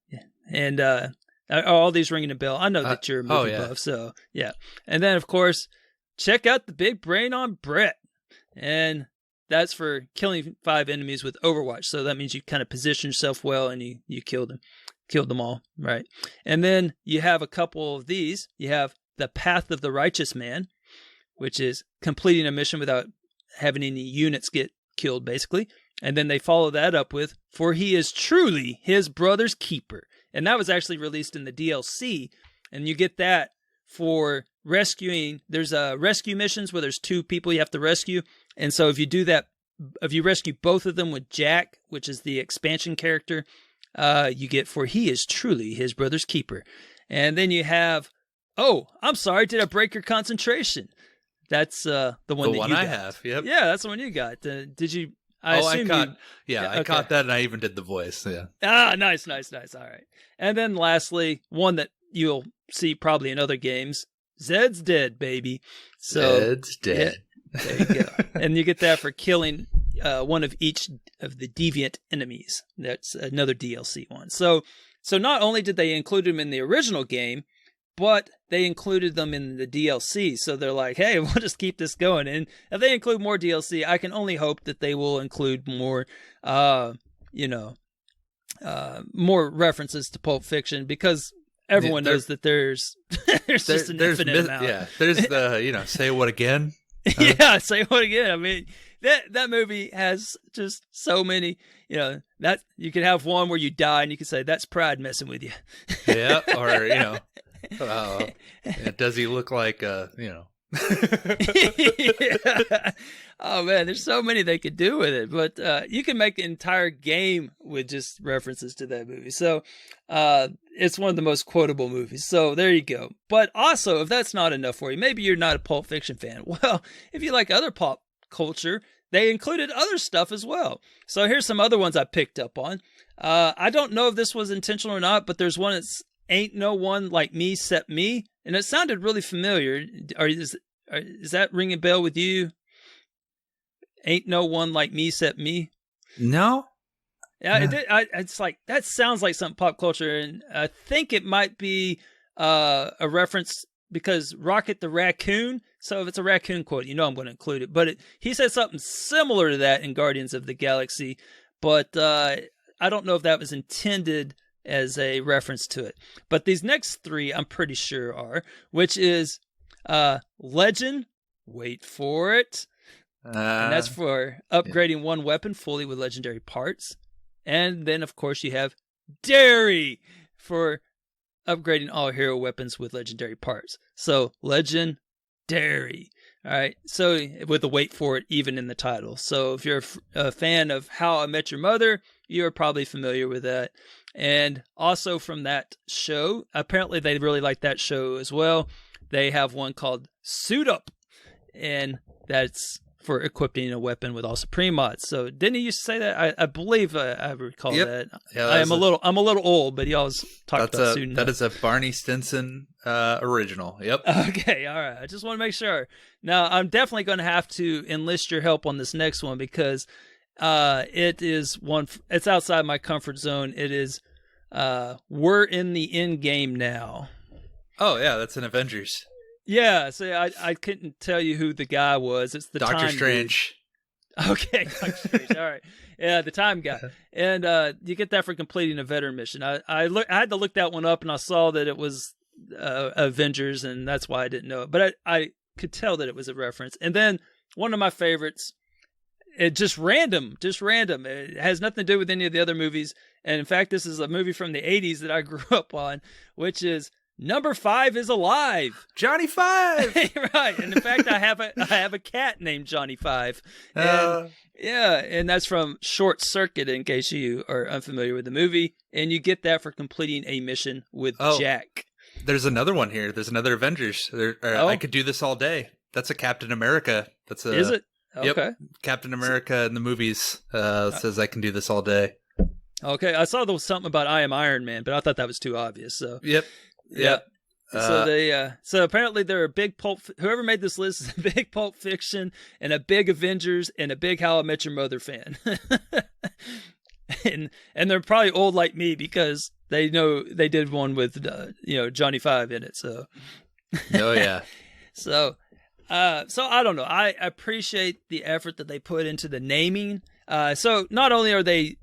And are all these ringing a bell? I know that you're a movie buff, so yeah. And then, of course, check out the big brain on Brett. And that's for killing 5 enemies with Overwatch. So that means you kind of position yourself well and you killed them all, right? And then you have a couple of these. You have the Path of the Righteous Man, which is completing a mission without having any units get killed, basically. And then they follow that up with, for he is truly his brother's keeper. And that was actually released in the DLC. And you get that for rescuing. There's rescue missions where there's 2 people you have to rescue. And so if you do that, if you rescue both of them with Jack, which is the expansion character, you get, for he is truly his brother's keeper. And then you have, oh, I'm sorry, did I break your concentration? That's the one that you got. I have, yep. Yeah, that's the one you got. Did you... I caught that, and I even did the voice. Yeah. Ah, nice. All right. And then lastly, one that you'll see probably in other games, Zed's dead, baby. So Zed's dead. Yeah, there you go. And you get that for killing one of each of the deviant enemies. That's another DLC one. So not only did they include them in the original game, but they included them in the DLC. So they're like, hey, we'll just keep this going. And if they include more DLC, I can only hope that they will include more, more references to Pulp Fiction, because everyone knows that there's just an infinite amount. Yeah, there's the, say what again? Yeah, say what again? I mean, that movie has just so many, that you could have one where you die and you can say, that's pride messing with you. Yeah, or, does he look like, Yeah. Oh man, there's so many they could do with it, but you can make an entire game with just references to that movie. So it's one of the most quotable movies. So there you go. But also, if that's not enough for you, maybe you're not a Pulp Fiction fan. Well, if you like other pop culture, they included other stuff as well. So here's some other ones I picked up on. I don't know if this was intentional or not, but there's one that's Ain't No One Like Me Except Me, and it sounded really familiar. Is that ringing a bell with you? Ain't No One Like Me Except Me? No. Yeah, no. It did. It's like, that sounds like something pop culture, and I think it might be a reference because Rocket the Raccoon. So if it's a raccoon quote, I'm going to include it. But he said something similar to that in Guardians of the Galaxy, but I don't know if that was intended as a reference to it. But these next 3 I'm pretty sure are, which is Legend, wait for it, and that's for upgrading one weapon fully with legendary parts. And then of course you have Dairy for upgrading all hero weapons with legendary parts. So Legendary. All right, so with the wait for it even in the title. So if you're a fan of How I Met Your Mother, you're probably familiar with that. And also from that show, apparently they really like that show as well. They have one called Suit Up, and that's for equipping a weapon with all Supreme mods. So didn't he used to say that? I believe I recall that. Yeah, I'm a little old, but he always talked about suiting up. That is a Barney Stinson original. Yep. Okay, all right. I just want to make sure. Now, I'm definitely going to have to enlist your help on this next one because it's outside my comfort zone. It is we're in the end game now. Oh yeah, that's an Avengers. Yeah, so I couldn't tell you who the guy was. It's the Doctor Strange. Dude. Okay, Doctor Strange. All right, yeah, the time guy, and you get that for completing a veteran mission. I had to look that one up, and I saw that it was Avengers, and that's why I didn't know it. But I could tell that it was a reference. And then one of my favorites, it just random. It has nothing to do with any of the other movies. And in fact, this is a movie from the 80s that I grew up on, which is Number 5 is alive. Johnny 5. Right. And in fact, I have a cat named Johnny 5. And yeah, and that's from Short Circuit, in case you are unfamiliar with the movie. And you get that for completing a mission with Jack. There's another one here. There's another Avengers. I could do this all day. That's a Captain America. Is it? Okay. Yep. Captain America in the movies says I can do this all day. Okay. I saw there was something about I am Iron Man, but I thought that was too obvious. So. Yep. So apparently they're a big whoever made this list is a big Pulp Fiction and a big Avengers and a big How I Met Your Mother fan. and they're probably old like me because they know they did one with Johnny 5 in it. So oh yeah. So I don't know. I appreciate the effort that they put into the naming. So not only are they,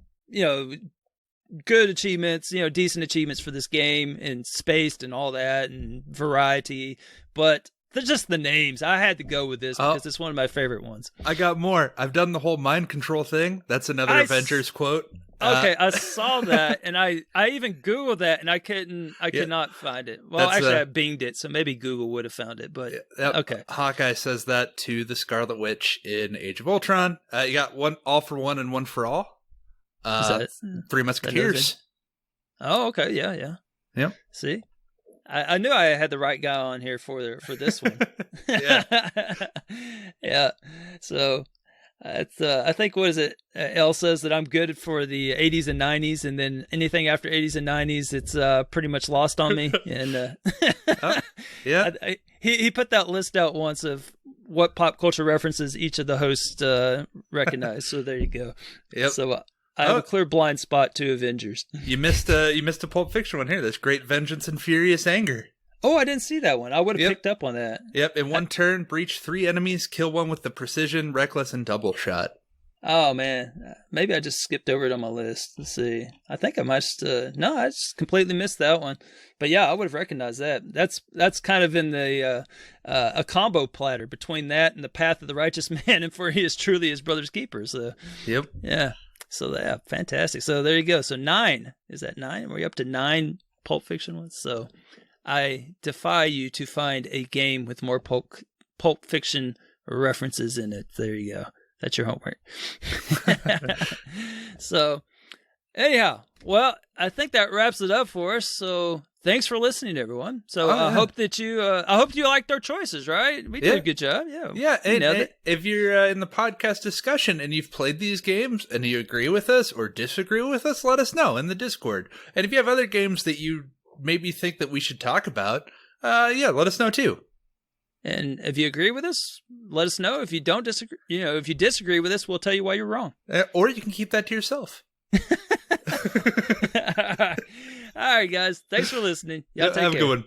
good achievements, decent achievements for this game and spaced and all that and variety, but they're just the names. I had to go with this because it's one of my favorite ones. I got more. I've done the whole mind control thing. That's another Avengers quote. Okay, I saw that and I even Googled that and I could not find it. Well, actually I binged it, so maybe Google would have found it, but okay. Hawkeye says that to the Scarlet Witch in Age of Ultron. You got one all for one and one for all. Three Musketeers. Oh, okay, yeah. Yep. See, I knew I had the right guy on here for this one. Yeah. Yeah. So it's I think what is it? Elle says that I'm good for the 80s and 90s, and then anything after 80s and 90s, it's pretty much lost on me. And yeah, he put that list out once of what pop culture references each of the hosts recognize. So there you go. Yep. So. I have a clear blind spot to Avengers. You missed a Pulp Fiction one here. There's Great Vengeance and Furious Anger. Oh, I didn't see that one. I would have picked up on that. Yep. In one turn, breach 3 enemies, kill one with the precision, reckless, and double shot. Oh man, maybe I just skipped over it on my list. Let's see. I think I might no, I just completely missed that one. But yeah, I would have recognized that. That's kind of in the a combo platter between that and the Path of the Righteous Man, and for he is truly his brother's keeper. So yep. Yeah. So yeah, fantastic. So there you go. So 9. Is that 9? We're up to 9 Pulp Fiction ones. So I defy you to find a game with more Pulp Fiction references in it. There you go. That's your homework. So anyhow, well, I think that wraps it up for us. So thanks for listening, everyone. So I hope that I hope you liked our choices, right? We did a good job. Yeah. Yeah. And if you're in the podcast discussion and you've played these games and you agree with us or disagree with us, let us know in the Discord. And if you have other games that you maybe think that we should talk about, let us know too. And if you agree with us, let us know. If you don't disagree, if you disagree with us, we'll tell you why you're wrong. Or you can keep that to yourself. All right, guys. Thanks for listening. Y'all take care. Have a good one.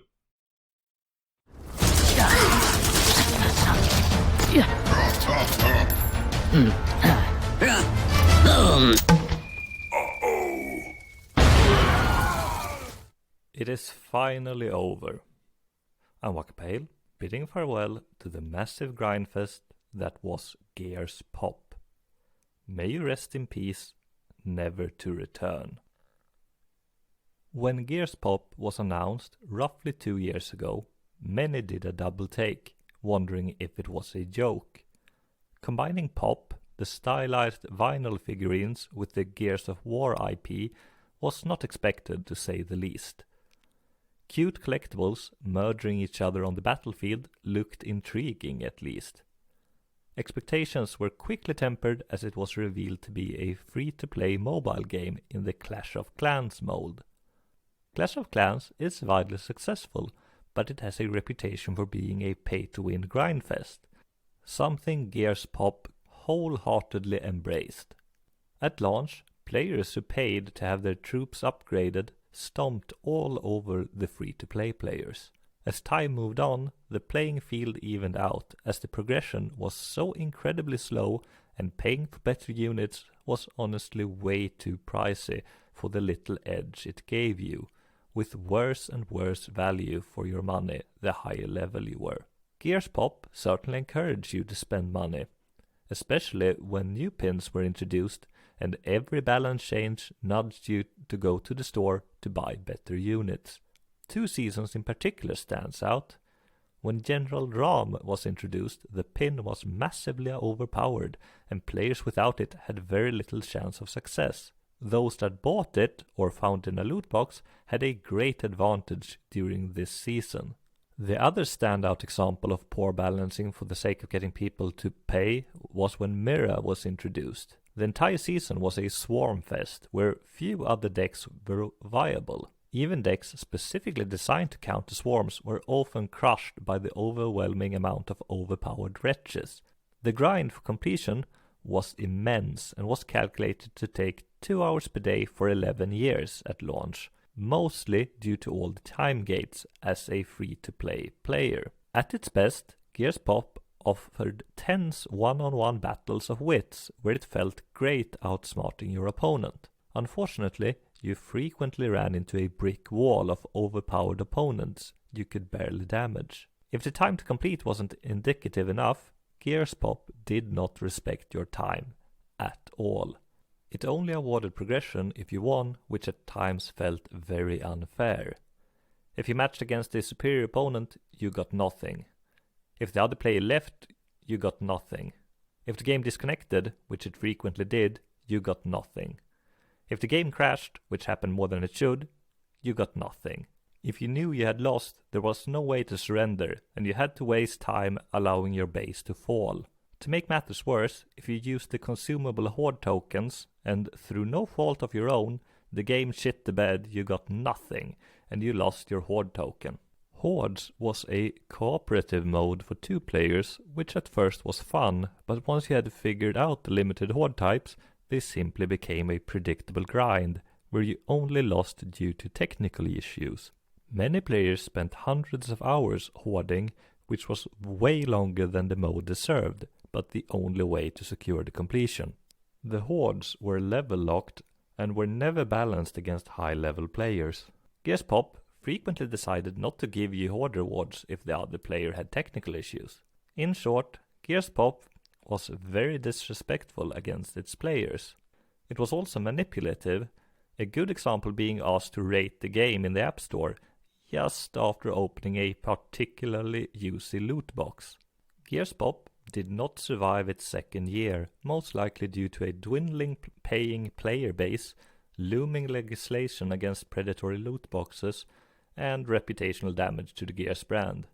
It is finally over. I'm Waka, bidding farewell to the massive grindfest that was Gears Pop. May you rest in peace, never to return. When Gears Pop was announced roughly 2 years ago, many did a double take, wondering if it was a joke. Combining Pop, the stylized vinyl figurines, with the Gears of War IP was not expected, to say the least. Cute collectibles murdering each other on the battlefield looked intriguing, at least. Expectations were quickly tempered as it was revealed to be a free-to-play mobile game in the Clash of Clans mold. Clash of Clans is widely successful, but it has a reputation for being a pay-to-win grindfest, something Gears Pop wholeheartedly embraced. At launch, players who paid to have their troops upgraded stomped all over the free-to-play players. As time moved on, the playing field evened out as the progression was so incredibly slow and paying for better units was honestly way too pricey for the little edge it gave you, with worse and worse value for your money the higher level you were. Gears Pop certainly encouraged you to spend money, especially when new pins were introduced and every balance change nudged you to go to the store to buy better units. 2 seasons in particular stands out. When General Ram was introduced, the pin was massively overpowered, and players without it had very little chance of success. Those that bought it, or found in a loot box, had a great advantage during this season. The other standout example of poor balancing for the sake of getting people to pay was when Mira was introduced. The entire season was a swarm fest, where few other decks were viable. Even decks specifically designed to counter swarms were often crushed by the overwhelming amount of overpowered wretches. The grind for completion was immense and was calculated to take 2 hours per day for 11 years at launch, mostly due to all the time gates as a free-to-play player. At its best, Gears Pop offered tense one-on-one battles of wits where it felt great outsmarting your opponent. Unfortunately, you frequently ran into a brick wall of overpowered opponents you could barely damage. If the time to complete wasn't indicative enough, Gears Pop did not respect your time at all. It only awarded progression if you won, which at times felt very unfair. If you matched against a superior opponent, you got nothing. If the other player left, you got nothing. If the game disconnected, which it frequently did, you got nothing. If the game crashed, which happened more than it should, you got nothing. If you knew you had lost, there was no way to surrender, and you had to waste time allowing your base to fall. To make matters worse, if you used the consumable horde tokens, and through no fault of your own, the game shit the bed, you got nothing, and you lost your horde token. Hordes was a cooperative mode for 2 players, which at first was fun, but once you had figured out the limited horde types, they simply became a predictable grind, where you only lost due to technical issues. Many players spent hundreds of hours hoarding, which was way longer than the mode deserved, but the only way to secure the completion. The hordes were level locked and were never balanced against high-level players. Gears Pop frequently decided not to give you horde rewards if the other player had technical issues. In short, Gears Pop was very disrespectful against its players. It was also manipulative, a good example being asked to rate the game in the App Store just after opening a particularly juicy loot box. Gears Pop did not survive its second year, most likely due to a dwindling paying player base, looming legislation against predatory loot boxes, and reputational damage to the Gears brand.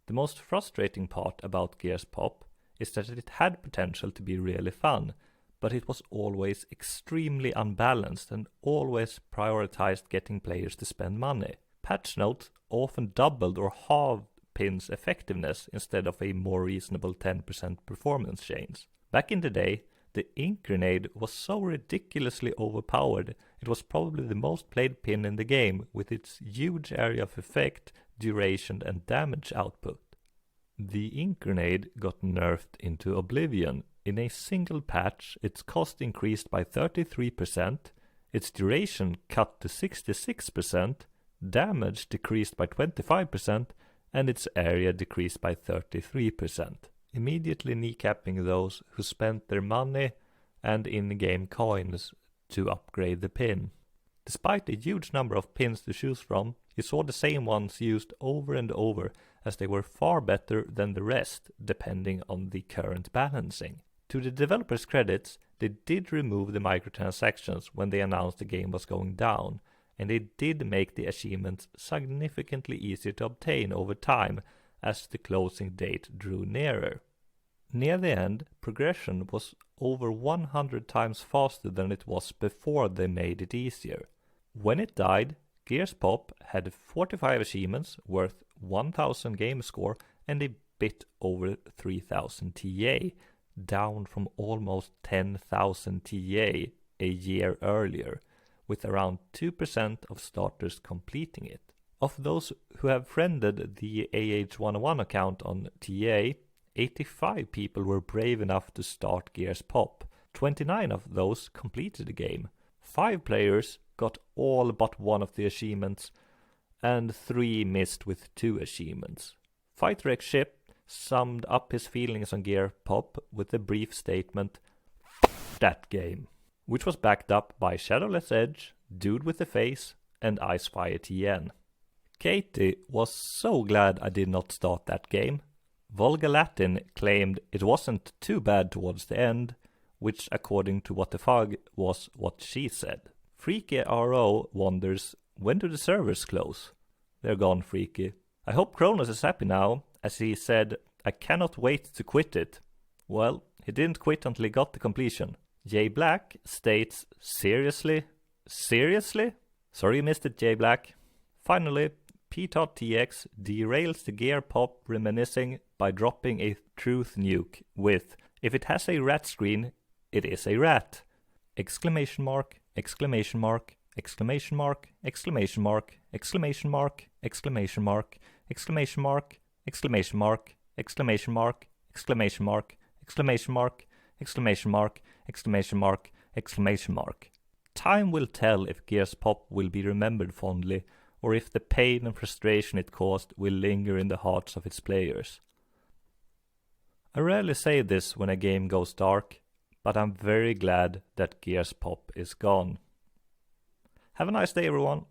The most frustrating part about Gears Pop is that it had potential to be really fun, but it was always extremely unbalanced and always prioritized getting players to spend money. Patch notes often doubled or halved pin's effectiveness instead of a more reasonable 10% performance change. Back in the day, the ink grenade was so ridiculously overpowered, it was probably the most played pin in the game with its huge area of effect, duration and damage output. The ink grenade got nerfed into oblivion. In a single patch, its cost increased by 33%, its duration cut to 66%, damage decreased by 25%, and its area decreased by 33%, immediately kneecapping those who spent their money and in-game coins to upgrade the pin. Despite a huge number of pins to choose from, you saw the same ones used over and over, as they were far better than the rest, depending on the current balancing. To the developers' credits, they did remove the microtransactions when they announced the game was going down, and they did make the achievements significantly easier to obtain over time as the closing date drew nearer. Near the end, progression was over 100 times faster than it was before they made it easier. When it died, Gears Pop had 45 achievements worth 1000 game score and a bit over 3000 TA, down from almost 10,000 TA a year earlier, with around 2% of starters completing it. Of those who have friended the AH101 account on TA, 85 people were brave enough to start Gears Pop. 29 of those completed the game. 5 players got all but one of the achievements, and 3 missed with 2 achievements. FighterX Ship summed up his feelings on Gears Pop with a brief statement, "F that game," which was backed up by Shadowless Edge, Dude with the Face, and Icefire TN. Katie was so glad I did not start that game. Vulgar Latin claimed it wasn't too bad towards the end, which according to What the Fug was what she said. Freaky RO wonders, when do the servers close? They're gone, Freaky. I hope Kronos is happy now, as he said, I cannot wait to quit it. Well, he didn't quit until he got the completion. J Black states, seriously? Seriously? Sorry you missed it, J Black. Finally, pTartTx derails the gear pop reminiscing by dropping a truth nuke with, if it has a rat screen, it is a rat. Exclamation mark, exclamation mark, exclamation mark, exclamation mark, exclamation mark, exclamation mark, exclamation mark, exclamation mark, exclamation mark, exclamation mark, exclamation mark, exclamation mark, exclamation mark, exclamation mark. Time will tell if Gears Pop will be remembered fondly, or if the pain and frustration it caused will linger in the hearts of its players. I rarely say this when a game goes dark, but I'm very glad that Gears Pop is gone. Have a nice day, everyone.